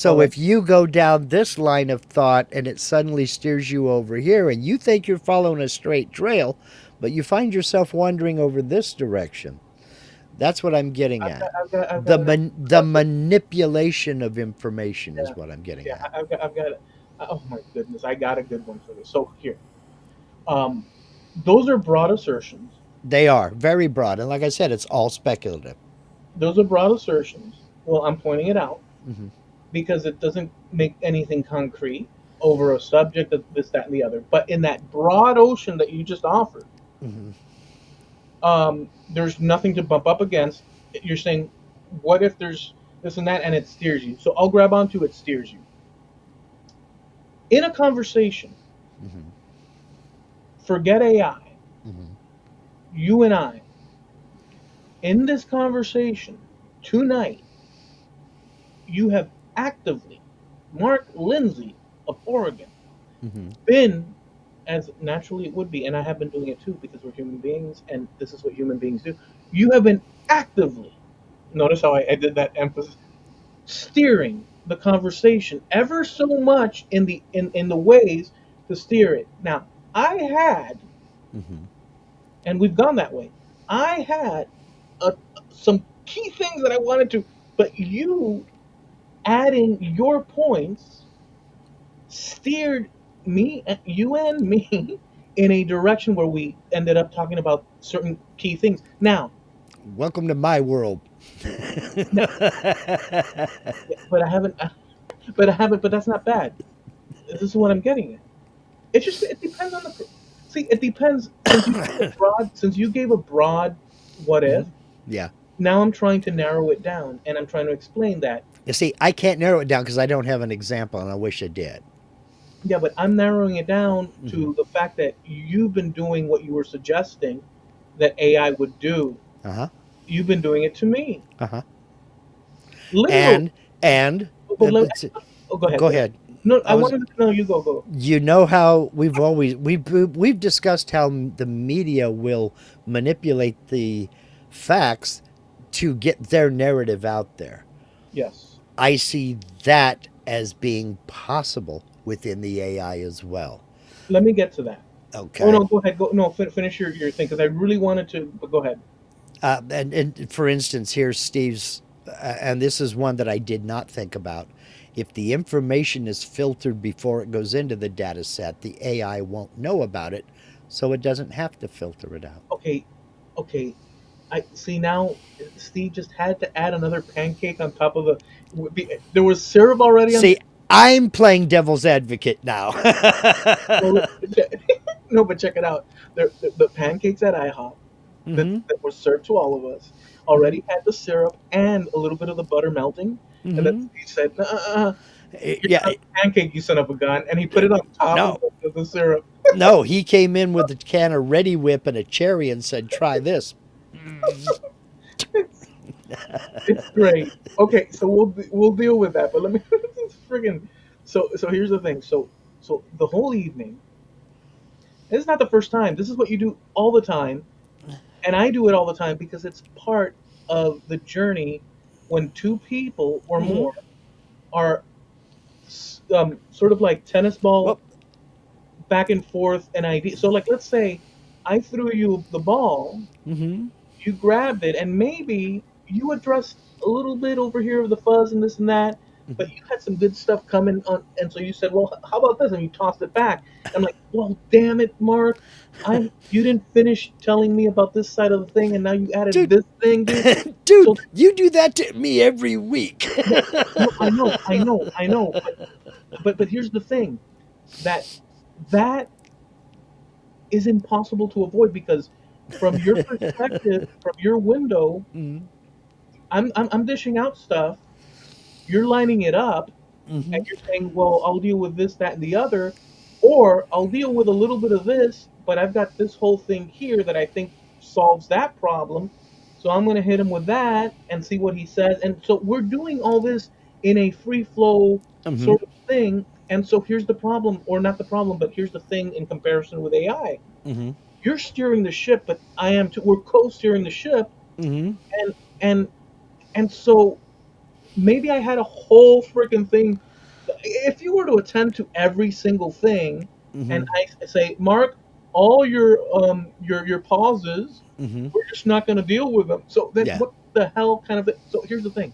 Speaker 2: Well,
Speaker 1: So if you go down this line of thought and it suddenly steers you over here and you think you're following a straight trail, but you find yourself wandering over this direction, that's what I'm getting
Speaker 2: I've got,
Speaker 1: at.
Speaker 2: I've got, I've got
Speaker 1: The,
Speaker 2: an
Speaker 1: the manipulation of information
Speaker 2: yeah,
Speaker 1: is what I'm getting
Speaker 2: yeah.
Speaker 1: at.
Speaker 2: I've got. Oh my goodness, I got a good one for this. So here, um, those are broad assertions.
Speaker 1: They are very broad. And like I said, it's all speculative.
Speaker 2: Those are broad assertions. Well, I'm pointing it out
Speaker 1: Hmm.
Speaker 2: because it doesn't make anything concrete over a subject of this, that, and the other. But in that broad ocean that you just offered,
Speaker 1: Hmm.
Speaker 2: there's nothing to bump up against. You're saying, what if there's this and that, and it steers you? So I'll grab onto it, steers you. In a conversation,
Speaker 1: Hmm.
Speaker 2: forget AI,
Speaker 1: Hmm.
Speaker 2: you and I, in this conversation tonight, you have actively, Mark Lindsay of Oregon,
Speaker 1: Hmm.
Speaker 2: been as naturally it would be, and I have been doing it too because we're human beings and this is what human beings do. You have been actively, notice how I did that emphasis, steering the conversation ever so much in the ways to steer it. Now, I had,
Speaker 1: Hmm.
Speaker 2: and we've gone that way. I had a, some key things that I wanted to, but you adding your points steered you and me, in a direction where we ended up talking about certain key things.
Speaker 1: Welcome to my world.
Speaker 2: Now, yeah, but that's not bad. This is what I'm getting at. It depends on see. It depends since you gave a broad what
Speaker 1: Hmm.
Speaker 2: if.
Speaker 1: Yeah.
Speaker 2: Now I'm trying to narrow it down, and I'm trying to explain that.
Speaker 1: You see, I can't narrow it down because I don't have an example, and I wish I did.
Speaker 2: Yeah, but I'm narrowing it down
Speaker 1: Hmm.
Speaker 2: to the fact that you've been doing what you were suggesting that AI would do.
Speaker 1: Uh huh.
Speaker 2: You've been doing it to me,
Speaker 1: Uh huh.
Speaker 2: literally.
Speaker 1: And and
Speaker 2: But
Speaker 1: it's,
Speaker 2: oh, go ahead,
Speaker 1: go
Speaker 2: go ahead.
Speaker 1: ahead.
Speaker 2: No,
Speaker 1: I
Speaker 2: I
Speaker 1: was.
Speaker 2: wanted to know. You go.
Speaker 1: You know how we've discussed how the media will manipulate the facts to get their narrative out there.
Speaker 2: Yes.
Speaker 1: I see that as being possible within the AI as well.
Speaker 2: Let me get to that. Oh
Speaker 1: Okay.
Speaker 2: no, go ahead. Go no, finish your thing because I really wanted to. But go ahead.
Speaker 1: And for instance, here's Steve's, and this is one that I did not think about. If the information is filtered before it goes into the data set, the AI won't know about it, so it doesn't have to filter it out.
Speaker 2: Okay, okay. I see now. Steve just had to add another pancake on top of there was syrup already on.
Speaker 1: See, I'm playing devil's advocate now.
Speaker 2: No, no, but check it out. The pancakes at IHOP
Speaker 1: Hmm.
Speaker 2: that were served to all of us
Speaker 1: Hmm.
Speaker 2: already had the syrup and a little bit of the butter melting. And then
Speaker 1: Hmm.
Speaker 2: he said, "You're
Speaker 1: Yeah,
Speaker 2: not a pancake, you son of a gun," and he put it on top of
Speaker 1: no,
Speaker 2: the syrup.
Speaker 1: no. He came in with a can of Ready Whip and a cherry and said, "Try this."
Speaker 2: It's it's great. Okay, so we'll deal with that. But let me it's friggin' so here's the thing. So the whole evening. This is not the first time. This is what you do all the time. And I do it all the time because it's part of the journey when two people or
Speaker 1: Mm-hmm.
Speaker 2: more are sort of like tennis ball
Speaker 1: Well.
Speaker 2: back and forth an idea. So, like, let's say I threw you the ball,
Speaker 1: Mm-hmm.
Speaker 2: you grabbed it, and maybe you addressed a little bit over here of the fuzz and this and that, but you had some good stuff coming on, and so you said, "Well, how about this?" And you tossed it back. I'm like, "Well, damn it, Mark, I you didn't finish telling me about this side of the thing, and now you added
Speaker 1: Dude,
Speaker 2: this thing, dude."
Speaker 1: dude,
Speaker 2: So,
Speaker 1: you do that to me every week.
Speaker 2: no, no, I know, but here's the thing that that is impossible to avoid because from your perspective, from your window,
Speaker 1: Mm-hmm.
Speaker 2: I'm dishing out stuff, you're lining it up, and
Speaker 1: Mm-hmm.
Speaker 2: you're saying, well, I'll deal with this, that, and the other, or I'll deal with a little bit of this, but I've got this whole thing here that I think solves that problem. So I'm going to hit him with that and see what he says. And so we're doing all this in a free flow
Speaker 1: Mm-hmm.
Speaker 2: sort of thing. And so here's the problem, or not the problem, but here's the thing in comparison with AI.
Speaker 1: Mm-hmm.
Speaker 2: You're steering the ship, but I am too. We're co-steering the ship,
Speaker 1: Mm-hmm.
Speaker 2: and and and so maybe I had a whole freaking thing. If you were to attend to every single thing, and
Speaker 1: Mm-hmm.
Speaker 2: I say, Mark, all your pauses,
Speaker 1: Mm-hmm.
Speaker 2: we're just not going to deal with them. So then,
Speaker 1: Yeah.
Speaker 2: what the hell kind of? So here's the thing: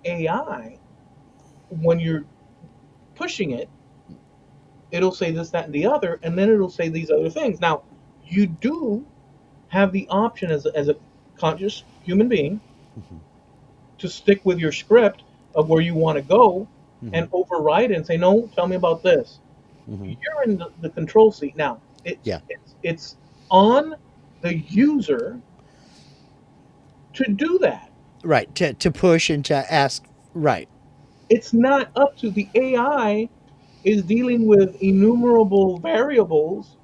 Speaker 2: AI, when you're pushing it, it'll say this, that, and the other, and then it'll say these other things. Now, you do have the option as a conscious human being
Speaker 1: Mm-hmm.
Speaker 2: to stick with your script of where you want to go
Speaker 1: Mm-hmm.
Speaker 2: and override it and say, no, tell me about this.
Speaker 1: Mm-hmm.
Speaker 2: You're in the control seat now.
Speaker 1: Yeah.
Speaker 2: It's on the user to do that.
Speaker 1: Right. To push and to ask. Right.
Speaker 2: It's not up to the AI is dealing with innumerable variables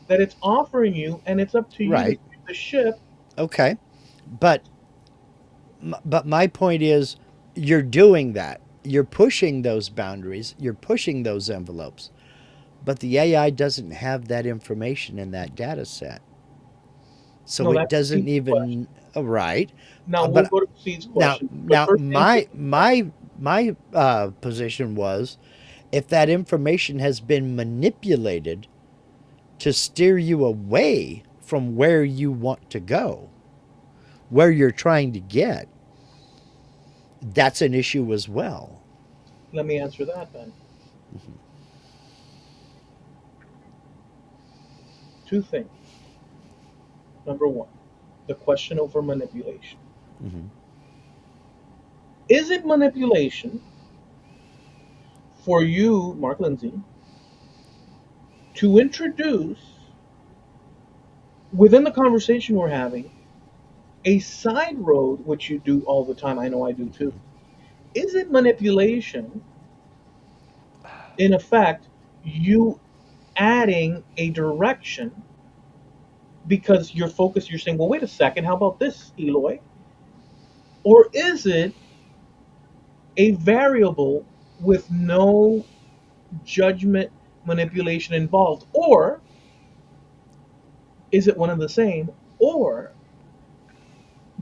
Speaker 2: that it's offering you, and it's up to you to
Speaker 1: Right.
Speaker 2: steer the ship.
Speaker 1: Okay. But but my point is, you're doing that. You're pushing those boundaries. You're pushing those envelopes. But the AI doesn't have that information in that data set. So
Speaker 2: No,
Speaker 1: it
Speaker 2: that's
Speaker 1: doesn't
Speaker 2: Steve's question.
Speaker 1: even right.
Speaker 2: Now we'll
Speaker 1: But
Speaker 2: go to Steve's
Speaker 1: now
Speaker 2: question. But
Speaker 1: now
Speaker 2: first, answer
Speaker 1: my
Speaker 2: this question.
Speaker 1: my my position was, if that information has been manipulated to steer you away from where you want to go, where you're trying to get, that's an issue as well.
Speaker 2: Let me answer that then. Two things. Number one, the question over manipulation.
Speaker 1: Mm-hmm.
Speaker 2: Is it manipulation for you, Mark Lindsay, to introduce within the conversation we're having a side road, which you do all the time? I know I do too. Is it manipulation, in effect, you adding a direction because you're focused, you're saying, well, wait a second, how about this, Eloy? Or is it a variable with no judgment manipulation involved? Or is it one and the same? Or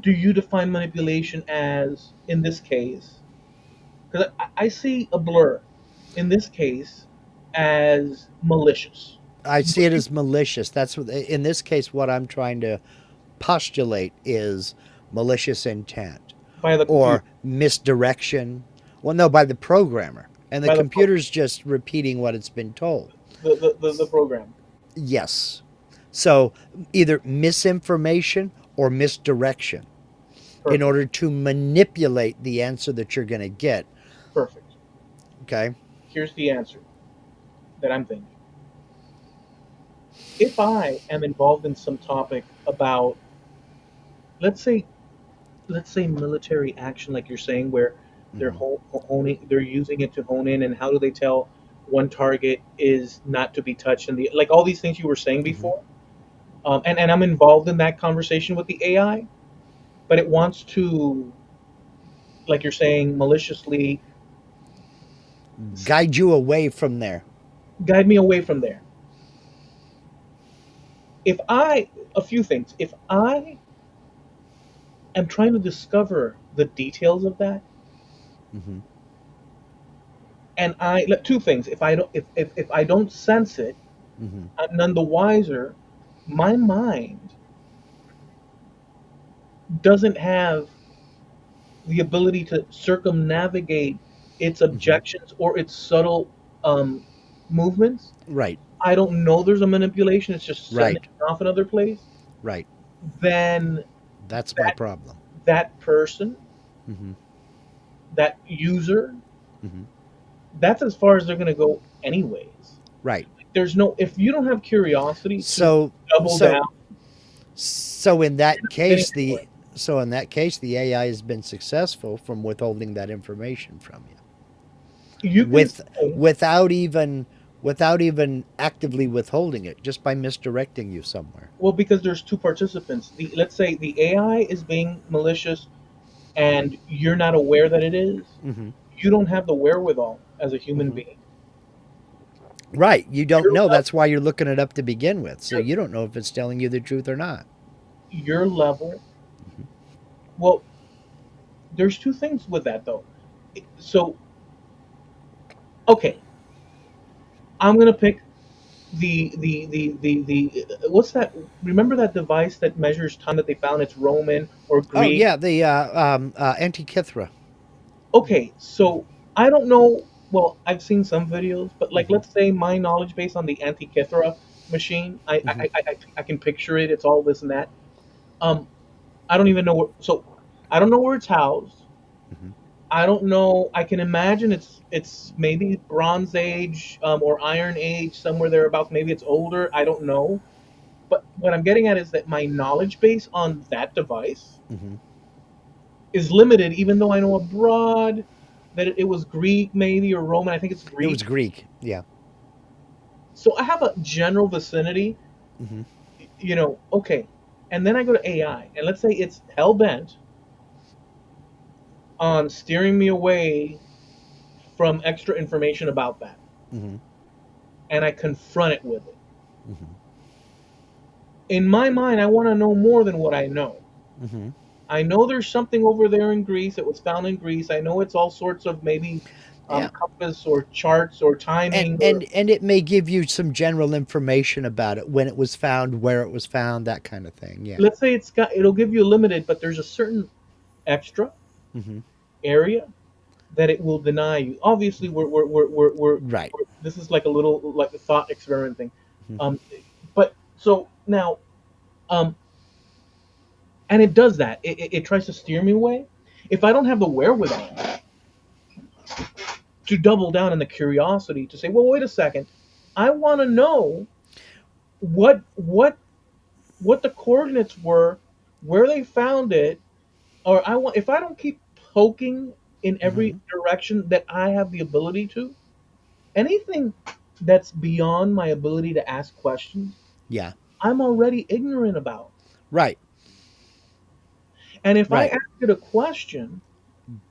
Speaker 2: do you define manipulation as, in this case, because I see a blur, in this case, as malicious?
Speaker 1: I see
Speaker 2: Would
Speaker 1: it
Speaker 2: you,
Speaker 1: as malicious. That's what, in this case, what I'm trying to postulate is malicious intent
Speaker 2: by the computer,
Speaker 1: or misdirection. Well, no, by the programmer. And the
Speaker 2: by the
Speaker 1: computer's just repeating what it's been told.
Speaker 2: the program?
Speaker 1: Yes. So either misinformation or misdirection in
Speaker 2: Perfect,
Speaker 1: order to manipulate the answer that you're going to get.
Speaker 2: perfect.
Speaker 1: Okay.
Speaker 2: Here's the answer that I'm thinking. If I am involved in some topic about, let's say, military action, like you're saying, where they're
Speaker 1: Mm-hmm.
Speaker 2: honing, they're using it to hone in, and how do they tell one target is not to be touched, and the like all these things you were saying
Speaker 1: Mm-hmm.
Speaker 2: before, and I'm involved in that conversation with the AI, but it wants to, like you're saying, maliciously
Speaker 1: Guide you away from there.
Speaker 2: guide me away from there. If I a few things. If I am trying to discover the details of that,
Speaker 1: Hmm.
Speaker 2: and two things. If I don't sense it,
Speaker 1: Hmm.
Speaker 2: I'm none the wiser. My mind doesn't have the ability to circumnavigate its
Speaker 1: Hmm.
Speaker 2: objections or its subtle um, movements.
Speaker 1: Right.
Speaker 2: I don't know there's a manipulation. It's just sending
Speaker 1: Right.
Speaker 2: it off another place.
Speaker 1: Right.
Speaker 2: Then
Speaker 1: That's my
Speaker 2: that
Speaker 1: problem.
Speaker 2: that person,
Speaker 1: Hmm.
Speaker 2: that user,
Speaker 1: Hmm.
Speaker 2: that's as far as they're going to go, anyways.
Speaker 1: Right.
Speaker 2: There's no if you don't have curiosity to
Speaker 1: So
Speaker 2: double
Speaker 1: so
Speaker 2: down,
Speaker 1: so in
Speaker 2: you're
Speaker 1: that
Speaker 2: not getting
Speaker 1: case
Speaker 2: anywhere.
Speaker 1: the so in that case the AI has been successful from withholding that information from you
Speaker 2: You can
Speaker 1: with
Speaker 2: say,
Speaker 1: without even without even actively withholding it, just by misdirecting you somewhere.
Speaker 2: well, because there's two participants. Let's say the AI is being malicious and you're not aware that it is.
Speaker 1: Hmm.
Speaker 2: You don't have the wherewithal as a human
Speaker 1: Hmm.
Speaker 2: being.
Speaker 1: Right. You don't
Speaker 2: Your
Speaker 1: know.
Speaker 2: level,
Speaker 1: That's why you're looking it up to begin with. So
Speaker 2: your,
Speaker 1: you don't know if it's telling you the truth or not.
Speaker 2: your level.
Speaker 1: Hmm.
Speaker 2: Well, there's two things with that though. So, okay, I'm gonna pick the what's that? Remember that device that measures time that they found? It's Roman or
Speaker 1: Oh
Speaker 2: Greek.
Speaker 1: yeah, the Antikythera.
Speaker 2: Okay, so I don't know. Well, I've seen some videos, but like,
Speaker 1: Hmm.
Speaker 2: let's say my knowledge base on the Antikythera machine,
Speaker 1: Hmm.
Speaker 2: I can picture it. It's all this and that. Um, I don't even know where. So I don't know where it's housed.
Speaker 1: Hmm.
Speaker 2: I don't know. I can imagine it's maybe Bronze Age or Iron Age, somewhere thereabouts. Maybe it's older. I don't know. But what I'm getting at is that my knowledge base on that device
Speaker 1: Hmm.
Speaker 2: is limited, even though I know abroad that it was Greek, maybe, or Roman. I think it's
Speaker 1: It was
Speaker 2: Greek.
Speaker 1: Greek. Yeah.
Speaker 2: So I have a general vicinity,
Speaker 1: Hmm.
Speaker 2: okay. And then I go to AI, and let's say it's hell bent on steering me away from extra information about that.
Speaker 1: Hmm.
Speaker 2: And I confront it with it.
Speaker 1: Hmm.
Speaker 2: In my mind, I want to know more than what I know.
Speaker 1: Hmm.
Speaker 2: I know there's something over there in Greece. It was found in Greece. I know it's all sorts of maybe
Speaker 1: Yeah.
Speaker 2: compass or charts or
Speaker 1: and
Speaker 2: timing or
Speaker 1: and and it may give you some general information about it, when it was found, where it was found, that kind of thing. Yeah.
Speaker 2: let's say it'll give you a limited, but there's a certain extra
Speaker 1: Hmm.
Speaker 2: area that it will deny you. Obviously,
Speaker 1: Right.
Speaker 2: this is like a little like a thought experiment thing.
Speaker 1: Hmm.
Speaker 2: Um, but so now, um, and it does that. It tries to steer me away. If I don't have the wherewithal to double down in the curiosity to say, well, wait a second, I want to know what what what the coordinates were, where they found it, or I want if I don't keep poking in every
Speaker 1: Hmm.
Speaker 2: direction that I have the ability to, anything that's beyond my ability to ask questions,
Speaker 1: Yeah.
Speaker 2: I'm already ignorant about.
Speaker 1: Right.
Speaker 2: And if I
Speaker 1: Right.
Speaker 2: ask it a question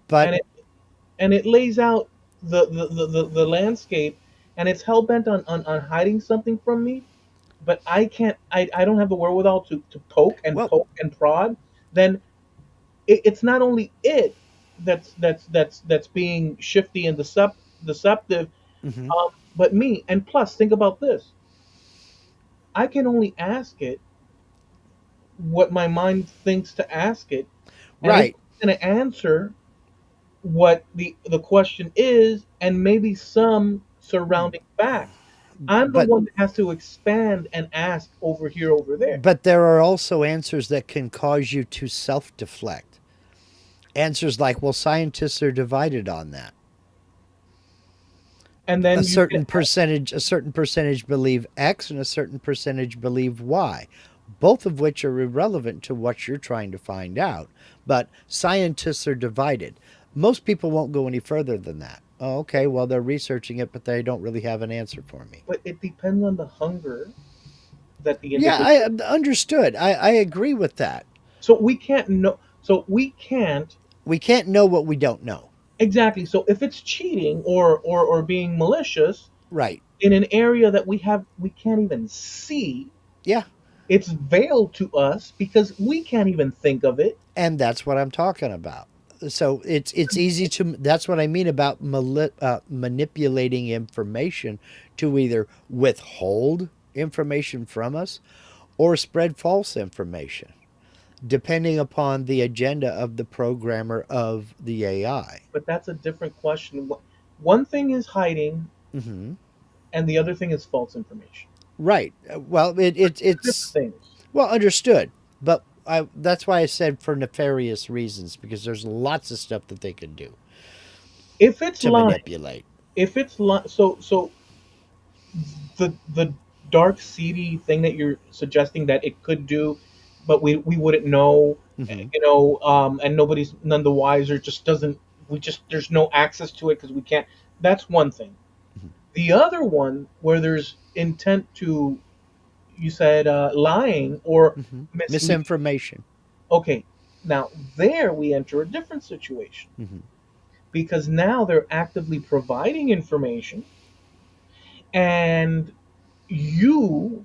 Speaker 1: But
Speaker 2: and it lays out the landscape and it's hell bent on hiding something from me, but I don't have the wherewithal to
Speaker 1: well.
Speaker 2: poke and prod, then it's not only it that's being shifty and deceptive,
Speaker 1: Hmm.
Speaker 2: but me. And plus, think about this: I can only ask it what my mind thinks to ask it, and it's
Speaker 1: Right.
Speaker 2: going to answer what the question is, and maybe some surrounding facts. I'm the
Speaker 1: but
Speaker 2: one that has to expand and ask over here, over there,
Speaker 1: but there are also answers that can cause you to self-deflect. Answers like, well, scientists are divided on that.
Speaker 2: and
Speaker 1: A
Speaker 2: then you get
Speaker 1: certain percentage a certain percentage believe X and a certain percentage believe Y, both of which are irrelevant to what you're trying to find out. But scientists are divided. Most people won't go any further than that. Oh, okay, well, they're researching it, but they don't really have an answer for me.
Speaker 2: but it depends on the hunger that the
Speaker 1: Yeah, I
Speaker 2: individual.
Speaker 1: understood. I agree with that.
Speaker 2: So we can't know. So we can't
Speaker 1: We can't know what we don't know.
Speaker 2: exactly. So if it's cheating or being malicious
Speaker 1: Right.
Speaker 2: in an area that we can't even see,
Speaker 1: Yeah.
Speaker 2: It's veiled to us because we can't even think of it.
Speaker 1: And that's what I'm talking about. So it's easy to. That's what I mean about manipulating information to either withhold information from us or spread false information, depending upon the agenda of the programmer of the AI.
Speaker 2: But that's a different question. One thing is hiding,
Speaker 1: Hmm.
Speaker 2: and the other thing is false information.
Speaker 1: Right. Well,
Speaker 2: Two different
Speaker 1: it's
Speaker 2: things.
Speaker 1: well understood, but that's why I said for nefarious reasons, because there's lots of stuff that they can do
Speaker 2: If it's
Speaker 1: to
Speaker 2: lying,
Speaker 1: manipulate.
Speaker 2: so the dark seedy thing that you're suggesting that it could do, but we wouldn't know,
Speaker 1: Hmm.
Speaker 2: and nobody's none the wiser. Just doesn't we just There's no access to it because we can't. That's one thing. The other one where there's intent to, you said, lying or
Speaker 1: Hmm.
Speaker 2: misleading.
Speaker 1: Misinformation.
Speaker 2: Okay, now there we enter a different situation
Speaker 1: Hmm.
Speaker 2: because now they're actively providing information, and you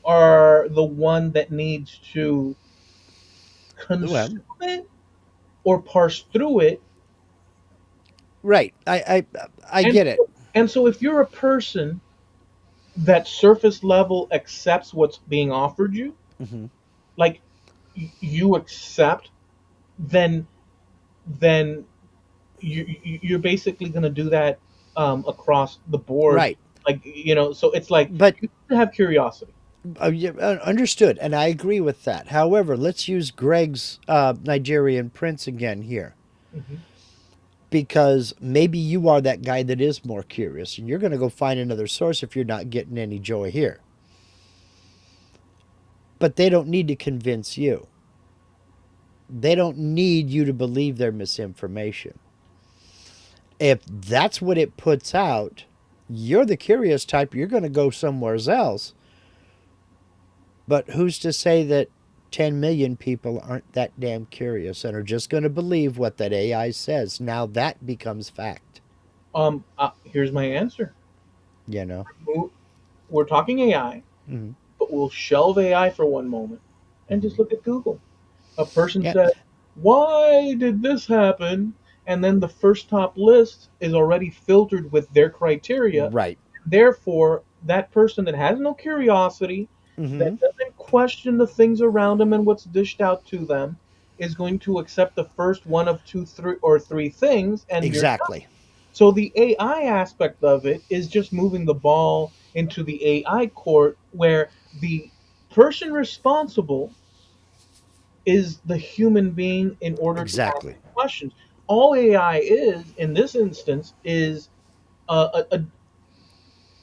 Speaker 2: are the one that needs to
Speaker 1: Well,
Speaker 2: consume it or parse through it.
Speaker 1: right. I
Speaker 2: And
Speaker 1: get it.
Speaker 2: and so if you're a person that surface level accepts what's being offered you,
Speaker 1: Hmm.
Speaker 2: like you accept, then then you're basically going to do that across the board.
Speaker 1: Right.
Speaker 2: Like, so it's like
Speaker 1: But
Speaker 2: you have to have curiosity.
Speaker 1: yeah, understood, and I agree with that. However, let's use Greg's Nigerian prince again here,
Speaker 2: Hmm.
Speaker 1: because maybe you are that guy that is more curious, and you're going to go find another source if you're not getting any joy here. But they don't need to convince you. They don't need you to believe their misinformation. If that's what it puts out, you're the curious type, you're going to go somewhere else. But who's to say that 10 million people aren't that damn curious and are just going to believe what that AI says? Now that becomes fact,
Speaker 2: Here's my answer.
Speaker 1: you know?
Speaker 2: We're talking AI,
Speaker 1: Mm-hmm.
Speaker 2: but we'll shelve AI for one moment and
Speaker 1: Mm-hmm.
Speaker 2: just look at Google. A person
Speaker 1: Yeah,
Speaker 2: said, "Why did this happen?" And then the first top list is already filtered with their criteria.
Speaker 1: right.
Speaker 2: Therefore, that person that has no curiosity,
Speaker 1: Mm-hmm.
Speaker 2: that doesn't question the things around them and what's dished out to them, is going to accept the first one of two, three, or three things, and you're done.
Speaker 1: Exactly.
Speaker 2: So the AI aspect of it is just moving the ball into the AI court where the person responsible is the human being in order to ask
Speaker 1: Exactly.
Speaker 2: questions. All AI is in this instance is a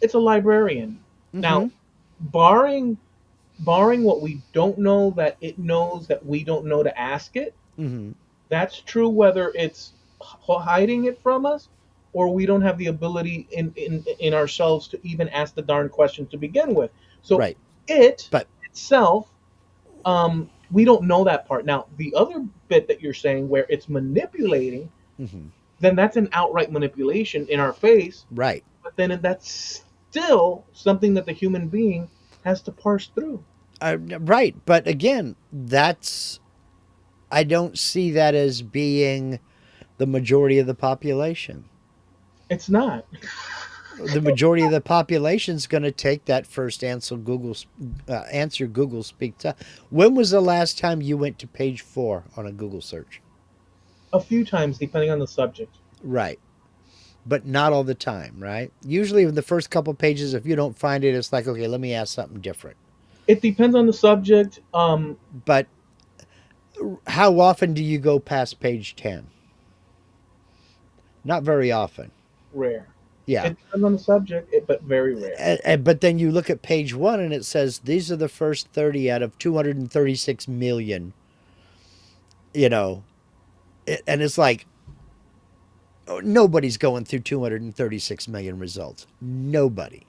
Speaker 2: it's a librarian. Now,
Speaker 1: Mm-hmm.
Speaker 2: barring barring what we don't know that it knows that we don't know to ask it,
Speaker 1: Mm-hmm.
Speaker 2: that's true whether it's hiding it from us or we don't have the ability in ourselves to even ask the darn question to begin with. So
Speaker 1: Right.
Speaker 2: it
Speaker 1: But
Speaker 2: itself, we don't know that part. Now, the other bit that you're saying where it's manipulating,
Speaker 1: mm-hmm.
Speaker 2: then that's an outright manipulation in our face.
Speaker 1: Right.
Speaker 2: But then that's still something that the human being has to parse through.
Speaker 1: Right. But again, that's I don't see that as being the majority of the population.
Speaker 2: It's not.
Speaker 1: The majority of the population is going to take that first answer Google speaks to. When was the last time you went to page 4 on a Google search?
Speaker 2: A few times, depending on the subject.
Speaker 1: Right. But not all the time, right? Usually in the first couple pages, if you don't find it, it's like, okay, let me ask something different.
Speaker 2: It depends on the subject.
Speaker 1: But how often do you go past page 10? Not very often.
Speaker 2: Rare.
Speaker 1: Yeah.
Speaker 2: It depends on the subject, but very rare.
Speaker 1: But then you look at page 1 and it says these are the first 30 out of 236 million, you know, and it's like, oh, nobody's going through 236 million results. Nobody.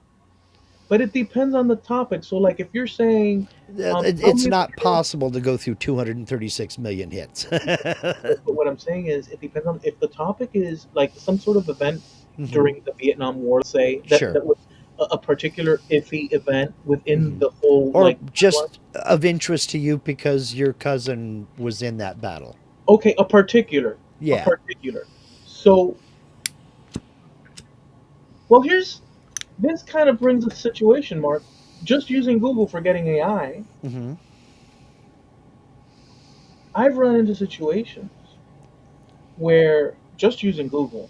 Speaker 2: But it depends on the topic. So, like, if you're saying, tell
Speaker 1: It's
Speaker 2: me the
Speaker 1: not
Speaker 2: truth,
Speaker 1: possible to go through 236 million hits.
Speaker 2: but what I'm saying is, it depends on if the topic is like some sort of event
Speaker 1: Hmm.
Speaker 2: during the Vietnam War, let's say, that
Speaker 1: Sure.
Speaker 2: that was a particular iffy event within
Speaker 1: Hmm.
Speaker 2: the whole
Speaker 1: Or
Speaker 2: like timeline?
Speaker 1: just of interest to you because your cousin was in that battle.
Speaker 2: Okay, a
Speaker 1: Yeah.
Speaker 2: particular. So, well, here's this kind of brings a situation, Mark. Just using Google for getting AI,
Speaker 1: Hmm.
Speaker 2: I've run into situations where just using Google,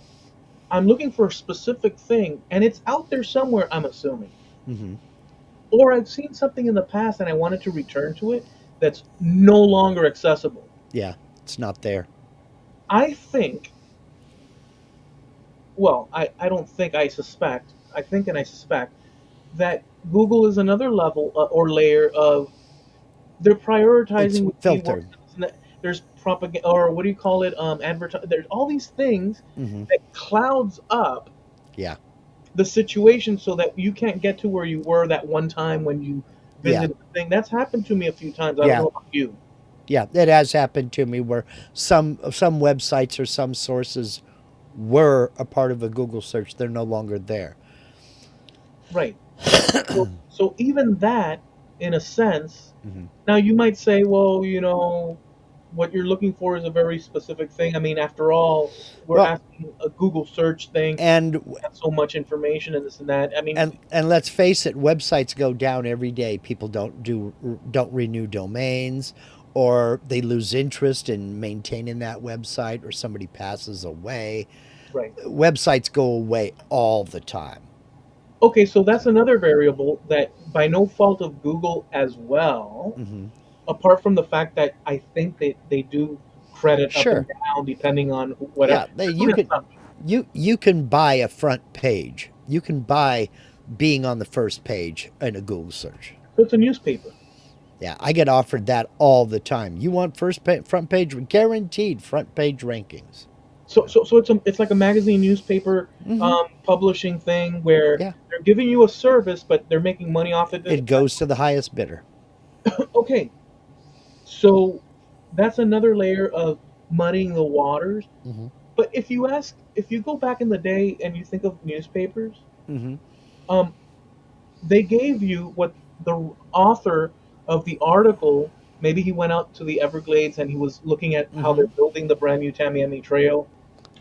Speaker 2: I'm looking for a specific thing and it's out there somewhere, I'm assuming.
Speaker 1: Hmm.
Speaker 2: Or I've seen something in the past and I wanted to return to it that's no longer accessible.
Speaker 1: Yeah. It's not there.
Speaker 2: I think, well, I don't think, I suspect, I think and I suspect that Google is another level or layer of they're
Speaker 1: It's
Speaker 2: prioritizing with keywords.
Speaker 1: filtered.
Speaker 2: There's propaganda, or what do you call it? Advertise. There's all these things
Speaker 1: Hmm.
Speaker 2: that clouds up
Speaker 1: Yeah.
Speaker 2: the situation so that you can't get to where you were that one time when you
Speaker 1: Yeah.
Speaker 2: visited the thing. That's happened to me a few times. I don't
Speaker 1: Yeah.
Speaker 2: know about you.
Speaker 1: Yeah. It has happened to me where some websites or some sources were a part of a Google search. They're no longer there.
Speaker 2: Right. So even that, in a sense,
Speaker 1: Hmm.
Speaker 2: now you might say, well, what you're looking for is a very specific thing. I mean, after all, we're
Speaker 1: Well,
Speaker 2: asking a Google search thing.
Speaker 1: and
Speaker 2: Got so much information and this and that. I mean,
Speaker 1: and let's face it, websites go down every day. People don't renew domains, or they lose interest in maintaining that website, or somebody passes away.
Speaker 2: right.
Speaker 1: Websites go away all the time.
Speaker 2: Okay, so that's
Speaker 1: So,
Speaker 2: another variable that by no fault of Google as well,
Speaker 1: hmm,
Speaker 2: apart from the fact that I think they do credit up and
Speaker 1: sure,
Speaker 2: down depending on whatever.
Speaker 1: yeah, they,
Speaker 2: Just an assumption.
Speaker 1: you can buy a front page. You can buy being on the first page in a Google search.
Speaker 2: So it's a newspaper.
Speaker 1: Yeah, I get offered that all the time. You want front page, guaranteed front page rankings.
Speaker 2: So it's like a magazine newspaper
Speaker 1: Hmm.
Speaker 2: publishing thing where
Speaker 1: Yeah,
Speaker 2: they're giving you a service, but they're making money off it.
Speaker 1: it goes to the highest bidder.
Speaker 2: Okay, so that's another layer of muddying the waters.
Speaker 1: Hmm.
Speaker 2: But if you go back in the day and you think of newspapers,
Speaker 1: Hmm.
Speaker 2: um, they gave you what the author of the article, maybe he went out to the Everglades and he was looking at how
Speaker 1: Hmm.
Speaker 2: they're building the brand new Tamiami Trail.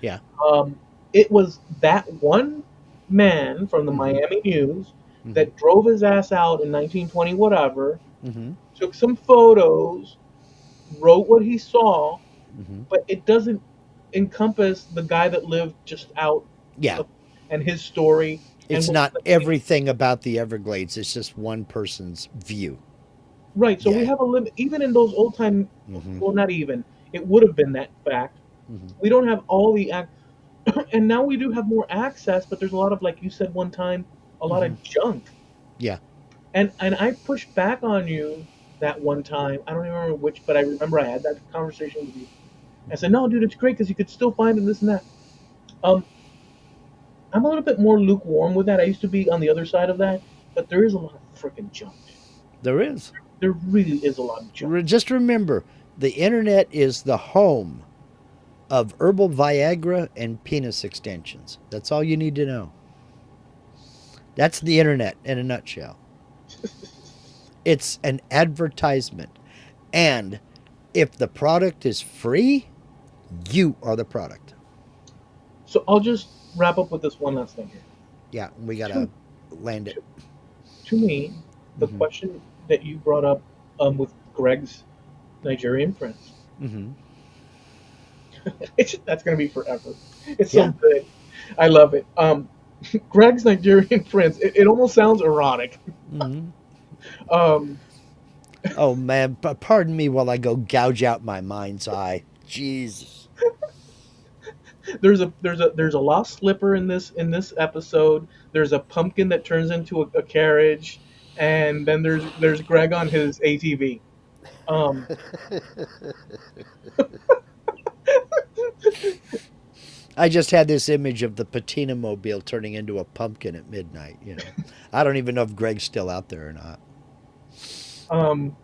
Speaker 1: Yeah.
Speaker 2: Um, it was that one man from the
Speaker 1: Hmm.
Speaker 2: Miami News
Speaker 1: Hmm.
Speaker 2: that drove his ass out in 1920, whatever,
Speaker 1: Hmm.
Speaker 2: took some photos, wrote what he saw,
Speaker 1: Hmm.
Speaker 2: but it doesn't encompass the guy that lived just out
Speaker 1: Yeah.
Speaker 2: of, and his story and
Speaker 1: It's
Speaker 2: what was
Speaker 1: not
Speaker 2: the thing.
Speaker 1: everything about the Everglades. It's just one person's view.
Speaker 2: Right, so we
Speaker 1: Yeah.
Speaker 2: have a limit even in those old time.
Speaker 1: Hmm.
Speaker 2: Well, not even, it would have been that fact.
Speaker 1: Hmm.
Speaker 2: We don't have all the and now we do have more access, but there's a lot of, like you said one time, a lot
Speaker 1: Hmm.
Speaker 2: of junk.
Speaker 1: Yeah.
Speaker 2: And I pushed back on you that one time. I don't even remember which, but I remember I had that conversation with you. I said, "No, dude, it's great because you could still find it, this and that." Um, I'm a little bit more lukewarm with that. I used to be on the other side of that, but there is a lot of freaking junk.
Speaker 1: There is.
Speaker 2: There really is a lot of junk.
Speaker 1: Just remember, the internet is the home of herbal Viagra and penis extensions. That's all you need to know. That's the internet in a nutshell. It's an advertisement. And if the product is free, you are the product.
Speaker 2: So I'll just wrap up with this one last thing here.
Speaker 1: Yeah, we got to
Speaker 2: To,
Speaker 1: land it.
Speaker 2: to, to me, the
Speaker 1: Hmm.
Speaker 2: question that you brought up with Greg's Nigerian friends,
Speaker 1: Hmm.
Speaker 2: that's going to be forever. It's so
Speaker 1: Yeah.
Speaker 2: good. I love it. Greg's Nigerian friends, it almost sounds erotic.
Speaker 1: Hmm.
Speaker 2: Um,
Speaker 1: Oh, man. Pardon me while I go gouge out my mind's eye. Jesus.
Speaker 2: there's a lost slipper in this episode. There's a pumpkin that turns into a carriage, and then there's Greg on his ATV. Um,
Speaker 1: I just had this image of the patina mobile turning into a pumpkin at midnight. I don't even know if Greg's still out there or not.
Speaker 2: um,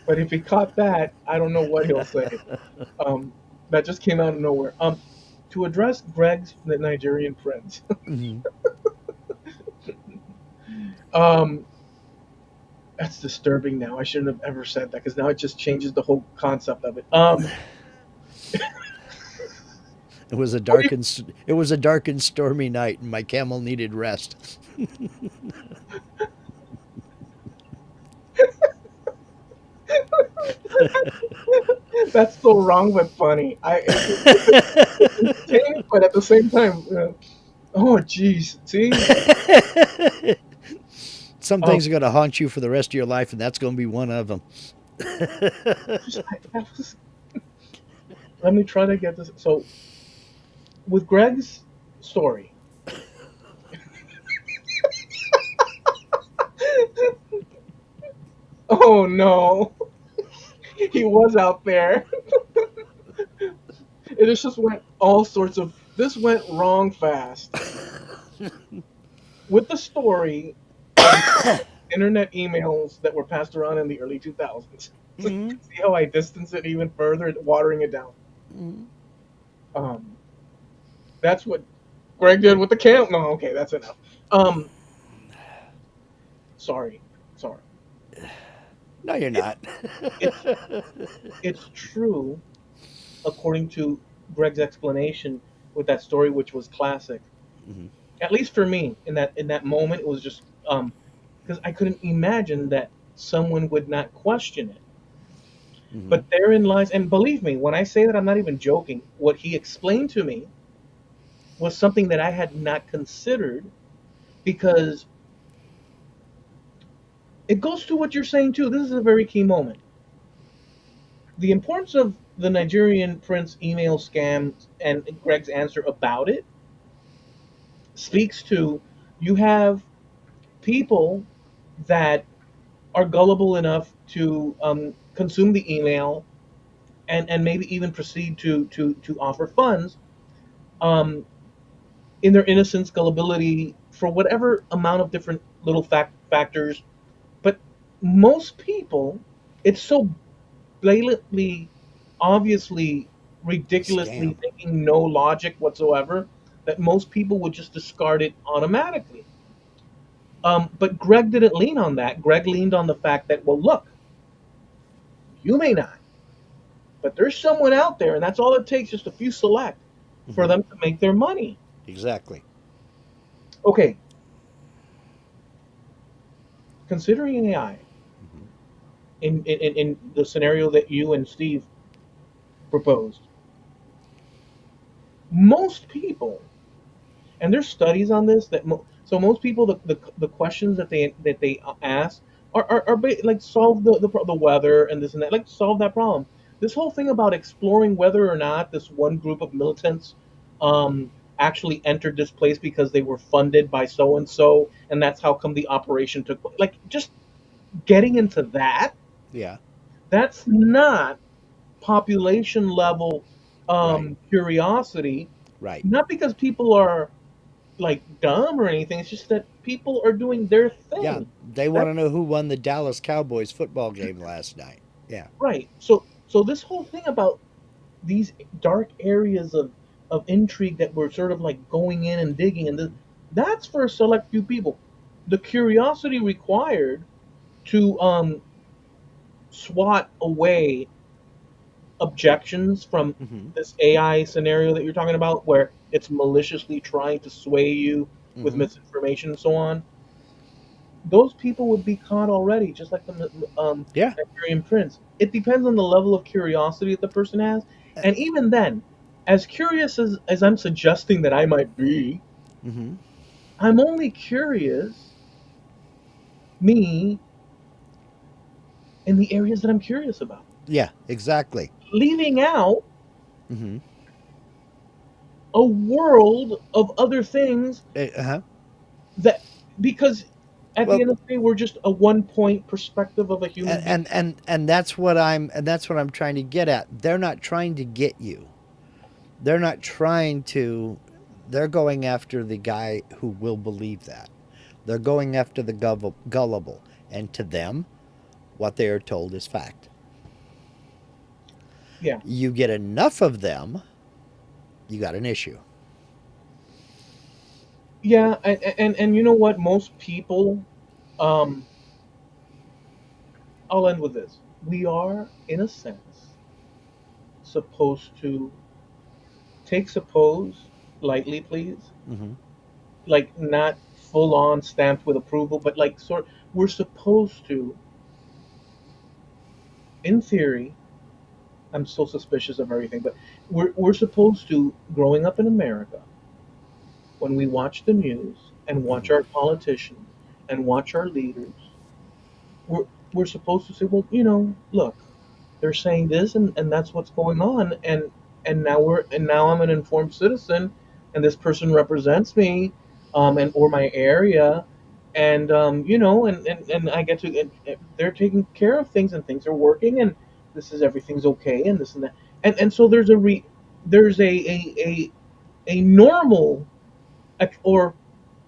Speaker 2: but if he caught that, I don't know what he'll say. Um, that just came out of nowhere. To address Greg's Nigerian friends,
Speaker 1: Hmm.
Speaker 2: Um, that's disturbing. Now I shouldn't have ever said that because now it just changes the whole concept of it. What do you,
Speaker 1: It was a dark and stormy night, and my camel needed rest.
Speaker 2: that's so wrong but funny. It's entertaining, but at the same time, oh jeez. See,
Speaker 1: Some
Speaker 2: um,
Speaker 1: things are going to haunt you for the rest of your life, and that's going to be one of them.
Speaker 2: that was, let me try to get this. So with Greg's story, oh no, he was out there. It just went all sorts of. This went wrong fast with the story of internet emails that were passed around in the early 2000s. So you
Speaker 1: Mm-hmm.
Speaker 2: can see how I distance it even further, watering it down. Um, that's what Greg did with the camp. No, okay, that's enough. Um, sorry, sorry.
Speaker 1: No, you're
Speaker 2: It,
Speaker 1: not.
Speaker 2: it's it's true according to Greg's explanation with that story, which was classic.
Speaker 1: Mm-hmm.
Speaker 2: At least for me, in that moment, it was just because I couldn't imagine that someone would not question it.
Speaker 1: Mm-hmm.
Speaker 2: But therein lies, and believe me, when I say that, I'm not even joking. What he explained to me was something that I had not considered because it goes to what you're saying too. This is a very key moment. The importance of the Nigerian prince email scam and Greg's answer about it speaks to you have people that are gullible enough to consume the email and maybe even proceed to offer funds um, in their innocence, gullibility, for whatever amount of different little factors. But most people, it's so blatantly, obviously,
Speaker 1: A
Speaker 2: ridiculously
Speaker 1: scam.
Speaker 2: thinking no logic whatsoever that most people would just discard it automatically. But Greg didn't lean on that. Greg leaned on the fact that, well, look, you may not, but there's someone out there, and that's all it takes, just a few select, for
Speaker 1: Mm-hmm.
Speaker 2: them to make their money.
Speaker 1: Exactly.
Speaker 2: Okay, considering AI
Speaker 1: Mm-hmm.
Speaker 2: in the scenario that you and Steve proposed, most people, and there's studies on this that so most people the questions that they ask like solve the weather and this and that, like solve that problem. This whole thing about exploring whether or not this one group of militants actually entered this place because they were funded by so and so, and that's how come the operation took place. Like just getting into that,
Speaker 1: Yeah.
Speaker 2: that's not population level
Speaker 1: Right.
Speaker 2: curiosity.
Speaker 1: Right.
Speaker 2: Not because people are like dumb or anything. It's just that people are doing their
Speaker 1: Yeah.
Speaker 2: thing.
Speaker 1: They want
Speaker 2: That's
Speaker 1: to know who won the Dallas Cowboys football game last night. Yeah.
Speaker 2: right. So this whole thing about these dark areas of intrigue that we're sort of like going in and digging, and that's for a select few people. The curiosity required to swat away objections from
Speaker 1: Mm-hmm.
Speaker 2: this AI scenario that you're talking about, where it's maliciously trying to sway you with
Speaker 1: Mm-hmm.
Speaker 2: misinformation and so on, those people would be caught already, just like the
Speaker 1: Yeah.
Speaker 2: Nigerian prince. It depends on the level of curiosity that the person has, and even then, as curious as I'm suggesting that I might be,
Speaker 1: Mm-hmm.
Speaker 2: I'm only curious, me, in the areas that I'm curious about,
Speaker 1: Yeah. Exactly.
Speaker 2: leaving out
Speaker 1: Mm-hmm.
Speaker 2: a world of other things
Speaker 1: Uh-huh.
Speaker 2: that because at the
Speaker 1: Well,
Speaker 2: end of the day, we're just a one point perspective of a human
Speaker 1: and,
Speaker 2: being.
Speaker 1: and that's what I'm trying to get at. They're not trying to get you. They're not trying to. They're going after the guy who will believe that. They're going after the gullible, and to them, what they are told is fact.
Speaker 2: Yeah,
Speaker 1: You get enough of them, you got an issue.
Speaker 2: yeah, and you know what? Most people, Um, I'll end with this. We are, in a sense, supposed to take suppose lightly, please.
Speaker 1: Hmm.
Speaker 2: Like not full on stamped with approval, but like we're supposed to, in theory, I'm so suspicious of everything, but we're supposed to, growing up in America, when we watch the news and watch our
Speaker 1: Hmm.
Speaker 2: politicians and watch our leaders, we're we're supposed to say, well, look, they're saying this, and that's what's going on, and now I'm an informed citizen, and this person represents me, and or my area, and and I get to, and they're taking care of things, and things are working, and this is everything's okay, and this and that, and so there's a normal, or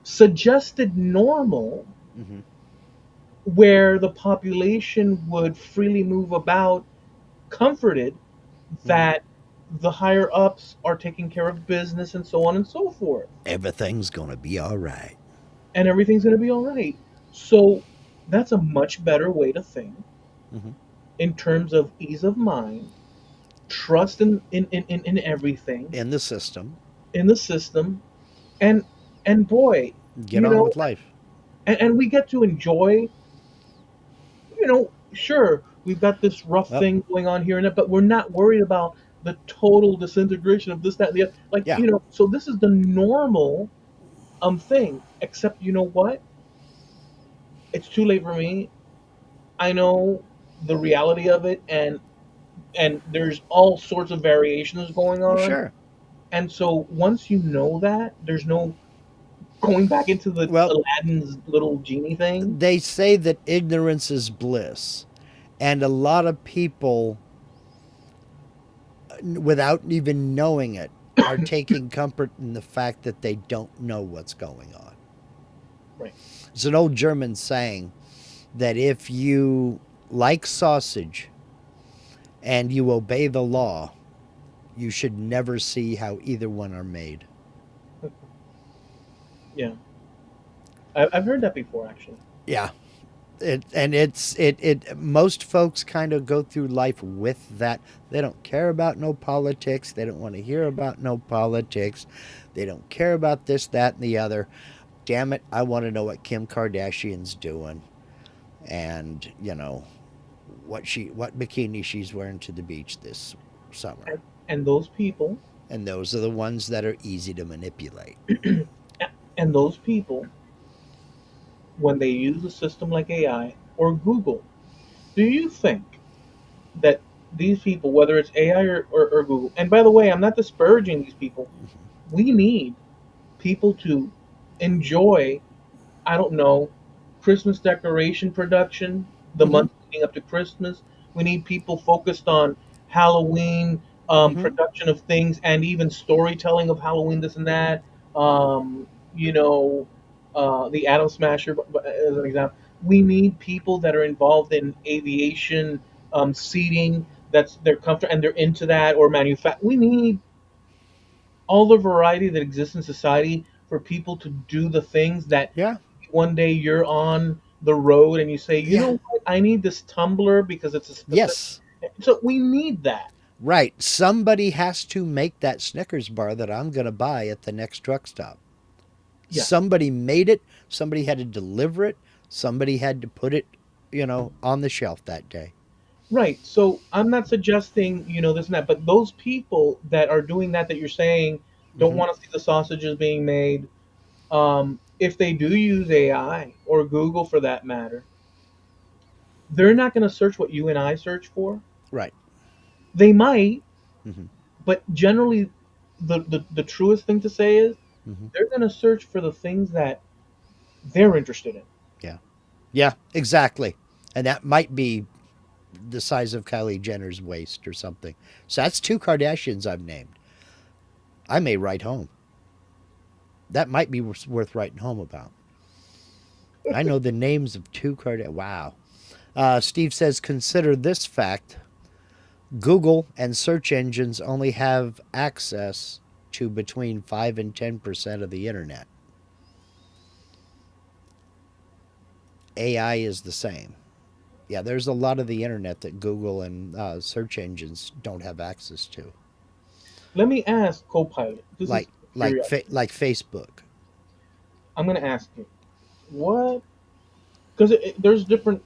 Speaker 2: suggested normal,
Speaker 1: Hmm.
Speaker 2: where the population would freely move about, comforted
Speaker 1: Hmm.
Speaker 2: that the higher ups are taking care of business and so on and so forth,
Speaker 1: Everything's gonna be all right.
Speaker 2: and everything's going to be all right. So that's a much better way to think
Speaker 1: Hmm.
Speaker 2: in terms of ease of mind, trust in everything,
Speaker 1: In the system,
Speaker 2: in the system, and boy,
Speaker 1: get
Speaker 2: you
Speaker 1: on
Speaker 2: know,
Speaker 1: with life.
Speaker 2: and we get to enjoy, sure, we've got this rough
Speaker 1: Well,
Speaker 2: thing going on here and there, but we're not worried about the total disintegration of this, that, and the other. Like,
Speaker 1: yeah,
Speaker 2: so this is the normal thing. Except, you know what? It's too late for me. I know the reality of it, and there's all sorts of variations going
Speaker 1: well,
Speaker 2: on.
Speaker 1: sure.
Speaker 2: And so once you know that, there's no going back into the
Speaker 1: Well,
Speaker 2: Aladdin's little genie thing.
Speaker 1: they say that ignorance is bliss, and a lot of people, without even knowing it, are taking comfort in the fact that they don't know what's going on.
Speaker 2: Right.
Speaker 1: It's an old German saying that if you like sausage and you obey the law, you should never see how either one are made.
Speaker 2: Yeah. I've heard that before, actually.
Speaker 1: Yeah. It most folks kind of go through life with that. They don't care about no politics. They don't want to hear about no politics. They don't care about this, that, and the other. Damn it, I want to know what Kim Kardashian's doing, and what bikini she's wearing to the beach this summer.
Speaker 2: And those people,
Speaker 1: And those are the ones that are easy to manipulate.
Speaker 2: and those people, when they use a system like AI or Google, do you think that these people, whether it's AI or Google, and by the way, I'm not disparaging these people, we need people to enjoy, I don't know, Christmas decoration production, the
Speaker 1: Mm-hmm.
Speaker 2: month leading up to Christmas. We need people focused on Halloween,
Speaker 1: Mm-hmm.
Speaker 2: production of things, and even storytelling of Halloween, this and that. Um, you know, the Atom Smasher, as an example. We need people that are involved in aviation, seating. That's their comfort, and they're into that, or manufacture. We need all the variety that exists in society for people to do the things that
Speaker 1: Yeah.
Speaker 2: one day you're on the road and you say, you
Speaker 1: Yeah.
Speaker 2: know what, I need this tumbler because it's a specific.
Speaker 1: Yes.
Speaker 2: So we need that.
Speaker 1: Right. Somebody has to make that Snickers bar that I'm going to buy at the next truck stop.
Speaker 2: Yes,
Speaker 1: Somebody made it. Somebody had to deliver it. Somebody had to put it, on the shelf that day.
Speaker 2: right. So I'm not suggesting, this and that, but those people that are doing that you're saying don't
Speaker 1: Hmm.
Speaker 2: want to see the sausages being made. If they do use AI or Google for that matter, they're not going to search what you and I search for.
Speaker 1: Right.
Speaker 2: They might,
Speaker 1: Hmm.
Speaker 2: but generally, the truest thing to say is
Speaker 1: Hmm.
Speaker 2: they're going to search for the things that they're interested in.
Speaker 1: Yeah. Yeah. Exactly. And that might be the size of Kylie Jenner's waist or something. So that's two Kardashians I've named. I may write home. That might be worth writing home about. I know the names of two Kardashians. Wow. Steve says, consider this fact: Google and search engines only have access to between 5 and 10% of the internet. AI is the same. Yeah, there's a lot of the internet that Google and search engines don't have access to,
Speaker 2: Let me ask Copilot. This is
Speaker 1: like
Speaker 2: curiosity.
Speaker 1: like Facebook.
Speaker 2: I'm going to ask you what, because there's different,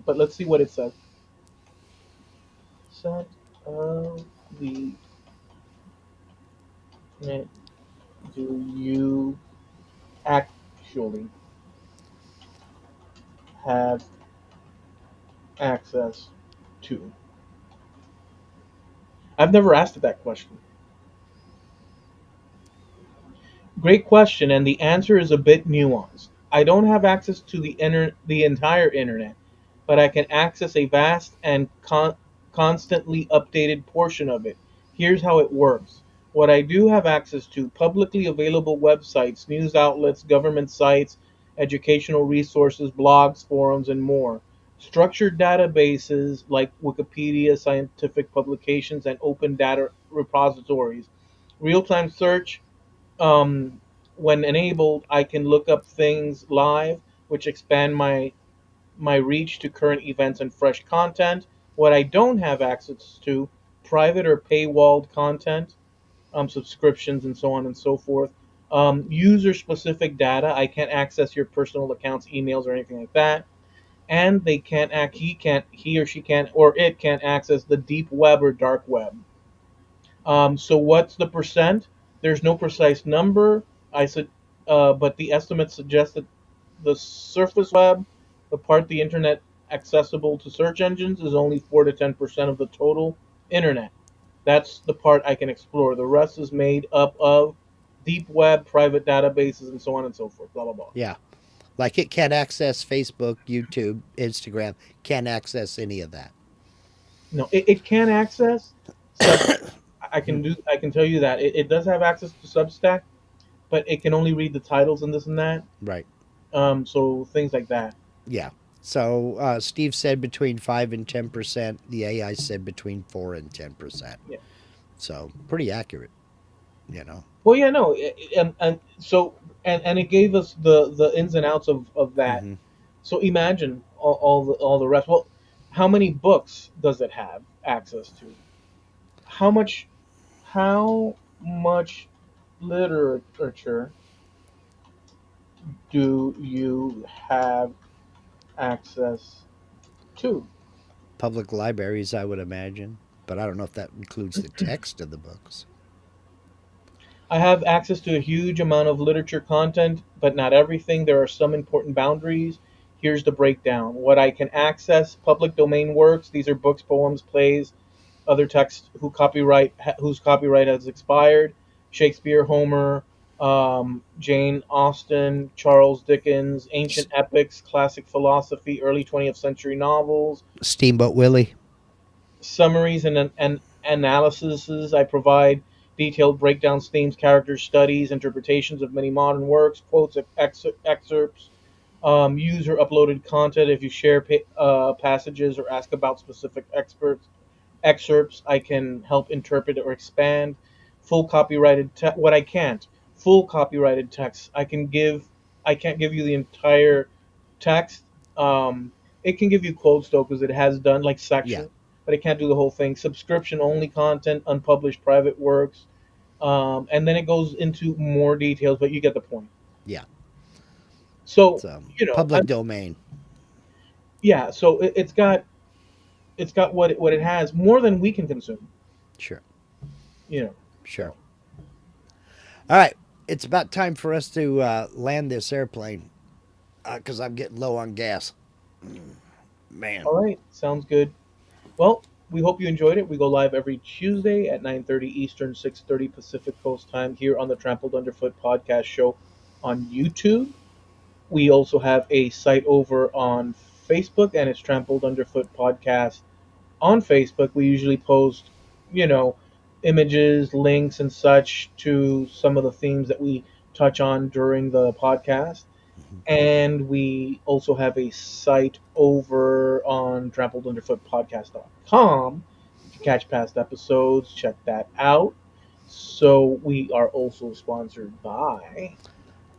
Speaker 2: but let's see what it says. Set of the net do you actually have access to? I've never asked it that question. Great question, and the answer is a bit nuanced. I don't have access to the entire internet, but I can access a vast and constantly updated portion of it. Here's how it works. What I do have access to: publicly available websites, news outlets, government sites, educational resources, blogs, forums, and more. Structured databases like Wikipedia, scientific publications, and open data repositories. Real time search, um, when enabled, I can look up things live, which expand my reach to current events and fresh content. What I don't have access to: private or paywalled content, subscriptions, and so on and so forth. User specific data. I can't access your personal accounts, emails, or anything like that. And they can't act. He or she can't, or it can't access the deep web or dark web. So what's the percent? There's no precise number. I said, but the estimates suggest that the surface web, the part the internet accessible to search engines, is only 4 to 10% of the total internet. That's the part I can explore. The rest is made up of deep web, private databases, and so on and so forth. Blah blah blah.
Speaker 1: Yeah, like it can't access Facebook, YouTube, Instagram. Can't access any of that.
Speaker 2: No, it can access Substack. I can tell you that it does have access to Substack, but it can only read the titles and this and that.
Speaker 1: Right.
Speaker 2: So things like that.
Speaker 1: Yeah. So Steve said between 5 and 10%. The AI said between 4 and 10%.
Speaker 2: Yeah.
Speaker 1: So pretty accurate, you know.
Speaker 2: Well, yeah, no, and so and it gave us the ins and outs of that.
Speaker 1: Mm-hmm.
Speaker 2: So imagine all the rest. Well, how many books does it have access to? How much how much literature do you have access to?
Speaker 1: Public libraries, I would imagine, but I don't know if that includes the text of the books.
Speaker 2: I have access to a huge amount of literature content, but not everything. There are some important boundaries. Here's the breakdown. What I can access: public domain works. These are books, poems, plays, other texts whose copyright has expired. Shakespeare, Homer, Jane Austen, Charles Dickens, ancient epics, classic philosophy, early 20th century novels,
Speaker 1: Steamboat Willie.
Speaker 2: summaries and analyses. I provide detailed breakdowns, themes, characters, studies, interpretations of many modern works, quotes, excerpts, user uploaded content. If you share passages or ask about specific excerpts, I can help interpret or expand. Full copyrighted what I can't. Full copyrighted text. I can't give you the entire text. It can give you quotes though, because it has done like
Speaker 1: Yeah,
Speaker 2: section, but it can't do the whole thing. Subscription only content, unpublished private works, and then it goes into more details. But you get the point.
Speaker 1: yeah.
Speaker 2: So
Speaker 1: So
Speaker 2: I,
Speaker 1: public domain.
Speaker 2: yeah. So it's got what it has, more than we can consume.
Speaker 1: Sure,
Speaker 2: You know.
Speaker 1: sure.
Speaker 2: So
Speaker 1: All right, it's about time for us to land this airplane because I'm getting low on gas. Man,
Speaker 2: all right, sounds good. Well, we hope you enjoyed it. We go live every Tuesday at 9:30 Eastern, 6:30 Pacific Coast time here on the Trampled Underfoot podcast show on YouTube. We also have a site over on Facebook, and it's Trampled Underfoot Podcast on Facebook. We usually post, you know, images, links, and such to some of the themes that we touch on during the podcast. And we also have a site over on trampledunderfootpodcast.com. If you catch past episodes, check that out. So we are also sponsored by.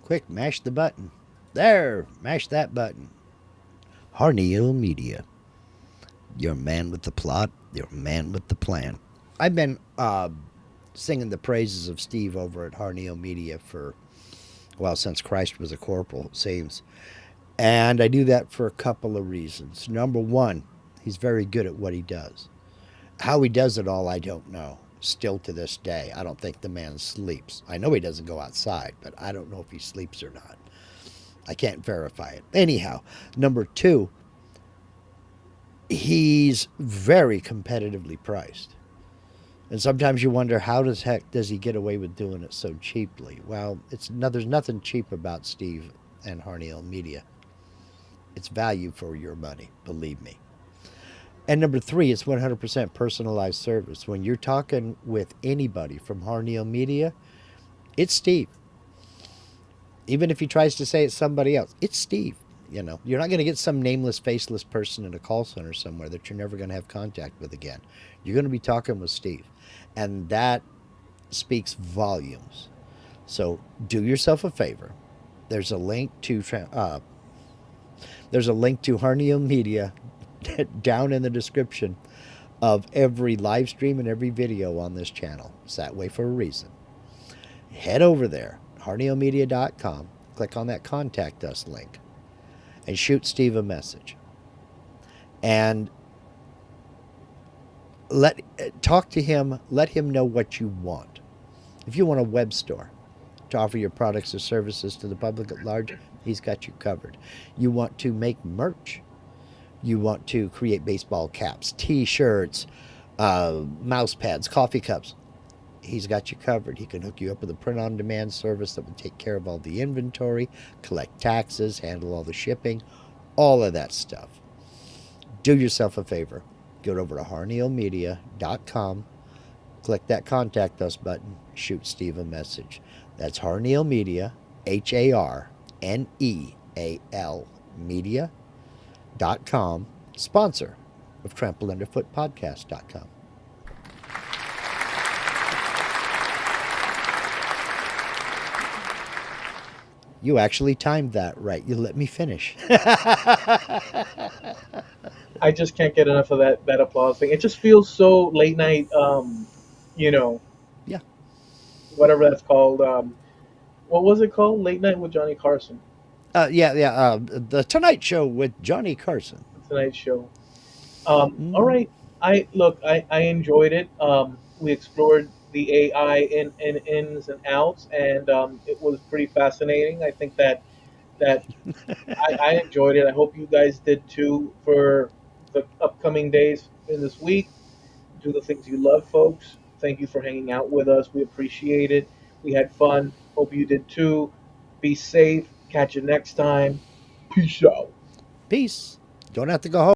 Speaker 1: quick, mash the button. There, mash that button. Harneal Media. You're a man with the plot. You're a man with the plan. I've been singing the praises of Steve over at Harneal Media for, well, since Christ was a corporal, it seems. And I do that for a couple of reasons. Number one, he's very good at what he does. How he does it all, I don't know. Still to this day, I don't think the man sleeps. I know he doesn't go outside, but I don't know if he sleeps or not. I can't verify it. Anyhow, number two, he's very competitively priced. And sometimes you wonder how does heck does he get away with doing it so cheaply? Well, there's nothing cheap about Steve and Harneal Media. It's value for your money, believe me. And number three, it's 100% personalized service. When you're talking with anybody from Harneal Media, it's Steve. Even if he tries to say it's somebody else, it's Steve. You know, you're not going to get some nameless, faceless person in a call center somewhere that you're never going to have contact with again. You're going to be talking with Steve. And that speaks volumes. So do yourself a favor. There's a link to Harneal Media down in the description of every live stream and every video on this channel. It's that way for a reason. Head over there, harnealmedia.com, click on that contact us link, and shoot Steve a message. And talk to him, let him know what you want. If you want a web store to offer your products or services to the public at large, he's got you covered. You want to make merch. You want to create baseball caps, t-shirts, mouse pads, coffee cups. He's got you covered. He can hook you up with a print-on-demand service that will take care of all the inventory, collect taxes, handle all the shipping, all of that stuff. Do yourself a favor. Go over to harnealmedia.com, click that contact us button, shoot Steve a message. That's Harneal Media, HARNEAL Media.com, sponsor of Trampled Underfoot Podcast.com. You actually timed that right. You let me finish.
Speaker 2: I just can't get enough of that applause thing. It just feels so late night. You know,
Speaker 1: Yeah.
Speaker 2: whatever that's called. What was it called? Late night with Johnny Carson.
Speaker 1: Yeah. The Tonight Show with Johnny Carson.
Speaker 2: The Tonight Show. All
Speaker 1: Mm-hmm.
Speaker 2: right. I enjoyed it. We explored the AI in ins and outs, and it was pretty fascinating. I think that I enjoyed it. I hope you guys did too for the upcoming days in this week. Do the things you love, folks. Thank you for hanging out with us. We appreciate it. We had fun. Hope you did too. Be safe. Catch you next time. Peace out.
Speaker 1: Peace. Don't have to go home.